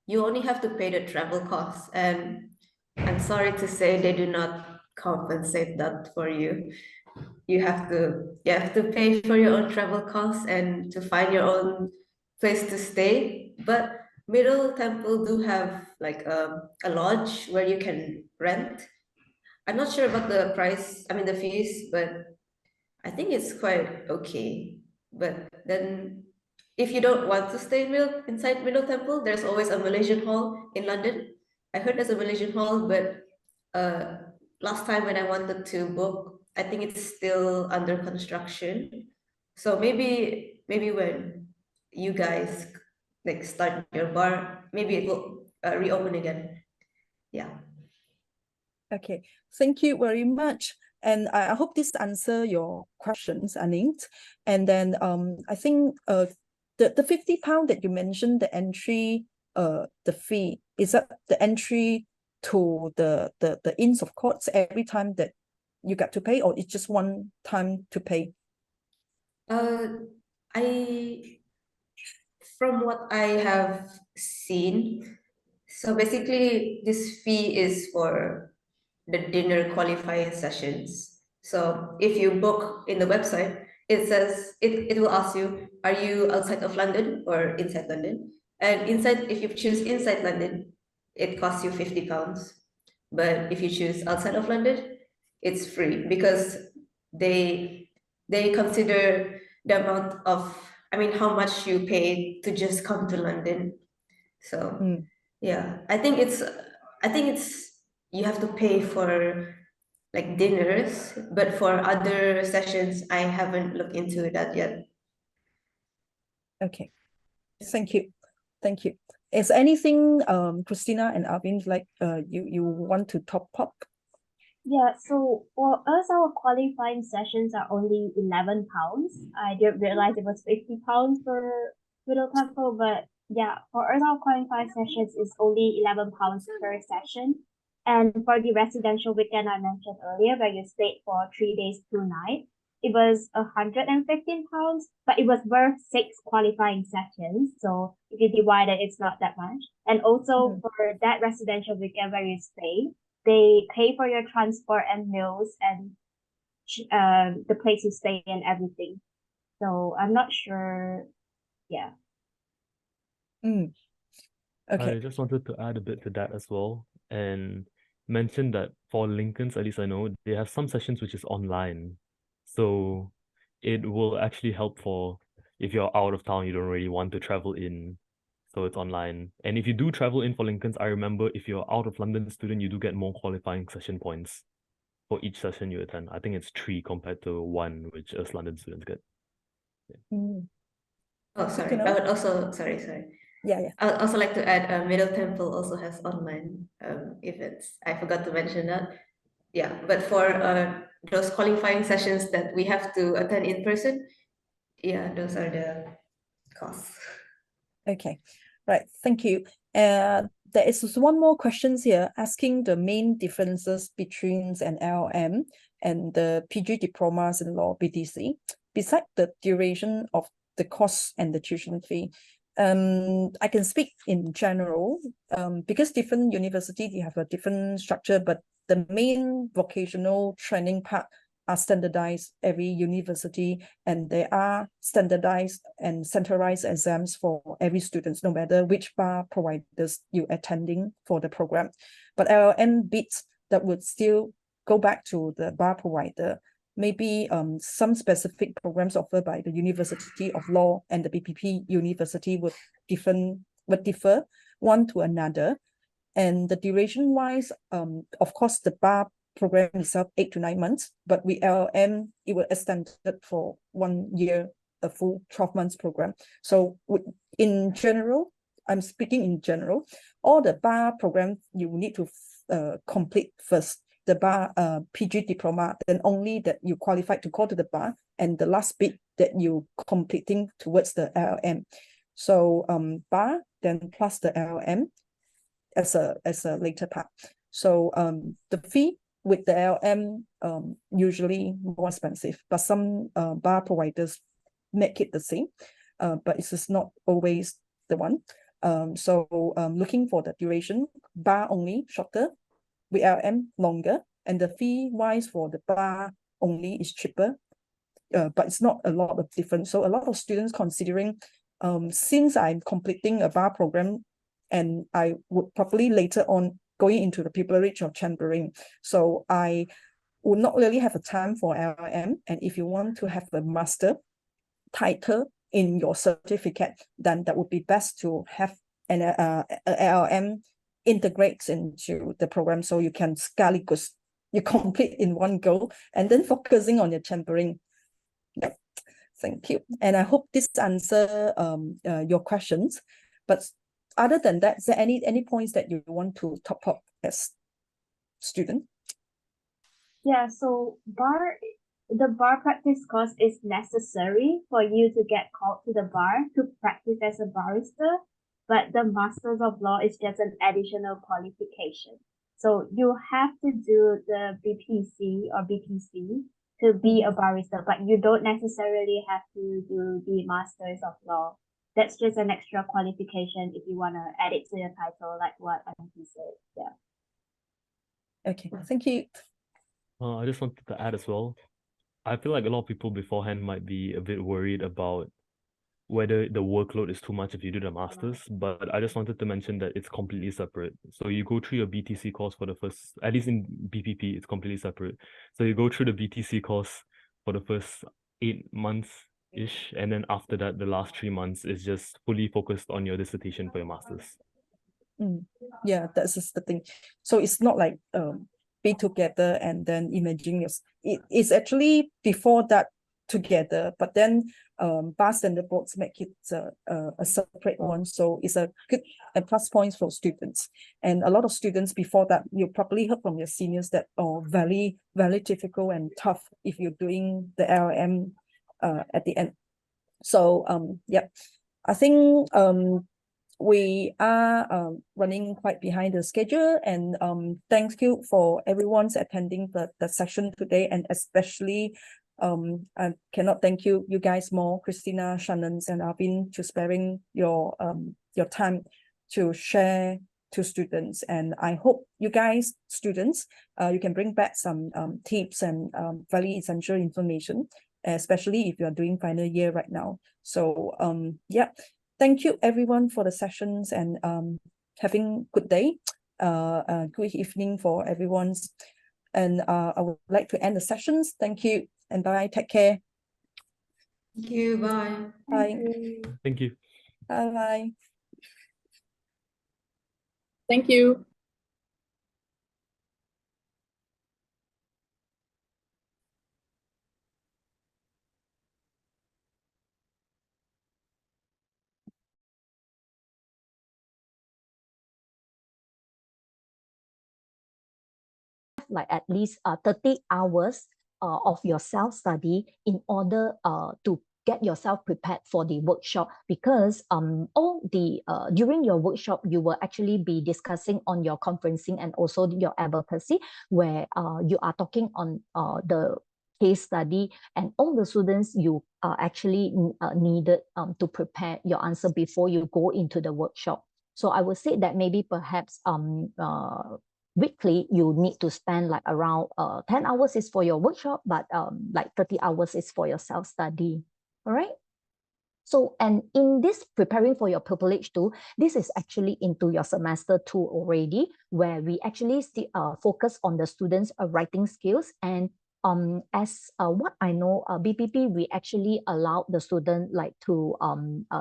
you only have to pay the travel costs. And I'm sorry to say they do not compensate that for you. You have to pay for your own travel costs and to find your own place to stay. But Middle Temple do have like a lodge where you can rent. I'm not sure about the price, I mean the fees, but I think it's quite okay. But then if you don't want to stay inside Middle Temple, there's always a Malaysian hall in London. I heard there's a Malaysian hall, but last time when I wanted to book, I think it's still under construction. So maybe when you guys like start your bar, maybe it will reopen again. Yeah. Okay, thank you very much. And I hope this answer your questions, Anint. And then I think the £50 that you mentioned, the entry the fee, is that the entry to the Inns of Courts every time that you get to pay, or it's just one time to pay? From what I have seen, so basically this fee is for the dinner qualifying sessions. So if you book in the website, it says it will ask you, are you outside of London or inside London? And inside, if you choose inside London, it costs you £50. But if you choose outside of London, it's free because they consider the amount of, I mean, how much you pay to just come to London. So yeah, I think it's you have to pay for like dinners, but for other sessions, I haven't looked into that yet. Okay, thank you. Thank you. Is anything, Christina and Arvin, like you want to top up? Yeah, so for us, our qualifying sessions are only £11. I didn't realize it was £50 for Middle Temple, but yeah, for us, our qualifying sessions is only £11 per session. And for the residential weekend I mentioned earlier, where you stayed for 3 days, 2 nights, it was £115, but it was worth 6 qualifying sessions. So if you divide it, it's not that much. And also for that residential weekend where you stay, they pay for your transport and meals and the place you stay and everything. So I'm not sure. Yeah. Okay. I just wanted to add a bit to that as well, and mention that for Lincoln's, at least I know, they have some sessions which is online. So it will actually help for if you're out of town, you don't really want to travel in. So it's online. And if you do travel in for Lincoln's, I remember if you're out of London student, you do get more qualifying session points for each session you attend. I think it's 3 compared to 1, which us London students get. Oh, sorry. I would also, sorry. Yeah. I'd also like to add, Middle Temple also has online events. I forgot to mention that. Yeah, but for those qualifying sessions that we have to attend in person, yeah, those are the costs. Okay, right. Thank you. There is one more question here asking the main differences between an LLM and the PG diplomas in law BDC, besides the duration of the course and the tuition fee. I can speak in general, because different universities, they have a different structure, but the main vocational training part are standardized every university, and there are standardized and centralized exams for every student, no matter which bar providers you attending for the program. But LLM bits that would still go back to the bar provider. Maybe some specific programs offered by the University of Law and the BPP University would differ one to another. And the duration wise, of course, the bar program itself 8 to 9 months, but with LLM, it will extend it for 1 year, a full 12 months program. So in general, I'm speaking in general, all the bar programs you need to complete first the bar PG diploma, then only that you qualified to go to the bar, and the last bit that you completing towards the LLM. So bar, then plus the LLM as a later part. So the fee with the LLM usually more expensive, but some bar providers make it the same, but it's just not always the one. So looking for the duration, bar only shorter, with LLM longer, and the fee wise for the bar only is cheaper, but it's not a lot of difference. So a lot of students considering, since I'm completing a bar program and I would probably later on going into the privilege of chambering. So I would not really have a time for LLM. And if you want to have a master title in your certificate, then that would be best to have an LLM integrates into the program, so you can sekaligus, you complete in one go, and then focusing on your chambering. Yep. Thank you. And I hope this answer your questions. But other than that, is there any points that you want to top up as student? Yeah, so the bar practice course is necessary for you to get called to the bar to practice as a barrister, but the Masters of Law is just an additional qualification. So you have to do the BPC or BPC to be a barrister, but you don't necessarily have to do the Masters of Law. That's just an extra qualification if you want to add it to your title, like what MP said. Yeah. Okay, thank you. I just wanted to add as well. I feel like a lot of people beforehand might be a bit worried about whether the workload is too much if you do the masters, but I just wanted to mention that it's completely separate. So you go through your BTC course for the first, at least in BPP, it's completely separate. So you go through the BTC course for the first 8 months-ish, and then after that, the last 3 months is just fully focused on your dissertation for your masters. Yeah, that's just the thing. So it's not like be together and then imaging your, it's actually before that together, but then bar standard boards make it a separate one. So it's a good plus points for students. And a lot of students before that, you probably heard from your seniors that very, very difficult and tough if you're doing the LLM at the end. So yeah, I think we are running quite behind the schedule, and thank you for everyone's attending the session today, and especially I cannot thank you guys more, Christina, Shannen, and Arvin, to sparing your time to share to students. And I hope you guys, students, you can bring back some tips and very essential information, especially if you're doing final year right now. So yeah. Thank you everyone for the sessions, and having good day, good evening for everyone's. And I would like to end the sessions. Thank you and bye. Take care. Thank you. Bye. Bye. Thank you. Bye bye. Thank you. Like at least 30 hours of your self-study in order to get yourself prepared for the workshop, because all the during your workshop you will actually be discussing on your conferencing and also your advocacy, where you are talking on the case study, and all the students you actually needed to prepare your answer before you go into the workshop. So I would say that maybe perhaps weekly you need to spend like around 10 hours is for your workshop, but like 30 hours is for your self-study. All right. So, and in this preparing for your privilege 2, this is actually into your semester 2 already, where we actually focus on the students' writing skills. And as what I know, BPP, we actually allow the student like to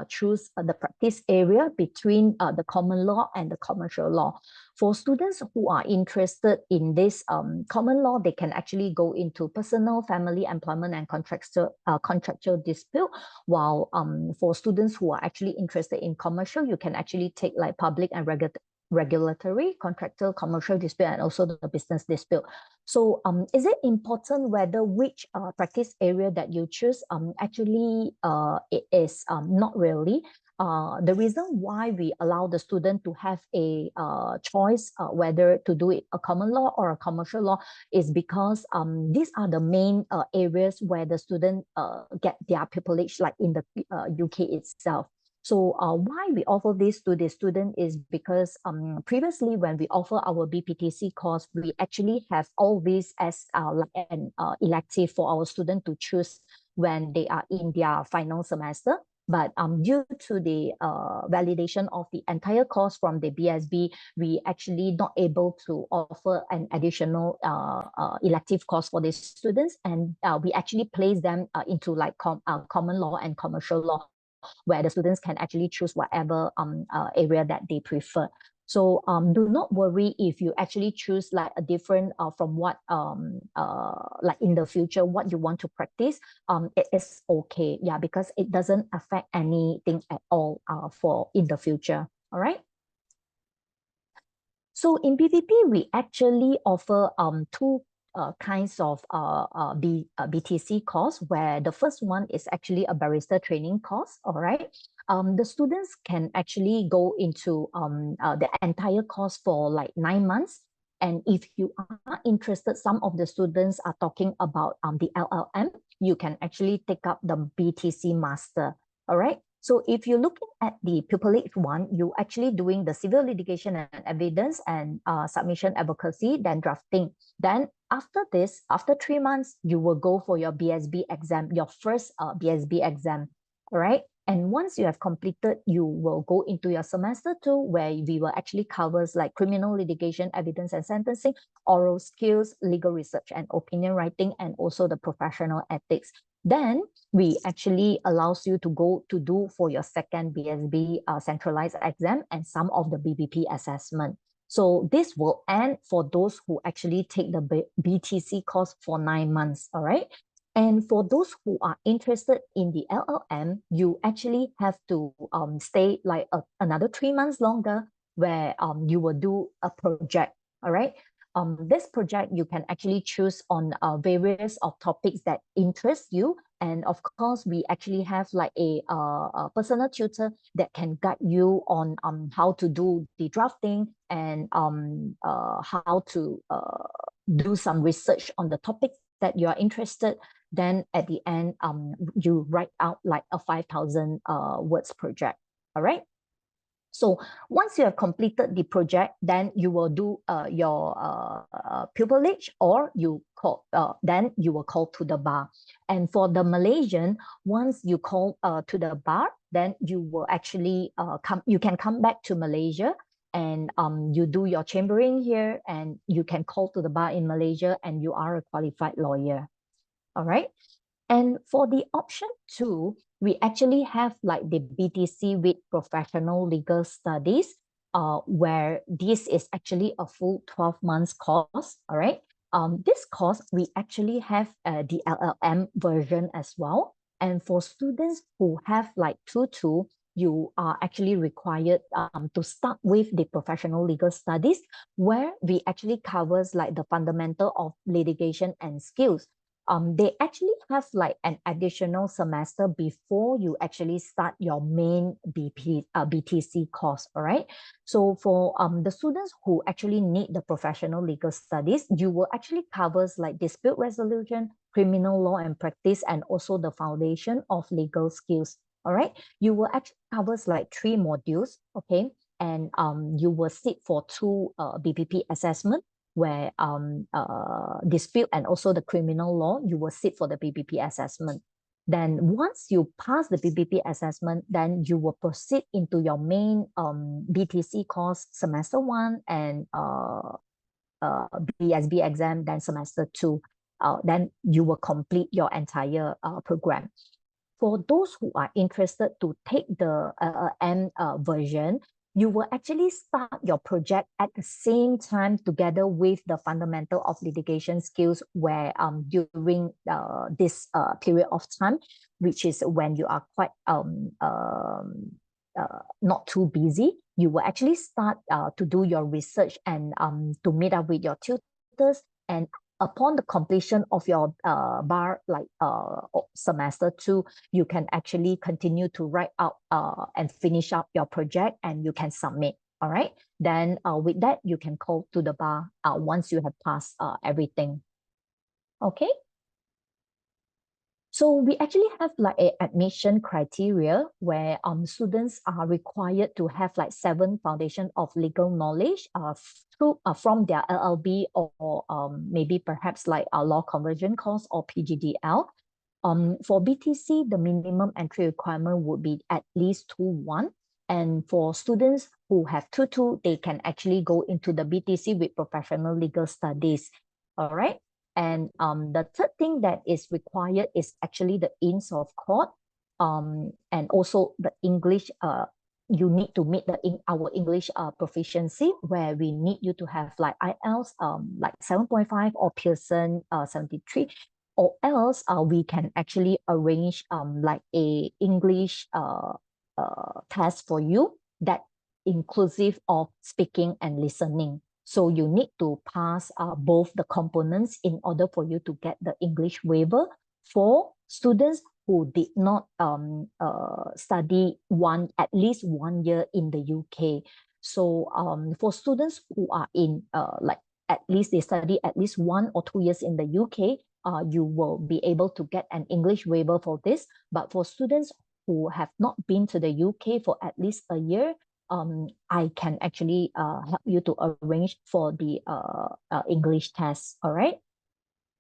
choose the practice area between the common law and the commercial law. For students who are interested in this common law, they can actually go into personal, family, employment, and contractual dispute. While for students who are actually interested in commercial, you can actually take like public and regulatory, contractual, commercial dispute, and also the business dispute. So is it important whether which practice area that you choose? Actually, it is not really. The reason why we allow the student to have a choice whether to do it a common law or a commercial law is because these are the main areas where the student get their privilege, like in the UK itself. So why we offer this to the student is because previously when we offer our BPTC course, we actually have all these as like an elective for our student to choose when they are in their final semester. But due to the validation of the entire course from the BSB, we actually not able to offer an additional elective course for these students, and we actually place them into like common law and commercial law, where the students can actually choose whatever area that they prefer. So do not worry if you actually choose like a different from what like in the future what you want to practice. It is okay, yeah, because it doesn't affect anything at all for in the future. All right. So in PVP, we actually offer two kinds of BTC course, where the first one is actually a barrister training course. All right. The students can actually go into the entire course for like 9 months. And if you are interested, some of the students are talking about the LLM, you can actually take up the BTC master. All right. So if you're looking at the pupillage one, you're actually doing the civil litigation and evidence and submission advocacy, then drafting. Then after this, after 3 months, you will go for your BSB exam, your first BSB exam. All right. And once you have completed, you will go into your semester 2, where we will actually covers like criminal litigation, evidence and sentencing, oral skills, legal research and opinion writing, and also the professional ethics. Then we actually allows you to go to do for your second BSB centralized exam and some of the BBP assessment. So this will end for those who actually take the BTC course for 9 months. All right. And for those who are interested in the LLM, you actually have to stay like another 3 months longer, where you will do a project. All right. This project you can actually choose on various of topics that interest you. And of course, we actually have like a personal tutor that can guide you on how to do the drafting and how to do some research on the topics that you are interested. Then at the end, you write out like a 5,000 words project. All right. So once you have completed the project, then you will do your pupillage, or you call then you will call to the bar. And for the Malaysian, once you call to the bar, then you will actually you can come back to Malaysia, and you do your chambering here, and you can call to the bar in Malaysia, and you are a qualified lawyer. All right. And for the option 2, we actually have like the BTC with professional legal studies, where this is actually a full 12 months course. All right. This course, we actually have the LLM version as well. And for students who have like 2-2, you are actually required to start with the professional legal studies, where we actually covers like the fundamental of litigation and skills. They actually have like an additional semester before you actually start your main BTC course. All right. So for the students who actually need the professional legal studies, you will actually covers like dispute resolution, criminal law and practice, and also the foundation of legal skills. All right. You will actually covers like 3 modules. Okay. And you will sit for 2 BPP assessment, where dispute and also the criminal law, you will sit for the BPP assessment. Then once you pass the BPP assessment, then you will proceed into your main BTC course semester 1 and BSB exam, then semester 2. Then you will complete your entire program. For those who are interested to take the LLM version, you will actually start your project at the same time together with the fundamental of litigation skills, where during this period of time, which is when you are quite not too busy, you will actually start to do your research and to meet up with your tutors. And upon the completion of your bar like semester 2, you can actually continue to write out and finish up your project, and you can submit. All right. Then with that, you can call to the bar once you have passed everything. Okay. So we actually have like a admission criteria where students are required to have like 7 foundation of legal knowledge from their LLB or maybe perhaps like a law conversion course or PDVL. For BTC, the minimum entry requirement would be at least 2-1. And for students who have 2-2, they can actually go into the BTC with professional legal studies. All right. And the third thing that is required is actually the ins of court, and also the English. You need to meet our English proficiency, where we need you to have like IELTS like 7.5 or Pearson 73, or else we can actually arrange like a English test for you that inclusive of speaking and listening. So you need to pass both the components in order for you to get the English waiver for students who did not study at least 1 year in the UK. So for students who are in like at least they study at least 1 or 2 years in the UK, you will be able to get an English waiver for this. But for students who have not been to the UK for at least a year, I can actually help you to arrange for the English test. All right.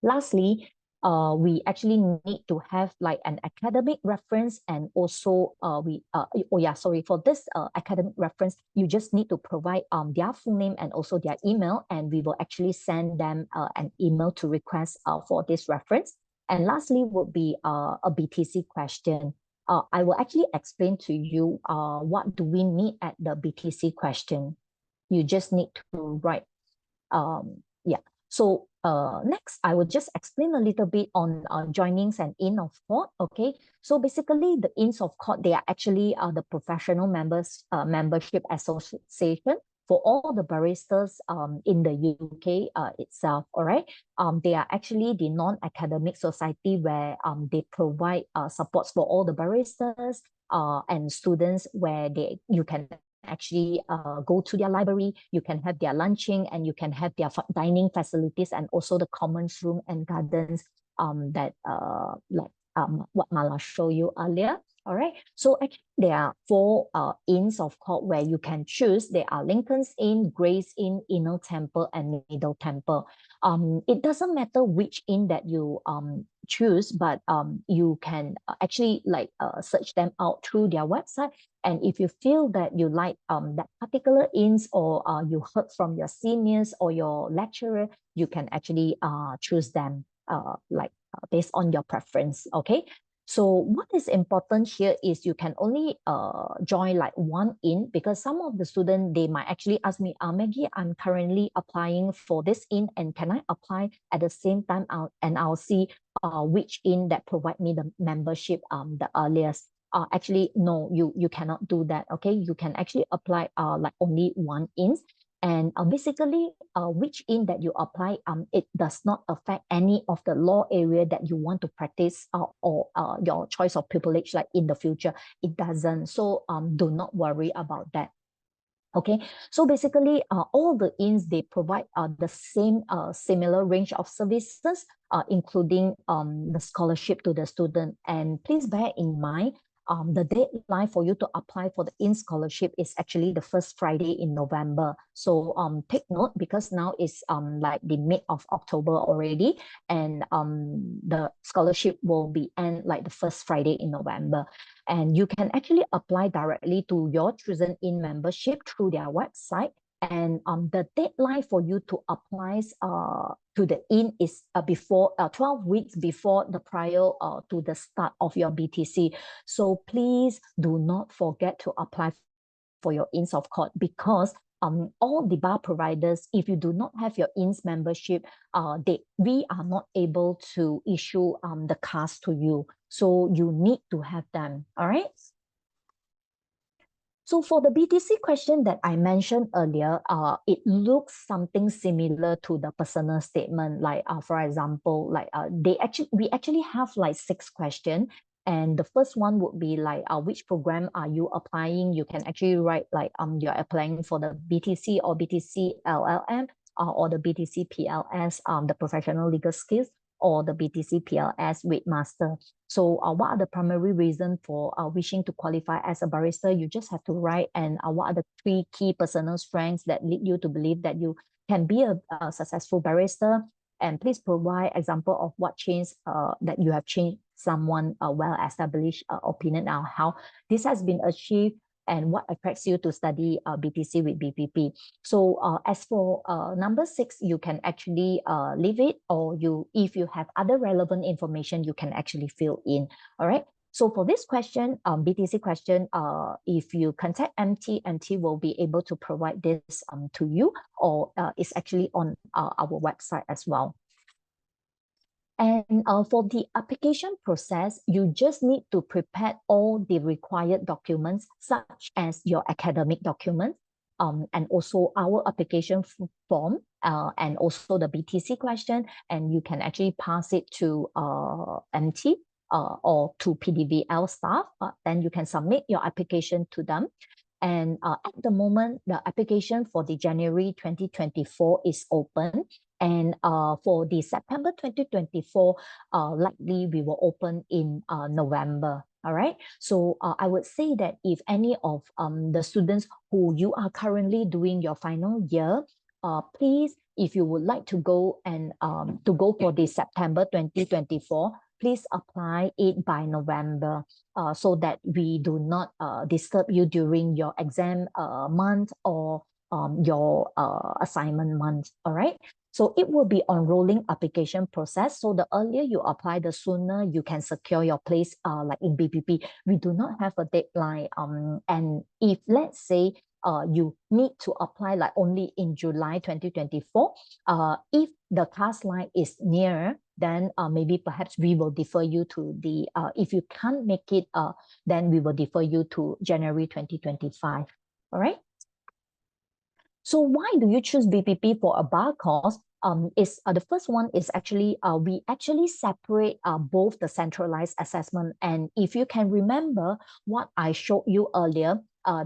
Lastly, we actually need to have like an academic reference, and also for this academic reference, you just need to provide their full name and also their email, and we will actually send them an email to request for this reference. And lastly would be a BTC question. I will actually explain to you what do we need at the BTC question. You just need to write So next, I will just explain a little bit on joinings and in of court. Okay, so basically the ins of court, they are actually the professional membership association for all the baristas in the UK itself. All right, they are actually the non-academic society where they provide supports for all the baristas and students, where you can actually go to their library, you can have their lunching, and you can have their dining facilities, and also the commons room and gardens what Mala showed you earlier. All right, so actually there are 4 inns of court where you can choose. There are Lincoln's Inn, Gray's Inn, Inner Temple, and Middle Temple. It doesn't matter which inn that you choose, but you can actually search them out through their website. And if you feel that you like that particular inns, or you heard from your seniors or your lecturer, you can actually choose them based on your preference. Okay. So what is important here is you can only join like 1 inn, because some of the students, they might actually ask me, Maggie, I'm currently applying for this inn, and can I apply at the same time and I'll see which inn that provide me the membership the earliest. Actually, no, you cannot do that. Okay, you can actually apply like only 1 inn. And basically, which inn that you apply, it does not affect any of the law area that you want to practice or your choice of pupillage like in the future. It doesn't. So do not worry about that. Okay, so basically, all the inns, they provide the same similar range of services, including the scholarship to the student. And please bear in mind, the deadline for you to apply for the inn scholarship is actually the first Friday in November. So take note, because now it's like the mid of October already, and the scholarship will be end like the first Friday in November. And you can actually apply directly to your chosen inn membership through their website. And the deadline for you to apply to the inn is before 12 weeks before the prior to the start of your BTC. So please do not forget to apply for your inns of court, because all the bar providers, if you do not have your inns membership, we are not able to issue the cards to you. So you need to have them. All right. So for the BTC question that I mentioned earlier, it looks something similar to the personal statement. Like for example, like we actually have like 6 questions. And the first one would be like, which program are you applying? You can actually write like you're applying for the BTC or BTC LLM or the BTC PLS, the professional legal skills, or the BTC PLS with master. So what are the primary reasons for wishing to qualify as a barrister? You just have to write, and what are the 3 key personal strengths that lead you to believe that you can be a successful barrister? And please provide example of what change that you have changed someone well-established opinion on how this has been achieved and what attracts you to study BTC with BPP. So as for number 6, you can actually leave it, or if you have other relevant information, you can actually fill in. All right. So for this question, BTC question, if you contact MT, MT will be able to provide this to you, or it's actually on our website as well. And for the application process, you just need to prepare all the required documents, such as your academic documents, and also our application form, and also the BTC question, and you can actually pass it to MT or to PDVL staff. Then you can submit your application to them. And at the moment, the application for the January 2024 is open. And for the September 2024, likely we will open in November. All right. So I would say that if any of the students who you are currently doing your final year, please, if you would like to go and to go for the September 2024, please apply it by November, so that we do not disturb you during your exam month or your assignment month. All right. So it will be on rolling application process. So the earlier you apply, the sooner you can secure your place like in BPP. We do not have a deadline. And if let's say you need to apply like only in July 2024, if the class line is near, then maybe perhaps we will defer you to the, if you can't make it, then we will defer you to January 2025. All right. So why do you choose BPP for a bar course? The first one is actually, we actually separate both the centralized assessment, and if you can remember what I showed you earlier,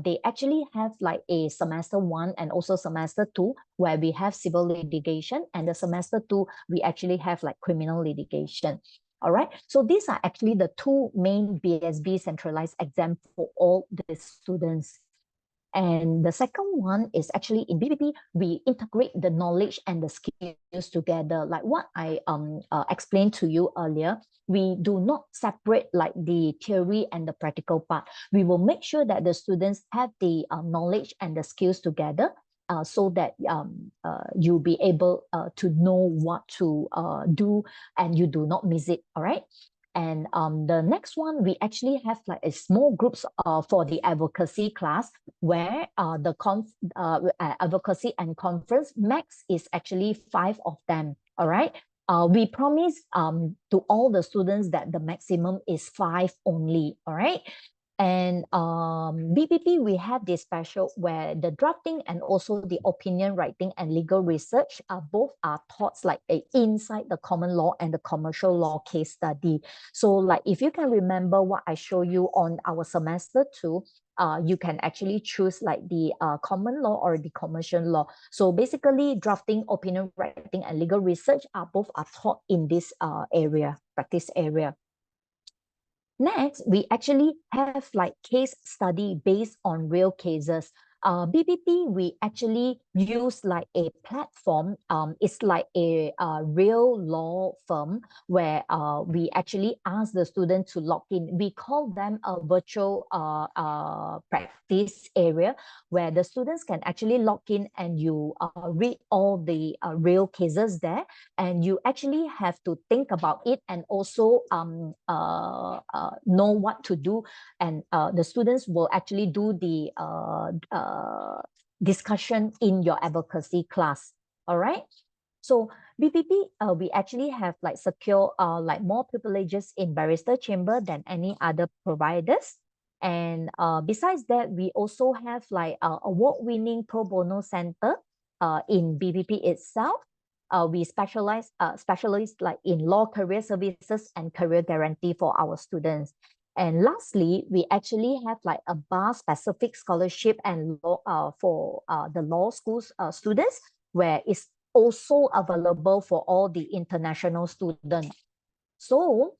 they actually have like a semester 1 and also semester 2 where we have civil litigation, and the semester 2 we actually have like criminal litigation. All right, so these are actually the 2 main BSB centralized exams for all the students. And the second one is actually in BPP, we integrate the knowledge and the skills together. Like what I explained to you earlier, we do not separate like the theory and the practical part. We will make sure that the students have the knowledge and the skills together, so that you'll be able to know what to do and you do not miss it. All right. And the next one, we actually have like a small groups for the advocacy class, where the advocacy and conference max is actually 5 of them. All right. We promise to all the students that the maximum is 5 only. All right. And BPP, we have this special where the drafting and also the opinion writing and legal research both are taught like inside the common law and the commercial law case study. So like if you can remember what I show you on our semester 2, you can actually choose like the common law or the commercial law. So basically drafting, opinion writing and legal research both are taught in this practice area. Next, we actually have like case study based on real cases. BPP, we actually use like a platform. It's like a real law firm where we actually ask the student to log in. We call them a virtual practice area where the students can actually log in and you read all the real cases there, and you actually have to think about it and also know what to do. And the students will actually do the discussion in your advocacy class. All right. So BPP, we actually have like secure like more privileges in barrister chamber than any other providers. And besides that, we also have like award-winning pro bono center in BPP itself. We specialize like in law career services and career guarantee for our students. And lastly, we actually have like a bar specific scholarship and law for the law schools students, where it's also available for all the international students. So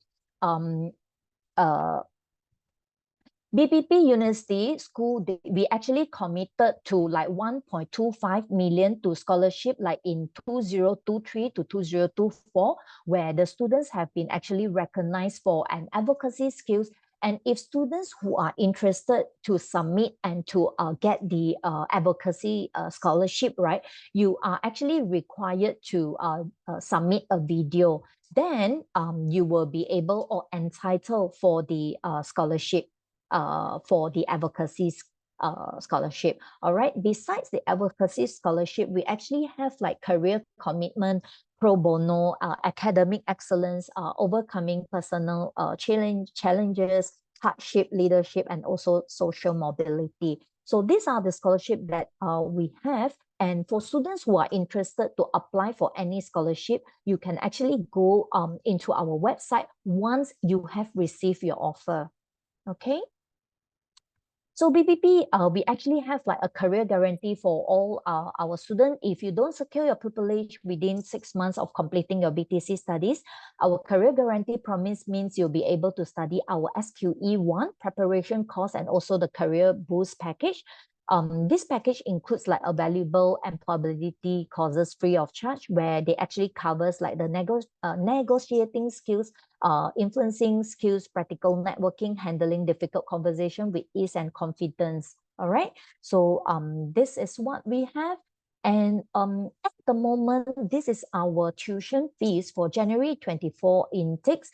BPP University School, we actually committed to like 1.25 million to scholarship like in 2023 to 2024, where the students have been actually recognized for an advocacy skills. And if students who are interested to submit and to get the advocacy scholarship, right, you are actually required to submit a video. Then you will be able or entitled for the scholarship. For the advocacy scholarship. All right. Besides the advocacy scholarship, we actually have like career commitment, pro bono, academic excellence, overcoming personal challenges, hardship, leadership, and also social mobility. So these are the scholarship that we have. And for students who are interested to apply for any scholarship, you can actually go into our website once you have received your offer. Okay. So BPP, we actually have like a career guarantee for all our students. If you don't secure your privilege within 6 months of completing your BTC studies, our career guarantee promise means you'll be able to study our SQE1 preparation course and also the career boost package. This package includes like a valuable employability courses free of charge, where they actually covers like the negotiating skills, influencing skills, practical networking, handling difficult conversation with ease and confidence. All right. So this is what we have. And at the moment, this is our tuition fees for January 24 intakes.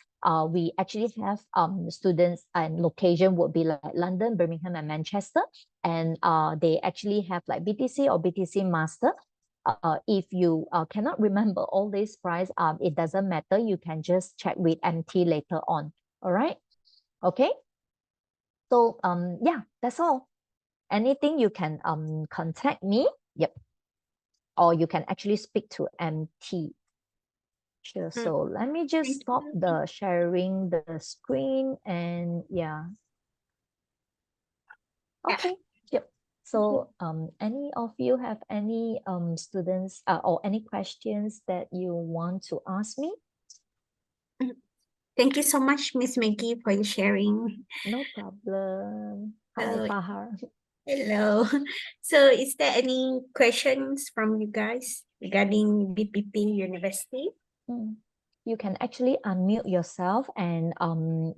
We actually have students, and location would be like London, Birmingham, and Manchester. And they actually have like BTC or BTC Master. If you cannot remember all these price, it doesn't matter. You can just check with MT later on. All right. Okay. So yeah, that's all. Anything you can contact me. Yep. Or you can actually speak to MT. Sure. So let me just stop the sharing the screen, and yeah. Okay. Yep. So any of you have any students or any questions that you want to ask me? Thank you so much, Miss Maggie, for your sharing. No problem. Hi, Fahar. Hello. So is there any questions from you guys regarding BPP University? You can actually unmute yourself, and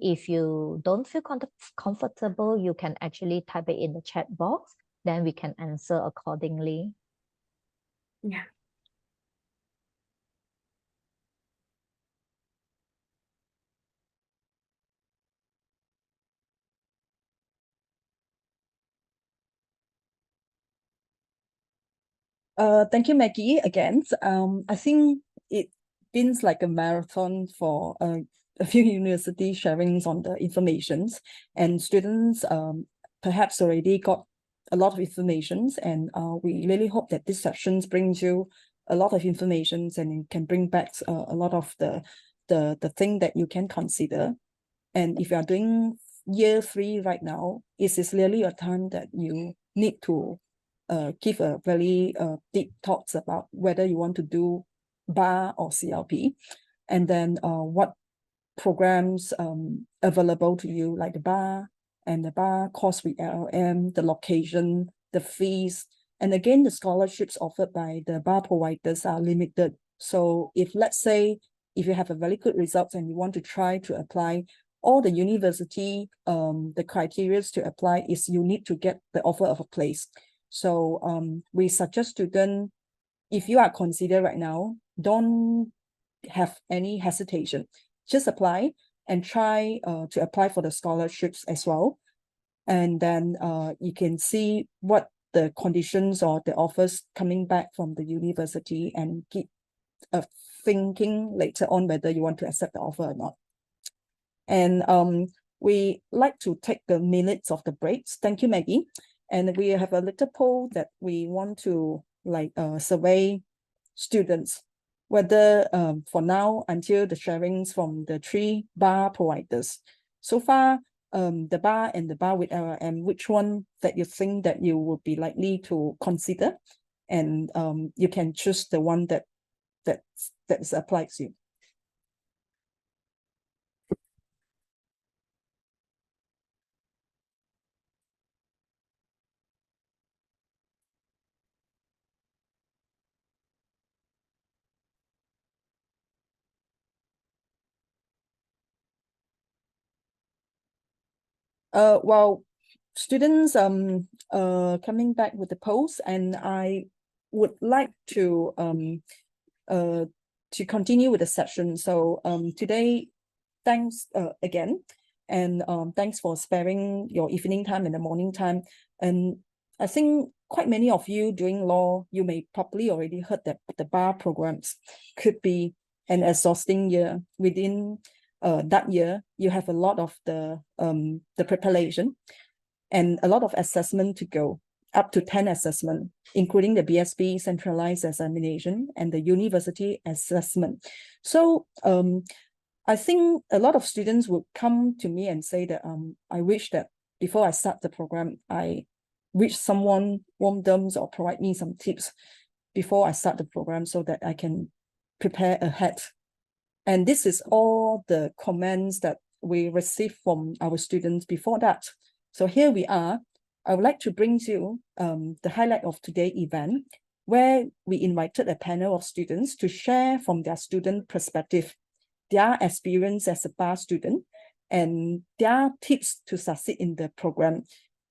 if you don't feel comfortable, you can actually type it in the chat box. Then we can answer accordingly. Yeah. Thank you, Maggie, again. I think it been like a marathon for a few universities sharing on the informations, and students perhaps already got a lot of informations, and we really hope that this sessions brings you a lot of informations and it can bring back a lot of the thing that you can consider. And if you are doing year 3 right now, it is really a time that you need to give a very deep thoughts about whether you want to do bar or CLP, and then what programs available to you, like the bar and the bar course with LLM, the location, the fees, and again the scholarships offered by the bar providers are limited. So if let's say if you have a very good results and you want to try to apply, all the university the criteria to apply is you need to get the offer of a place. So we suggest students, if you are considered right now, don't have any hesitation. Just apply and try to apply for the scholarships as well. And then you can see what the conditions or the offers coming back from the university, and keep thinking later on whether you want to accept the offer or not. And we like to take the minutes of the breaks. Thank you, Maggie. And we have a little poll that we want to like survey students whether for now until the sharings from the 3 bar providers. So far, the bar and the bar with LLM, which one that you think that you would be likely to consider? And you can choose the one that applies to you. Well, students coming back with the post, and I would like to continue with the session. So today, thanks again, and thanks for sparing your evening time and the morning time. And I think quite many of you doing law, you may probably already heard that the bar programs could be an exhausting year. Within that year, you have a lot of the preparation and a lot of assessment to go, up to 10 assessment, including the BSB centralized examination and the university assessment. So I think a lot of students would come to me and say that I wish that before I start the program, I wish someone warm them or provide me some tips before I start the program so that I can prepare ahead. And this is all the comments that we received from our students before that. So here we are. I would like to bring you the highlight of today's event, where we invited a panel of students to share from their student perspective, their experience as a bar student, and their tips to succeed in the program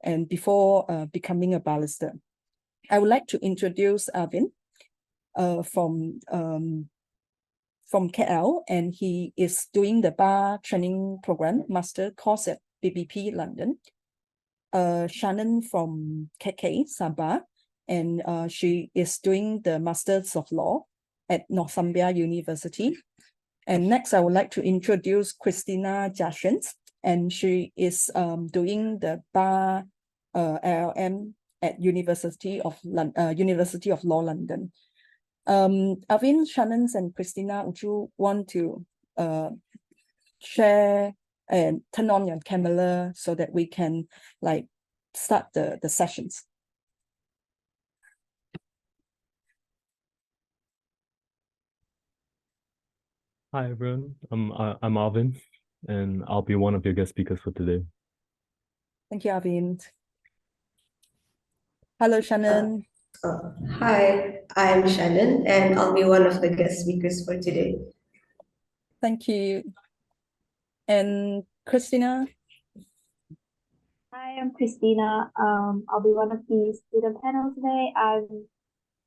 and before becoming a barrister. I would like to introduce Arvin from KL, and he is doing the bar training program master course at BBP London. Shannen from KK Sabah, and she is doing the Masters of Law at Northumbria University. And next, I would like to introduce Christina Jashens, and she is doing the bar LLM at University of Law London. Arvin, Shannen, and Christina, would you want to share and turn on your camera so that we can start the sessions? Hi everyone, I'm Arvin, and I'll be one of your guest speakers for today. Thank you, Arvin. Hello, Shannen. Hi, I'm Shannen, and I'll be one of the guest speakers for today. Thank you. And Christina? Hi, I'm Christina. I'll be one of the student panel today. I'm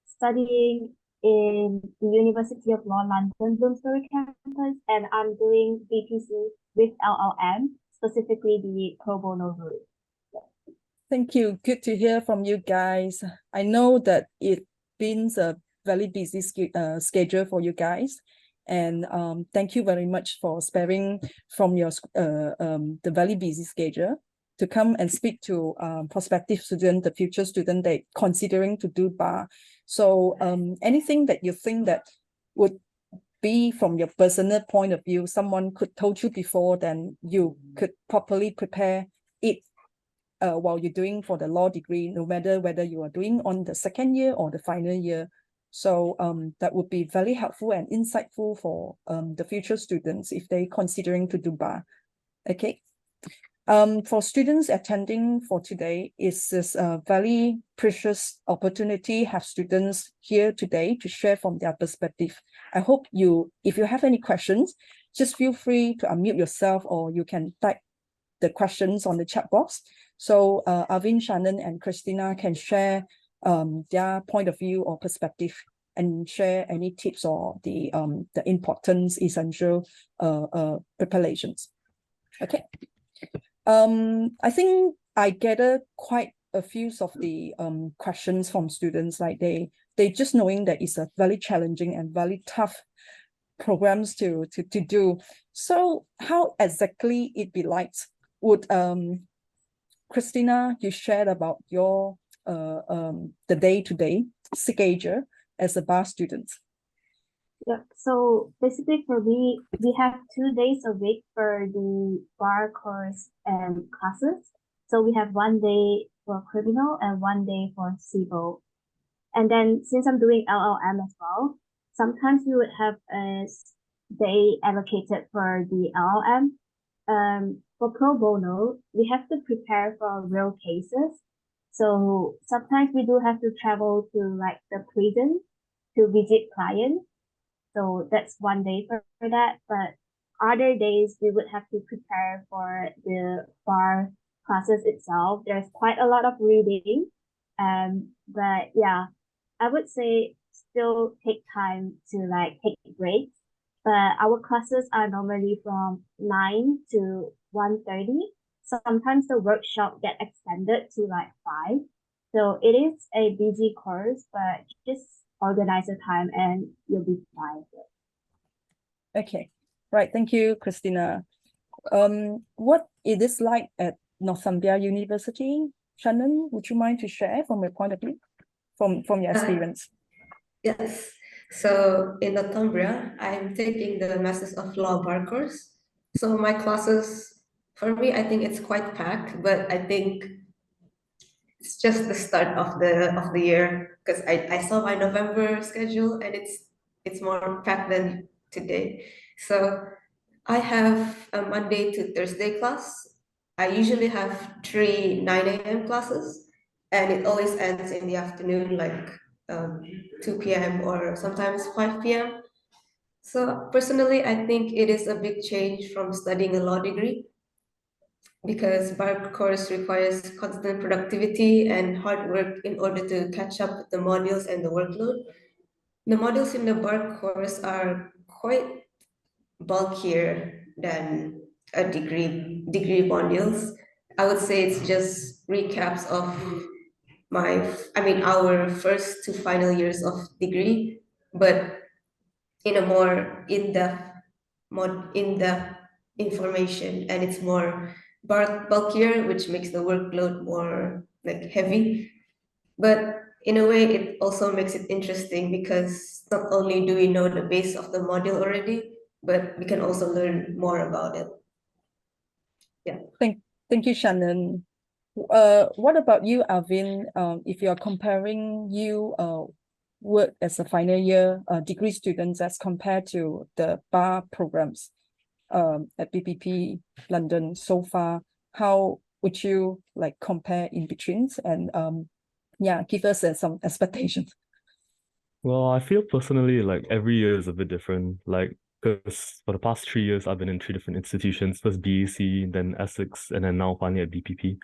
studying in the University of Law London Bloomsbury campus, and I'm doing BPC with LLM, specifically the pro bono route. Thank you. Good to hear from you guys. I know that it's been a very busy schedule for you guys. And thank you very much for sparing from your the very busy schedule to come and speak to prospective student, the future student that considering to do bar. So anything that you think that would be from your personal point of view, someone could told you before, then you could properly prepare it while you're doing for the law degree, no matter whether you are doing on the second year or the final year. So that would be very helpful and insightful for the future students if they're considering to do bar. Okay. For students attending for today, it's this very precious opportunity have students here today to share from their perspective. I hope if you have any questions, just feel free to unmute yourself, or you can type the questions on the chat box. So Arvin, Shannen, and Christina can share their point of view or perspective and share any tips or the important essential preparations. Okay. I think I gathered quite a few of the questions from students, like they just knowing that it's a very challenging and very tough programs to do. So how exactly it be like? Would Christina, you shared about your the day-to-day schedule as a bar student? Yeah, so basically for me, we have 2 days a week for the bar course and classes. So we have 1 day for criminal and 1 day for civil. And then since I'm doing LLM as well, sometimes we would have a day allocated for the LLM. For pro bono, we have to prepare for real cases. So sometimes we do have to travel to like the prison to visit clients. So that's 1 day for that. But other days we would have to prepare for the bar classes itself, there's quite a lot of reading. But yeah, I would say still take time to like take breaks. But our classes are normally from 9 to 1:30. Sometimes the workshop get extended to like 5. So it is a busy course, but just organize your time and you'll be fine. Okay, right. Thank you, Christina. What it is like at Northumbria University? Shannen, would you mind to share from your point of view, from your experience? Yes. So in Northumbria, I'm taking the Masters of Law Bar course. So my classes, for me, I think it's quite packed, but I think it's just the start of the year because I saw my November schedule and it's more packed than today. So I have a Monday to Thursday class. I usually have 3 9 a.m. classes, and it always ends in the afternoon, like 2 p.m. or sometimes 5 p.m. So personally, I think it is a big change from studying a law degree because bar course requires constant productivity and hard work in order to catch up with the modules and the workload. The modules in the bar course are quite bulkier than a degree modules. I would say it's just recaps of our first 2 final years of degree, but in a more in-depth information, and it's more bulkier, which makes the workload more like heavy. But in a way, it also makes it interesting because not only do we know the base of the module already, but we can also learn more about it. Yeah. Thank you, Shannen. What about you, Arvin? If you are comparing work as a final year degree students as compared to the bar programs at BPP London so far, how would you like compare in between and yeah, give us some expectations. Well, I feel personally like every year is a bit different. Like, because for the past 3 years, I've been in 3 different institutions, first BAC, then Essex, and then now finally at BPP.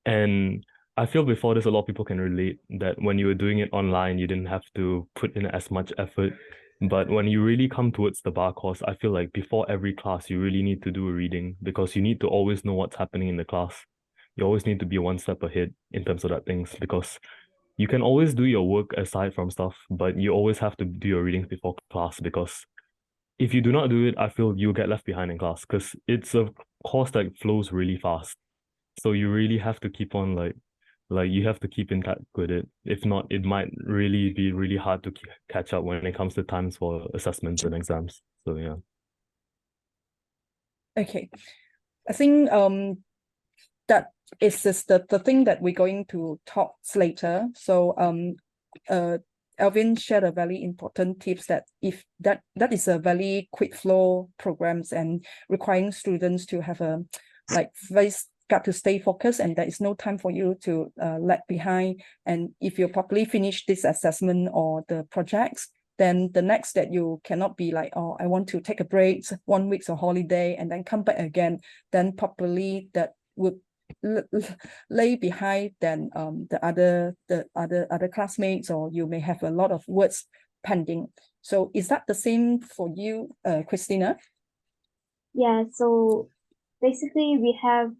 And I feel before this, a lot of people can relate that when you were doing it online, you didn't have to put in as much effort. But when you really come towards the bar course, I feel like before every class, you really need to do a reading because you need to always know what's happening in the class. You always need to be one step ahead in terms of that things because you can always do your work aside from stuff, but you always have to do your readings before class because if you do not do it, I feel you'll get left behind in class because it's a course that flows really fast. So you really have to keep on like you have to keep in touch with it. If not, it might really be really hard to catch up when it comes to times for assessments and exams. So yeah. Okay, I think that is just the thing that we're going to talk later. So Arvin shared a very important tips that if that is a very quick flow programs and requiring students to have a like got to stay focused, and there is no time for you to lag behind. And if you properly finish this assessment or the projects, then the next that you cannot be like, oh, I want to take a break, 1 week or holiday, and then come back again. Then properly that would lay behind than the other classmates, or you may have a lot of words pending. So is that the same for you, Christina? Yeah, so basically we have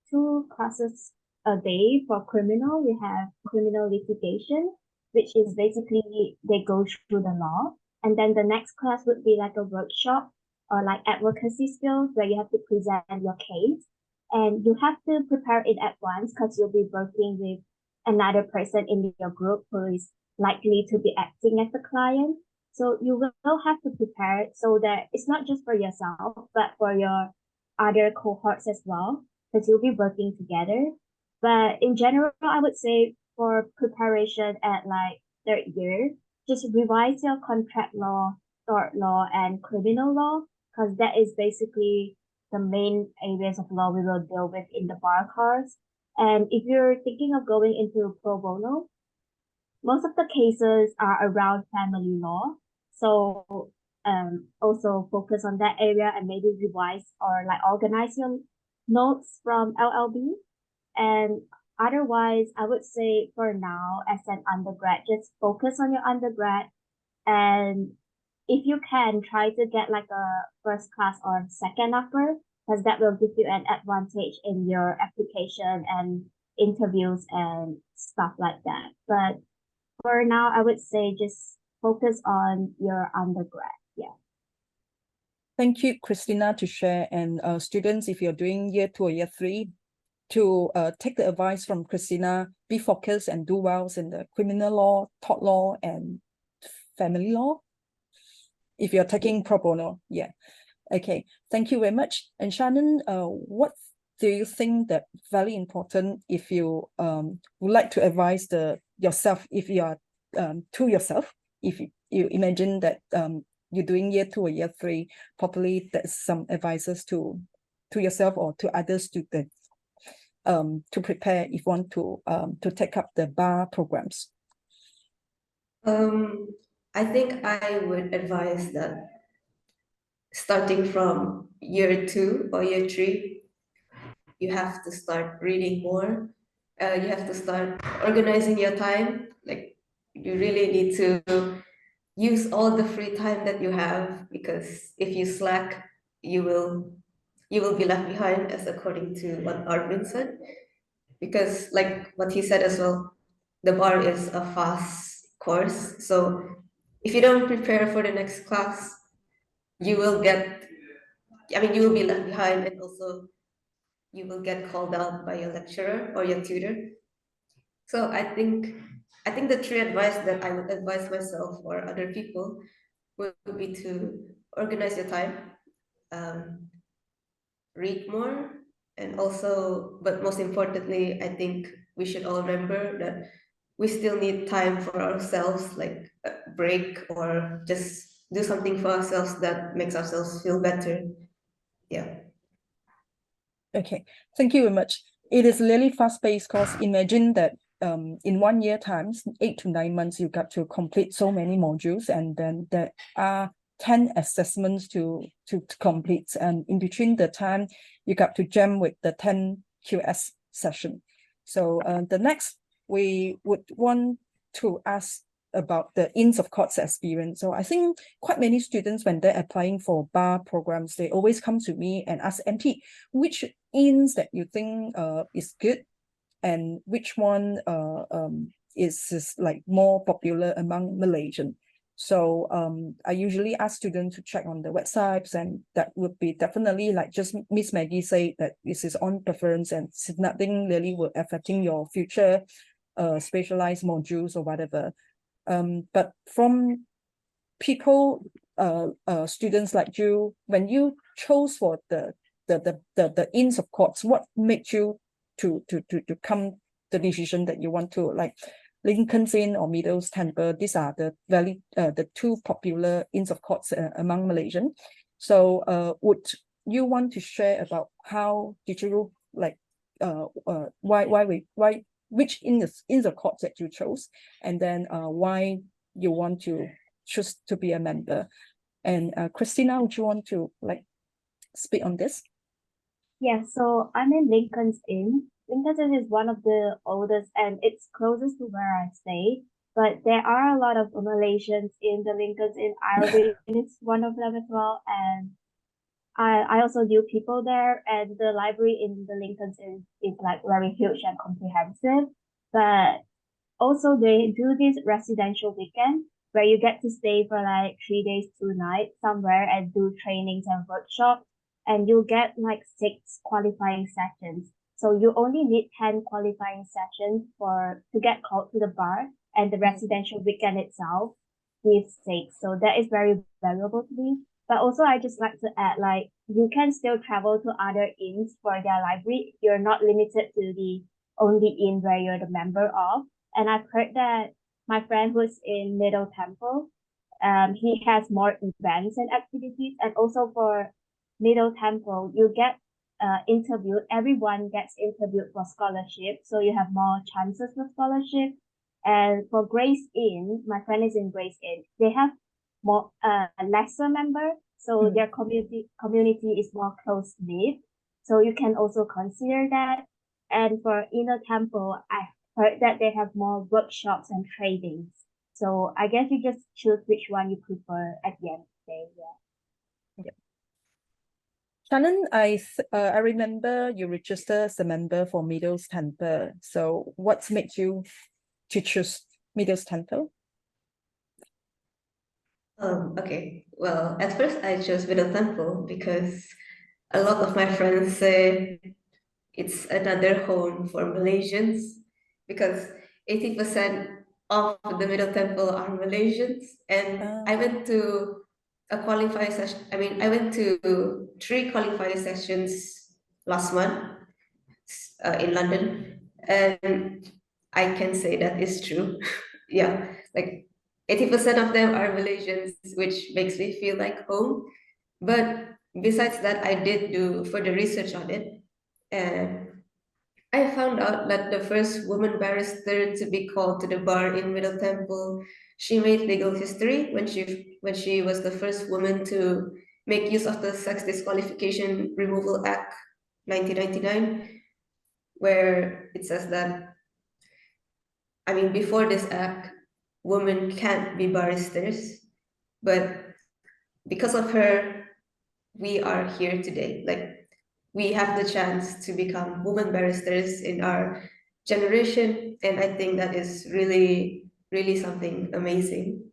2 classes a day for criminal. We have criminal litigation, which is basically they go through the law. And then the next class would be like a workshop or like advocacy skills where you have to present your case. And you have to prepare in advance because you'll be working with another person in your group who is likely to be acting as a client. So you will have to prepare so that it's not just for yourself, but for your other cohorts as well, because you'll be working together. But in general, I would say for preparation at like 3rd year, just revise your contract law, tort law, and criminal law, because that is basically the main areas of law we will deal with in the bar course. And if you're thinking of going into pro bono, most of the cases are around family law. So also focus on that area and maybe revise or like organize notes from LLB. And otherwise, I would say for now, as an undergrad, just focus on your undergrad. And if you can, try to get like a first class or second upper, because that will give you an advantage in your application and interviews and stuff like that. But for now, I would say just focus on your undergrad. Yeah. Thank you, Christina, to share. And students, if you're doing year 2 or year 3, to take the advice from Christina, be focused and do well in the criminal law, tort law, and family law. If you're taking pro bono, yeah. Okay, thank you very much. And Shannen, what do you think that very important if you would like to advise yourself, if you are to yourself, if you imagine that you're doing year 2 or year 3, probably there's some advices to yourself or to other students to prepare if you want to take up the bar programs? I think I would advise that starting from year 2 or year 3, you have to start reading more. You have to start organizing your time. Like, you really need to use all the free time that you have, because if you slack, you will be left behind, as according to what Arvin said. Because like what he said as well, the bar is a fast course. So if you don't prepare for the next class, you will be left behind, and also you will get called out by your lecturer or your tutor. So I think the three advice that I would advise myself or other people would be to organize your time, read more, and also, but most importantly, I think we should all remember that we still need time for ourselves, like a break, or just do something for ourselves that makes ourselves feel better. Yeah. Okay, thank you very much. It is really fast-paced course. Imagine that in 1 year times, 8 to 9 months, you got to complete so many modules, and then there are 10 assessments to complete. And in between the time, you got to jam with the 10 QS session. So the next, we would want to ask about the ins of courts experience. So I think quite many students, when they're applying for bar programs, they always come to me and ask MP, which ins that you think is good, and which one is like more popular among Malaysian. So I usually ask students to check on the websites, and that would be definitely, like just Miss Maggie said, that this is on preference and nothing really will affecting your future specialized modules or whatever. But from people, students like you, when you chose for the ins of courts, what made you to come the decision that you want to, like Lincoln's Inn or Meadows Temple? These are the two popular inns of courts among Malaysian. So would you want to share about how did you like why which inns of courts that you chose, and then why you want to choose to be a member? And Christina, would you want to like speak on this? Yeah, so I'm in Lincoln's Inn. Lincoln's Inn is one of the oldest, and it's closest to where I stay. But there are a lot of Malaysians in the Lincoln's Inn. Arvin is one of them as well, and I also knew people there. And the library in the Lincoln's Inn is like very huge and comprehensive. But also they do this residential weekend where you get to stay for like 3 days, 2 nights somewhere and do trainings and workshops. And you get like 6 qualifying sessions. So you only need 10 qualifying sessions to get called to the bar, and the residential weekend itself gives 6. So that is very valuable to me. But also I just like to add, like, you can still travel to other inns for their library. You're not limited to the only inn where you're the member of. And I've heard that my friend who's in Middle Temple, he has more events and activities. And also for Middle Temple, you get interviewed. Everyone gets interviewed for scholarship, so you have more chances for scholarship. And for Grace Inn, my friend is in Grace Inn. They have more lesser member, so their community is more close knit. So you can also consider that. And for Inner Temple, I heard that they have more workshops and trainings. So I guess you just choose which one you prefer at the end of the day. Yeah. Shannon, I remember you registered as a member for Middle Temple. So what's made you to choose Middle Temple? Okay. Well, at first I chose Middle Temple because a lot of my friends say it's another home for Malaysians because 80% of the Middle Temple are Malaysians. And I went to a qualifying session. I mean, I went to 3 qualifying sessions last month in London, and I can say that is true. Yeah, like 80% of them are Malaysians, which makes me feel like home. But besides that, I did do further research on it, and I found out that the first woman barrister to be called to the bar in Middle Temple, she made legal history when she was the first woman to make use of the Sex Disqualification Removal Act 1999, where it says that, I mean, before this act, women can't be barristers, but because of her, we are here today. Like, we have the chance to become women barristers in our generation, and I think that is really, really something amazing.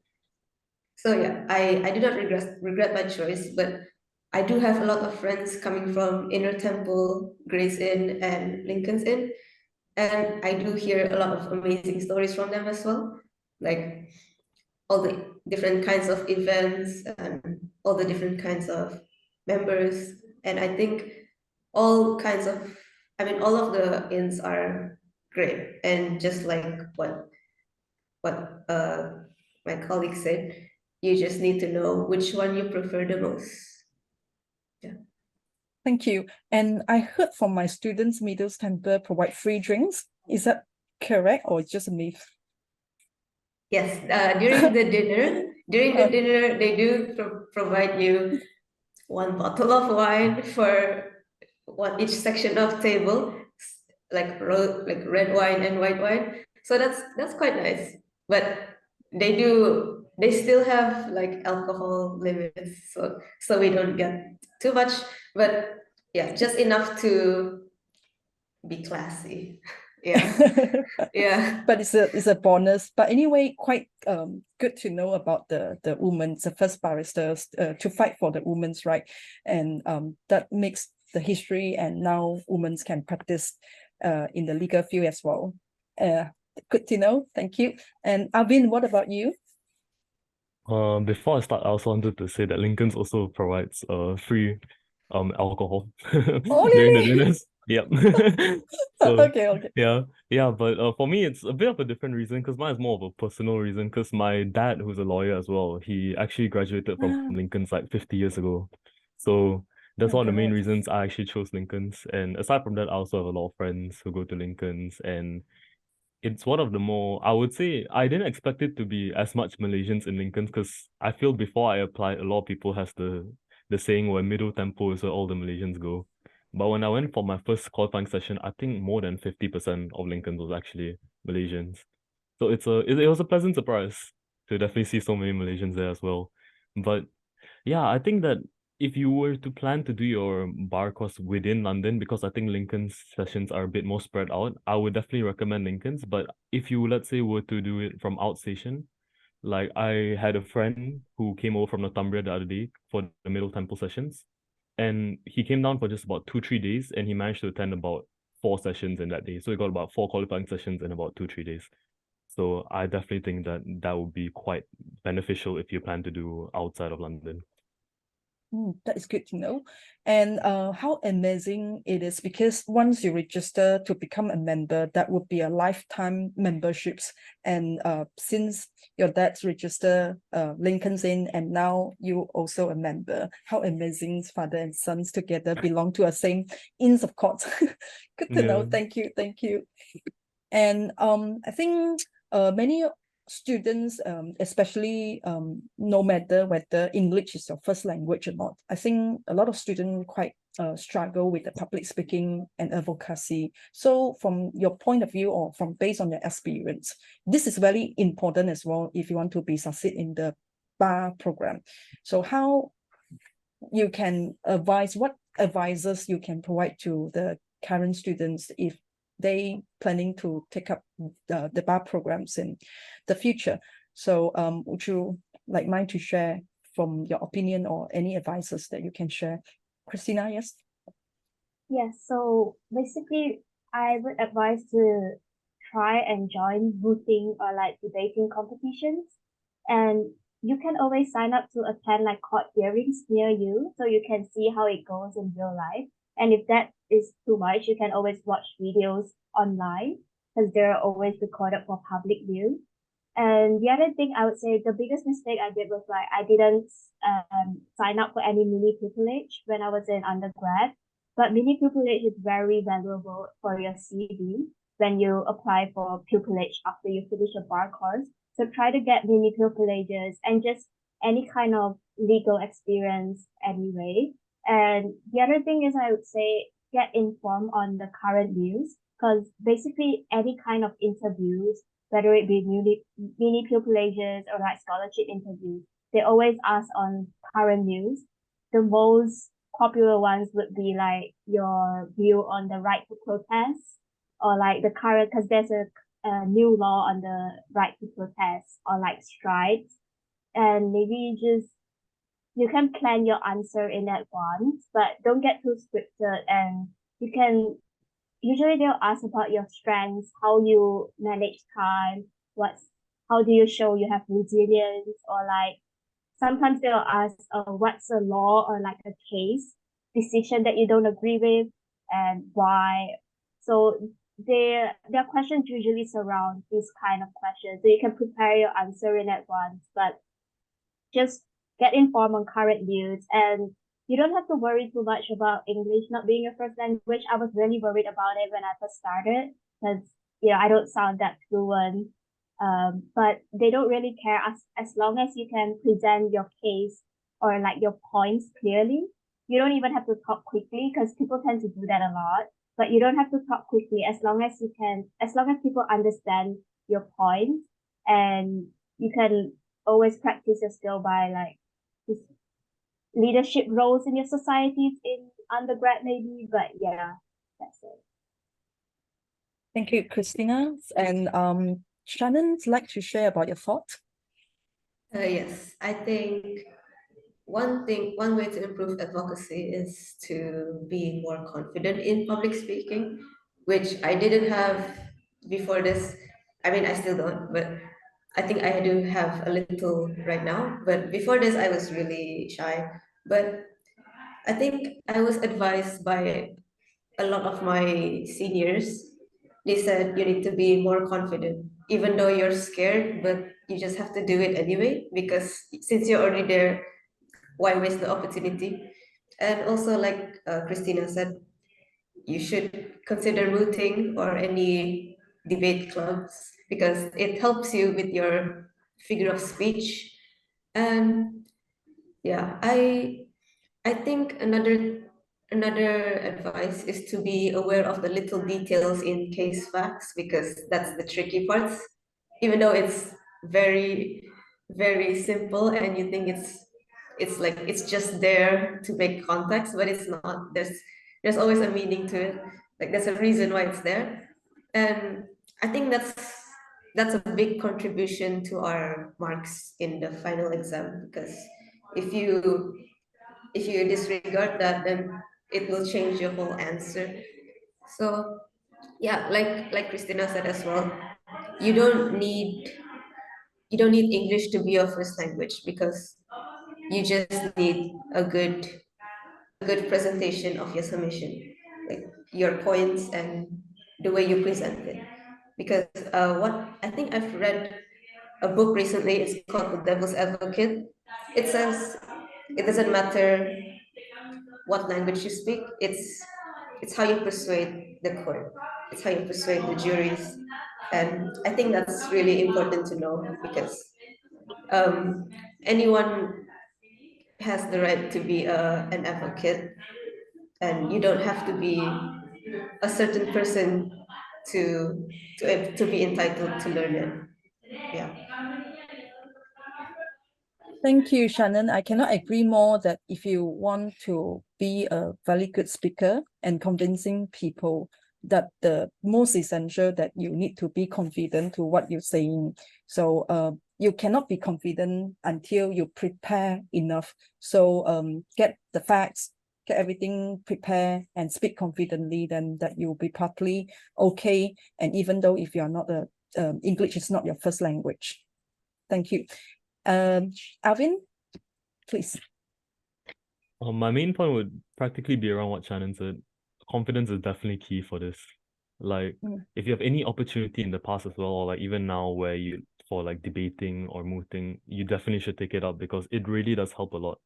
So yeah, I do not regret my choice, but I do have a lot of friends coming from Inner Temple, Gray's Inn, and Lincoln's Inn, and I do hear a lot of amazing stories from them as well, like all the different kinds of events and all the different kinds of members. And I think all of the inns are great. And just like what my colleague said, you just need to know which one you prefer the most. Yeah. Thank you. And I heard from my students, Middle Temple provide free drinks. Is that correct or just a myth? Yes, during the dinner, they do provide you 1 bottle of wine for each section of table, like red wine and white wine. So that's quite nice. But they still have like alcohol limits, so we don't get too much. But yeah, just enough to be classy. Yeah. Yeah. But it's a bonus. But anyway, quite good to know about the women, the first barristers to fight for the women's right, and that makes the history, and now women can practice in the legal field as well. Good to know. Thank you. And Arvin, what about you? Before I start, I also wanted to say that Lincoln's also provides free alcohol during the dinners. Yep. So Okay. yeah, but for me it's a bit of a different reason because mine is more of a personal reason because my dad, who's a lawyer as well, he actually graduated from Lincoln's like 50 years ago. So that's one of the main reasons I actually chose Lincoln's. And aside from that, I also have a lot of friends who go to Lincoln's, and it's one of the more, I would say, I didn't expect it to be as much Malaysians in Lincoln because I feel before I applied, a lot of people has the saying where Middle Temple is where all the Malaysians go. But when I went for my first qualifying session, I think more than 50% of Lincoln was actually Malaysians. So it was a pleasant surprise to definitely see so many Malaysians there as well. But yeah, I think that if you were to plan to do your bar course within London, because I think Lincoln's sessions are a bit more spread out, I would definitely recommend Lincoln's. But if you, let's say, were to do it from outstation, like I had a friend who came over from Northumbria the other day for the Middle Temple sessions, and he came down for just about 2-3 days, and he managed to attend about 4 sessions in that day. So he got about 4 qualifying sessions in about 2-3 days. So I definitely think that that would be quite beneficial if you plan to do outside of London. That is good to know. And how amazing it is, because once you register to become a member, that would be a lifetime memberships. And since your dad's register Lincoln's Inn, and now you also a member, how amazing, father and sons together belong to a same Inns of Court. Good to know. Thank you. And I think many students, especially no matter whether English is your first language or not, I think a lot of students quite struggle with the public speaking and advocacy. So from your point of view, or from based on your experience, this is very important as well if you want to be succeed in the bar program. So how you can advise, what advices you can provide to the current students if they planning to take up the bar programs in the future? So would you like mind to share from your opinion or any advices that you can share? Christina, yes? Yes, so basically, I would advise to try and join voting or like debating competitions. And you can always sign up to attend like court hearings near you so you can see how it goes in real life. And if that is too much, you can always watch videos online because they're always recorded for public view. And the other thing I would say, the biggest mistake I did was like I didn't sign up for any mini pupillage when I was in undergrad. But mini pupillage is very valuable for your CV when you apply for pupillage after you finish a bar course. So try to get mini pupillages and just any kind of legal experience anyway. And the other thing is I would say get informed on the current news because basically any kind of interviews, whether it be mini pupillages or like scholarship interviews, they always ask on current news. The most popular ones would be like your view on the right to protest or like the current, because there's a new law on the right to protest or like strikes. And maybe just you can plan your answer in advance, but don't get too scripted. And you can usually they'll ask about your strengths, how you manage time, how do you show you have resilience, or like sometimes they'll ask what's a law or like a case decision that you don't agree with and why. So their questions usually surround these kind of questions. So you can prepare your answer in advance, but just get informed on current news. And you don't have to worry too much about English not being your first language. I was really worried about it when I first started because I don't sound that fluent. But they don't really care as long as you can present your case or like your points clearly. You don't even have to talk quickly because people tend to do that a lot. But you don't have to talk quickly as long as people understand your points, and you can always practice your skill by like just leadership roles in your societies in undergrad maybe. But yeah, that's it. Thank you, Christina. And Shannen, like to share about your thoughts? Yes, I think one way to improve advocacy is to be more confident in public speaking, which I didn't have before this. I mean, I still don't, but I think I do have a little right now. But before this, I was really shy. But I think I was advised by a lot of my seniors. They said you need to be more confident, even though you're scared, but you just have to do it anyway, because since you're already there, why waste the opportunity? And also, like Christina said, you should consider mooting or any debate clubs because it helps you with your figure of speech. And yeah, I think another advice is to be aware of the little details in case facts because that's the tricky parts. Even though it's very, very simple and you think it's like it's just there to make context, but it's not. There's always a meaning to it. Like there's a reason why it's there. And I think that's a big contribution to our marks in the final exam because if you disregard that, then it will change your whole answer. So yeah, like Christina said as well, you don't need English to be your first language because you just need a good presentation of your submission, like your points and the way you present it. Because what I think I've read a book recently, it's called The Devil's Advocate. It says it doesn't matter what language you speak, it's how you persuade the court, it's how you persuade the juries. And I think that's really important to know because anyone has the right to be an advocate. and you don't have to be a certain person to be entitled to learn it. Yeah. Thank you, Shannon. I cannot agree more that if you want to be a very good speaker and convincing people, that the most essential that you need to be confident to what you're saying. So you cannot be confident until you prepare enough. So get the facts, get everything prepared and speak confidently, then that you'll be partly okay. And even though if you're not English is not your first language. Thank you. Arvin, please. My main point would practically be around what Shannon said. Confidence is definitely key for this. Like, if you have any opportunity in the past as well, or like even now where you for like debating or mooting, you definitely should take it up because it really does help a lot.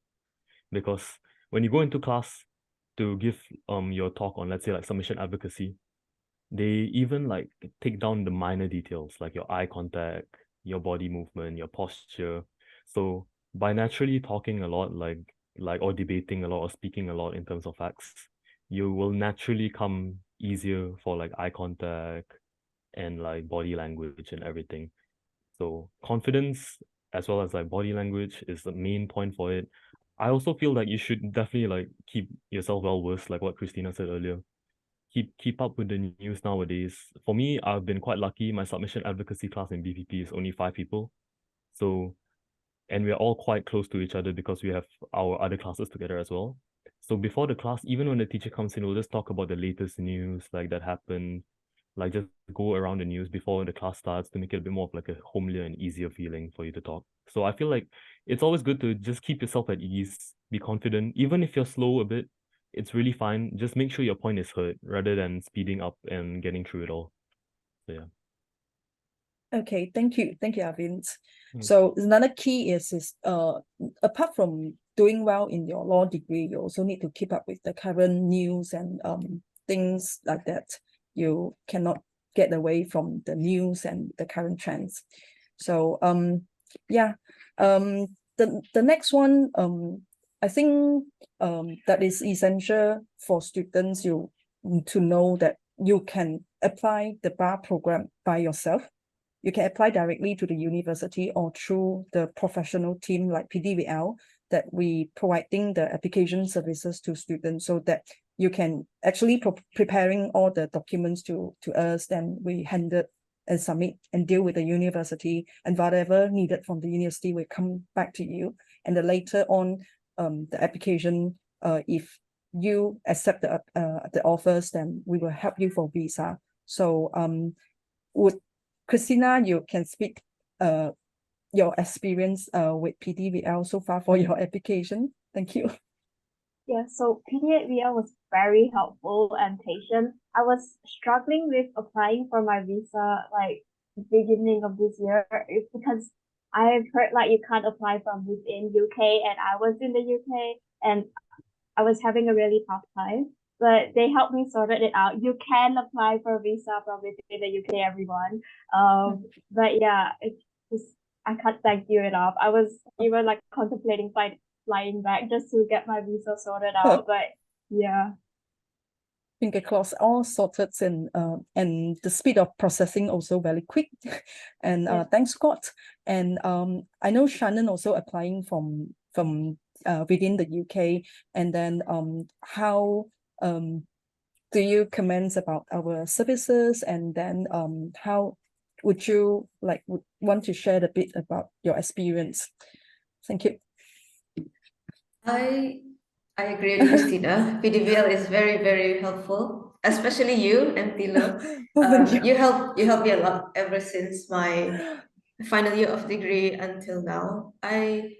Because when you go into class to give your talk on, let's say, like submission advocacy, they even like take down the minor details like your eye contact, your body movement, your posture. So by naturally talking a lot, like or debating a lot or speaking a lot in terms of facts, you will naturally come easier for like eye contact and like body language and everything. So confidence as well as like body language is the main point for it. I also feel like you should definitely like keep yourself well versed, like what Christina said earlier. Keep up with the news nowadays. For me, I've been quite lucky. My submission advocacy class in BPP is only 5 people. So, and we're all quite close to each other because we have our other classes together as well. So before the class, even when the teacher comes in, we'll just talk about the latest news like that happened, like just go around the news before the class starts to make it a bit more of like a homelier and easier feeling for you to talk. So I feel like it's always good to just keep yourself at ease, be confident, even if you're slow a bit, it's really fine. Just make sure your point is heard rather than speeding up and getting through it all. So yeah. Okay, thank you, Arvin. So another key is apart from doing well in your law degree, you also need to keep up with the current news and things like that. You cannot get away from the news and the current trends. So yeah, the next one I think that is essential for students to know that you can apply the bar program by yourself. You can apply directly to the university or through the professional team like PDVL that we providing the application services to students, so that you can actually preparing all the documents to us, then we hand it and submit and deal with the university, and whatever needed from the university will come back to you. And then later on, the application, if you accept the offers, then we will help you for visa. So would Christina, you can speak your experience with PDVL so far for your application. Thank you. Yeah, so PDVL was very helpful and patient. I was struggling with applying for my visa like beginning of this year. It's because I've heard like you can't apply from within UK, and I was in the UK and I was having a really tough time. But they helped me sort it out. You can apply for a visa from within the UK, everyone. But yeah, it's just I can't thank you enough. I was even like contemplating flying back just to get my visa sorted out. But yeah. Finger crossed, all sorted, and the speed of processing also very quick. And thanks, Scott. And I know Shannon also applying from within the UK. And then how do you comment about our services? And then how would you want to share a bit about your experience? Thank you. I agree with Christina. PDVL is very, very helpful, especially you and Tilo. You help me a lot ever since my final year of degree until now. I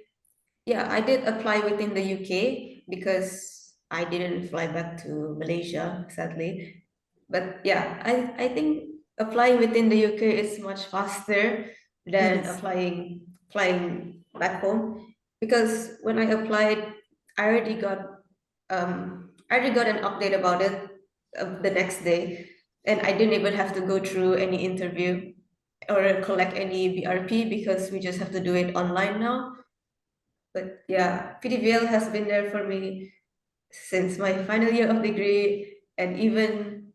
did apply within the UK because I didn't fly back to Malaysia, sadly. But yeah, I think applying within the UK is much faster than flying back home, because when I applied, I already got an update about it the next day, and I didn't even have to go through any interview or collect any BRP because we just have to do it online now. But yeah, PDVL has been there for me since my final year of degree, and even,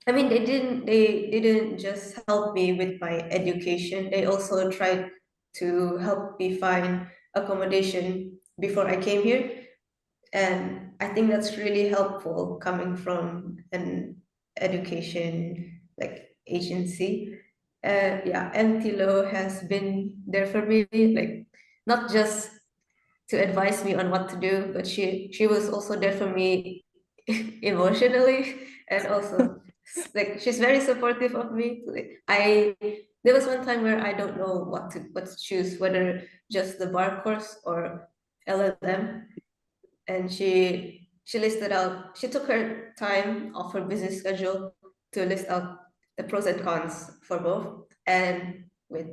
I mean, they didn't just help me with my education. They also tried to help me find accommodation before I came here. And I think that's really helpful coming from an education like agency. Yeah, and Tilo has been there for me, like not just to advise me on what to do, but she was also there for me emotionally, and also like she's very supportive of me. Like, there was one time where I don't know what to choose, whether just the bar course or LLM, and she listed out, she took her time off her busy schedule to list out the pros and cons for both. And with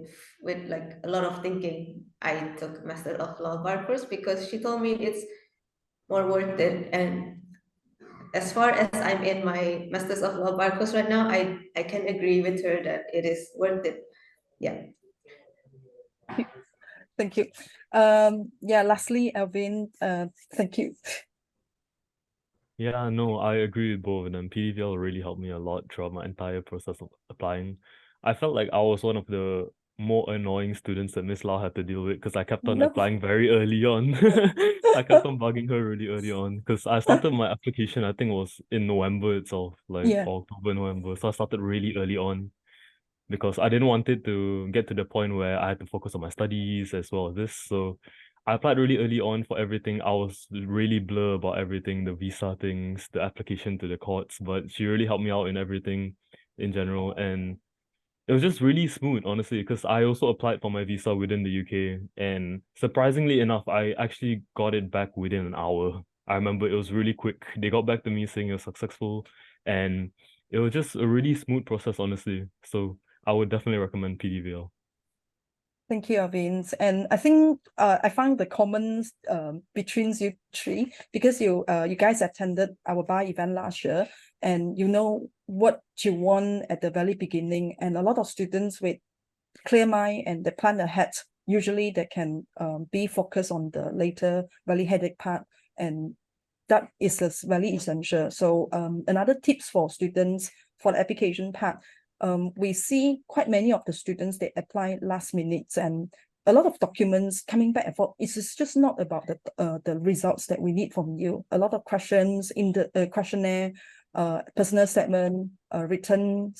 like a lot of thinking, I took Master of Law bar course because she told me it's more worth it. And as far as I'm in my Masters of Law bar course right now, I can agree with her that it is worth it. Yeah. Thank you. Yeah, lastly, Arvin, thank you. Yeah, no, I agree with both of them. PDVL really helped me a lot throughout my entire process of applying. I felt like I was one of the more annoying students that Miss Lau had to deal with because I kept on No. applying very early on. I kept on bugging her really early on because I started my application, I think it was in November itself, like Yeah. October, November. So I started really early on because I didn't want it to get to the point where I had to focus on my studies as well as this. So I applied really early on for everything. I was really blur about everything, the visa things, the application to the courts, but she really helped me out in everything in general. And it was just really smooth, honestly, because I also applied for my visa within the UK. And surprisingly enough, I actually got it back within an hour. I remember it was really quick. They got back to me saying it was successful. And it was just a really smooth process, honestly. So I would definitely recommend PDVL. Thank you, Arvin. And I think I found the commons between you three, because you guys attended our bar event last year, and you know what you want at the very beginning. And a lot of students with clear mind and they plan ahead, usually they can be focused on the later very headache part, and that is very essential. So another tips for students for the application part, we see quite many of the students, they apply last minute, and a lot of documents coming back and forth. It's just not about the results that we need from you. A lot of questions in the questionnaire, personal statement, written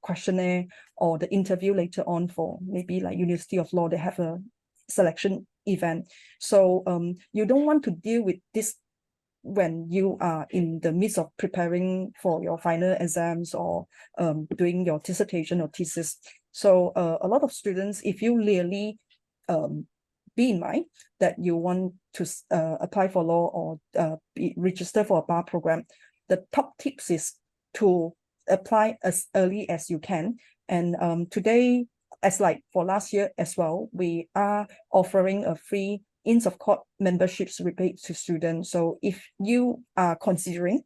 questionnaire, or the interview later on for maybe like University of Law, they have a selection event. So you don't want to deal with this when you are in the midst of preparing for your final exams or doing your dissertation or thesis. So a lot of students, if you really be in mind that you want to apply for law or register for a bar program, the top tips is to apply as early as you can. And today, as like for last year as well, we are offering a free Inns of Court memberships rebate to students. So if you are considering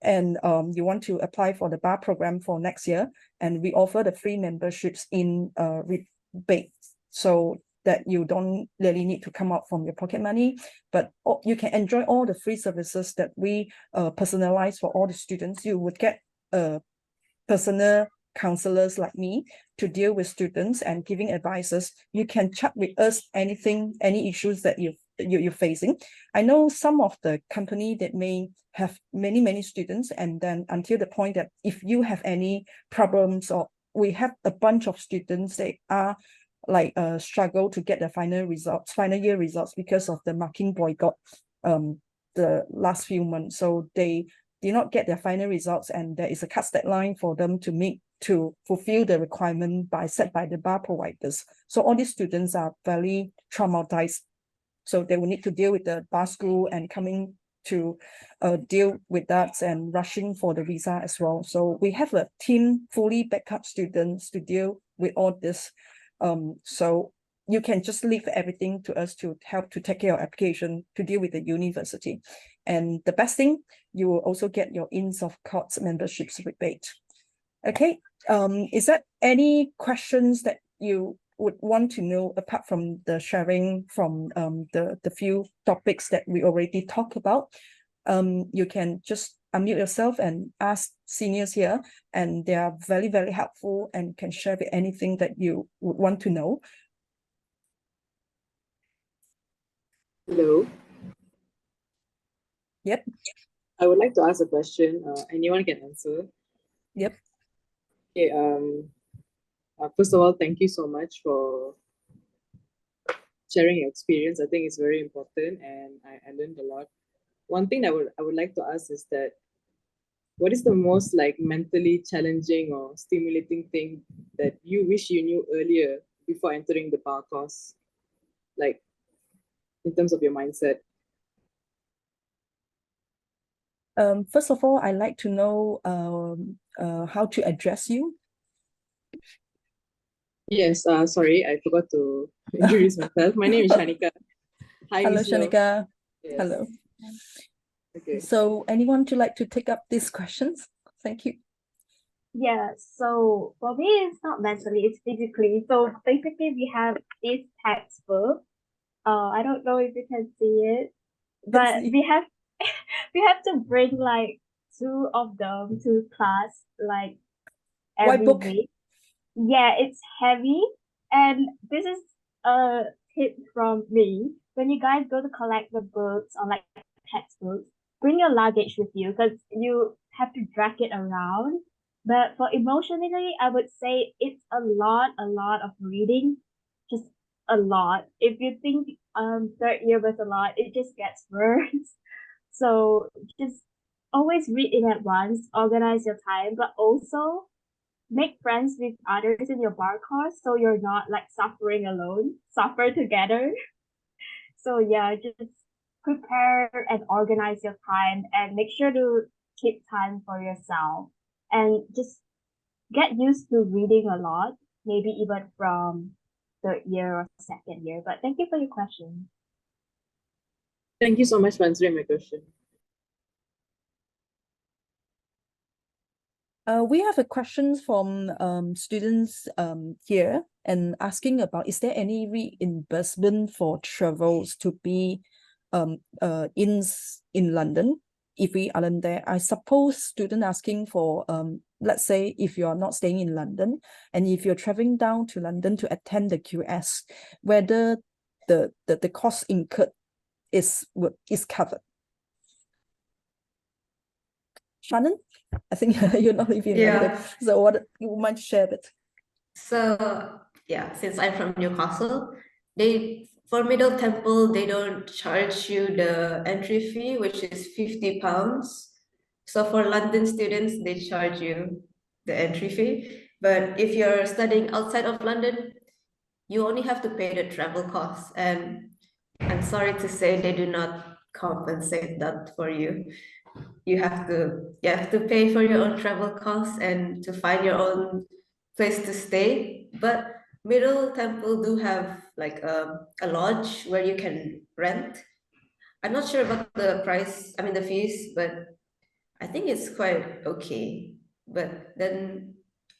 and you want to apply for the bar program for next year, and we offer the free memberships in rebate, so that you don't really need to come out from your pocket money, but you can enjoy all the free services that we personalize for all the students. You would get personal counselors like me to deal with students and giving advices. You can chat with us anything, any issues that you're facing. I know some of the company that may have many students, and then until the point that if you have any problems, or we have a bunch of students that are like struggle to get the final year results because of the marking boycott the last few months. So they did not get their final results, and there is a cut deadline for them to fulfill the requirement set by the bar providers. So all these students are very traumatized. So they will need to deal with the bar school and coming to deal with that and rushing for the visa as well. So we have a team fully backup students to deal with all this. So you can just leave everything to us to help to take care of application to deal with the university. And the best thing, you will also get your Inns of Court memberships rebate. Okay, is there any questions that you would want to know apart from the sharing from the few topics that we already talked about? you can just unmute yourself and ask seniors here, and they are very, very helpful and can share with anything that you would want to know. Hello. Yep. I would like to ask a question. Anyone can answer. Yep. Okay. First of all, thank you so much for sharing your experience. I think it's very important, and I learned a lot. One thing I would like to ask is that, what is the most like mentally challenging or stimulating thing that you wish you knew earlier before entering the bar course, like in terms of your mindset? First of all, I'd like to know how to address you. Yes, sorry, I forgot to introduce myself. My name is Shanika. Hi, Hello, Miss Yeo. Shanika. Yes. Hello. Okay. So anyone would like to take up these questions? Thank you. Yeah, so for me, it's not mentally, it's physically. So basically, we have this textbook. I don't know if you can see it, but see. we have we have to bring like 2 of them to class like White every book? week. Yeah, it's heavy, and this is a tip from me. When you guys go to collect the books or like textbooks, bring your luggage with you because you have to drag it around. But for emotionally, I would say it's a lot of reading, just a lot. If you think third year was a lot, it just gets worse. So just always read in advance, organize your time, but also make friends with others in your bar course so you're not like suffering alone, suffer together. So yeah, just prepare and organize your time and make sure to keep time for yourself and just get used to reading a lot, maybe even from third year or second year. But thank you for your question. Thank you so much for answering my question. We have a question from students here and asking about, is there any reimbursement for travels to be in London if we aren't there? I suppose student asking for let's say if you're not staying in London and if you're traveling down to London to attend the QS, whether the cost incurred is covered. Shannen, I think you're not living in London. So what you might share it? So yeah, since I'm from Newcastle, for Middle Temple they don't charge you the entry fee, which is £50. So for London students, they charge you the entry fee. But if you're studying outside of London, you only have to pay the travel costs. And I'm sorry to say they do not compensate that for you. You have to pay for your own travel costs and to find your own place to stay. But Middle Temple do have like a lodge where you can rent. I'm not sure about the price, I mean the fees, but I think it's quite okay. But then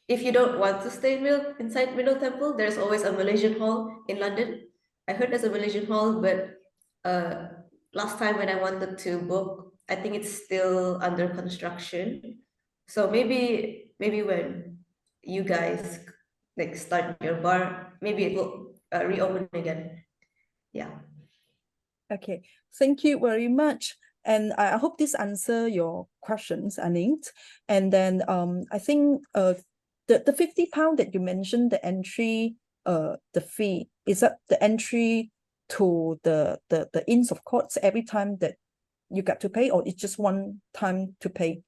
if you don't want to stay inside Middle Temple, there's always a Malaysian hall in London. I heard there's a Malaysian hall, but last time when I wanted to book, I think it's still under construction. So maybe when you guys like start your bar, maybe it will reopen again. Yeah. Okay, thank you very much. And I hope this answer your questions, Anit. And then I think the £50 that you mentioned, the entry the fee, is that the entry to the Inns of Courts every time that you got to pay, or it's just one time to pay?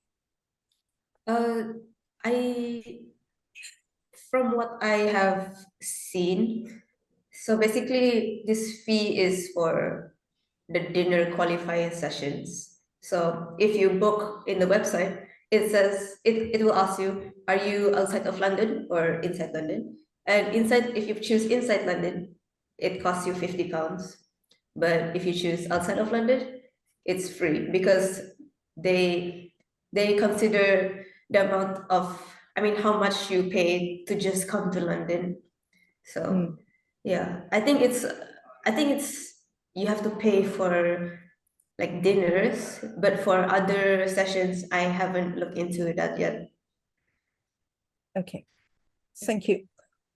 From what I have seen, so basically this fee is for the dinner qualifying sessions. So if you book in the website, it says it will ask you, are you outside of London or inside London? And if you choose inside London, it costs you £50. But if you choose outside of London, it's free because they consider the amount of, I mean, how much you pay to just come to London. So yeah, I think it's you have to pay for like dinners, but for other sessions, I haven't looked into that yet. Okay, thank you.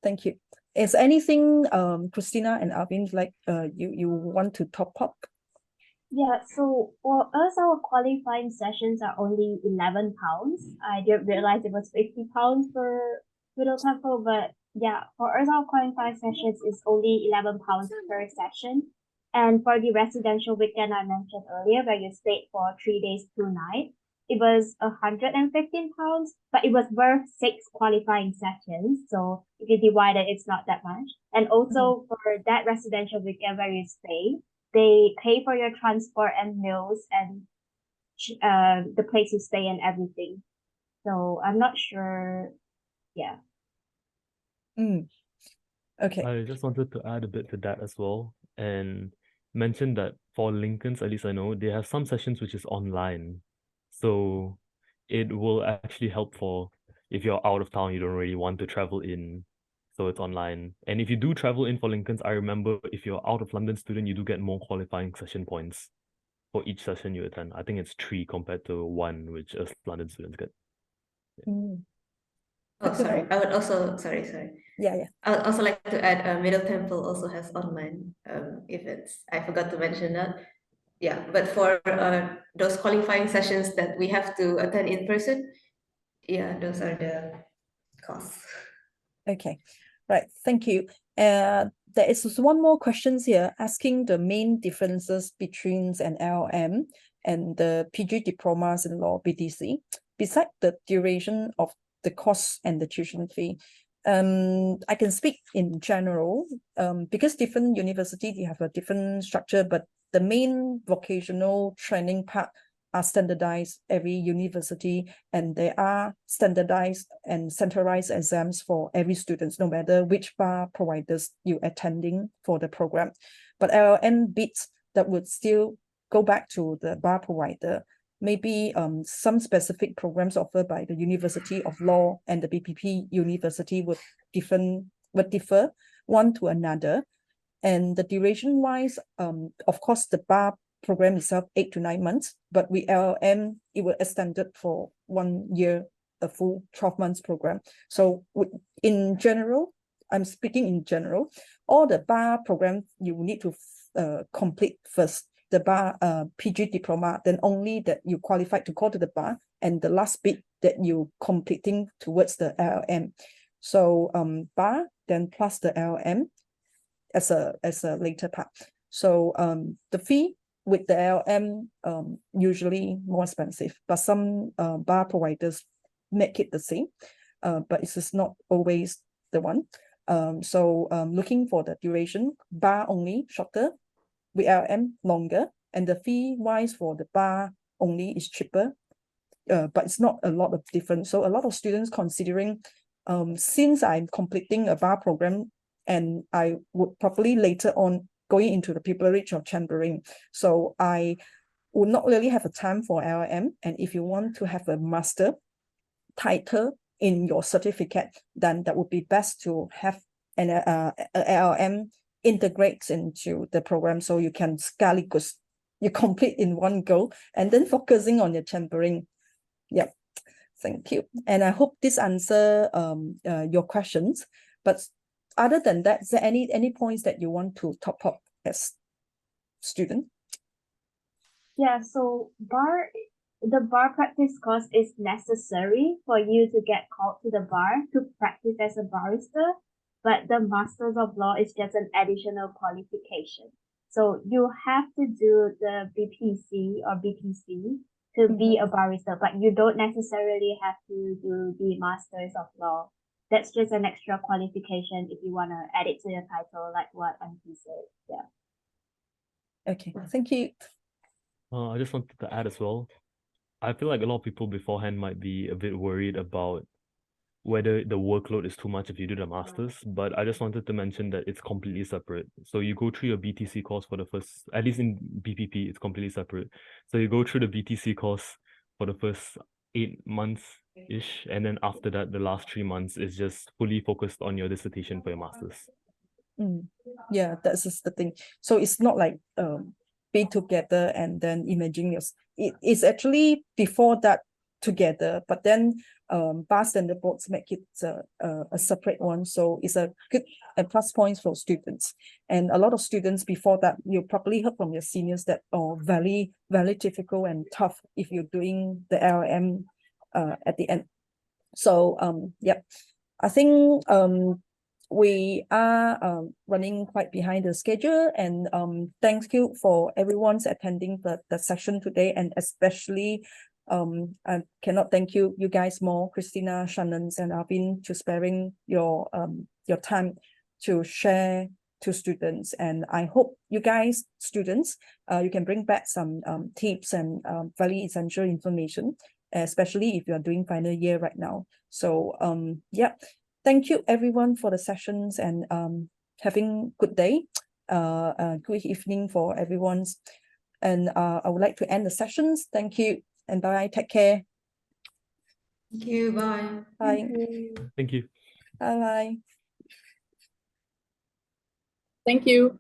Thank you. Is anything, Christina and Arvin, like you want to top up? Yeah, so for us, our qualifying sessions are only £11. I didn't realize it was £50 for Middle Temple, but yeah, for us, our qualifying sessions is only £11 per session. And for the residential weekend I mentioned earlier, where you stayed for 3 days, 2 nights, it was £115, but it was worth 6 qualifying sessions. So if you divide it, it's not that much. And also for that residential weekend where you stay, they pay for your transport and meals and the place you stay and everything. So I'm not sure. Yeah. Okay. I just wanted to add a bit to that as well and mention that for Lincoln's, at least I know, they have some sessions which is online. So it will actually help for if you're out of town, you don't really want to travel in. So it's online. And if you do travel in for Lincoln's, I remember if you're out of London student, you do get more qualifying session points for each session you attend. I think it's 3 compared to 1, which us London students get. Oh, sorry. I would also, sorry. Yeah. I would also like to add Middle Temple also has online events. I forgot to mention that. Yeah, but for those qualifying sessions that we have to attend in person, yeah, those are the costs. Okay, right. Thank you. There is one more question here asking the main differences between an LLM and the PG diplomas in law BTC, besides the duration of the course and the tuition fee. I can speak in general, because different universities, they have a different structure, but the main vocational training part are standardized every university, and there are standardized and centralized exams for every student, no matter which bar providers you attending for the program. But LLM bits that would still go back to the bar provider. Maybe some specific programs offered by the University of Law and the BPP University would differ one to another. And the duration wise, of course, the bar program itself 8 to 9 months, but with LLM, it will extended for 1 year, a full 12 months program. So in general, I'm speaking in general, all the bar program you need to complete first the bar PG diploma, then only that you qualify to go to the bar, and the last bit that you completing towards the LLM. So bar then plus the LLM as a later part. So the fee with the LLM usually more expensive, but some bar providers make it the same, but it's just not always the one. So looking for the duration, bar only shorter, with LLM longer, and the fee wise for the bar only is cheaper, but it's not a lot of difference. So a lot of students considering, since I'm completing a bar program and I would probably later on going into the pupillage or chambering, so I would not really have a time for LLM. And if you want to have a master title in your certificate, then that would be best to have an LLM integrates into the program, so you can sekaligus you complete in one go, and then focusing on your chambering. Yep, thank you. And I hope this answer your questions. But other than that, is there any points that you want to top up as student? Yeah, so the bar practice course is necessary for you to get called to the bar to practice as a barrister, but the Masters of Law is just an additional qualification. So you have to do the BPC or BPC to be a barrister, but you don't necessarily have to do the Masters of Law. That's just an extra qualification if you want to add it to your title, like what MP said. Yeah. Okay, thank you. I just wanted to add as well. I feel like a lot of people beforehand might be a bit worried about whether the workload is too much if you do the masters, but I just wanted to mention that it's completely separate. So you go through your BTC course for the first, at least in BPP, it's completely separate. So you go through the BTC course for the first 8 months-ish, and then after that, the last 3 months is just fully focused on your dissertation for your masters. Yeah, that's just the thing. So it's not like be together and then imaging your, it's actually before that together, but then bar standard boards make it a separate one. So it's a good plus points for students. And a lot of students before that, you probably heard from your seniors that are very, very difficult and tough if you're doing the LLM at the end. So yeah, I think we are running quite behind the schedule, and thank you for everyone's attending the session today, and especially I cannot thank you guys more, Christina, Shannen, and Arvin, to sparing your time to share to students. And I hope you guys, students, you can bring back some tips and very essential information, especially if you are doing final year right now. So yeah, thank you everyone for the sessions, and having good day, good evening for everyone's. And I would like to end the sessions. Thank you and bye. Take care. Thank you. Bye. Bye. Thank you. Bye. Thank you.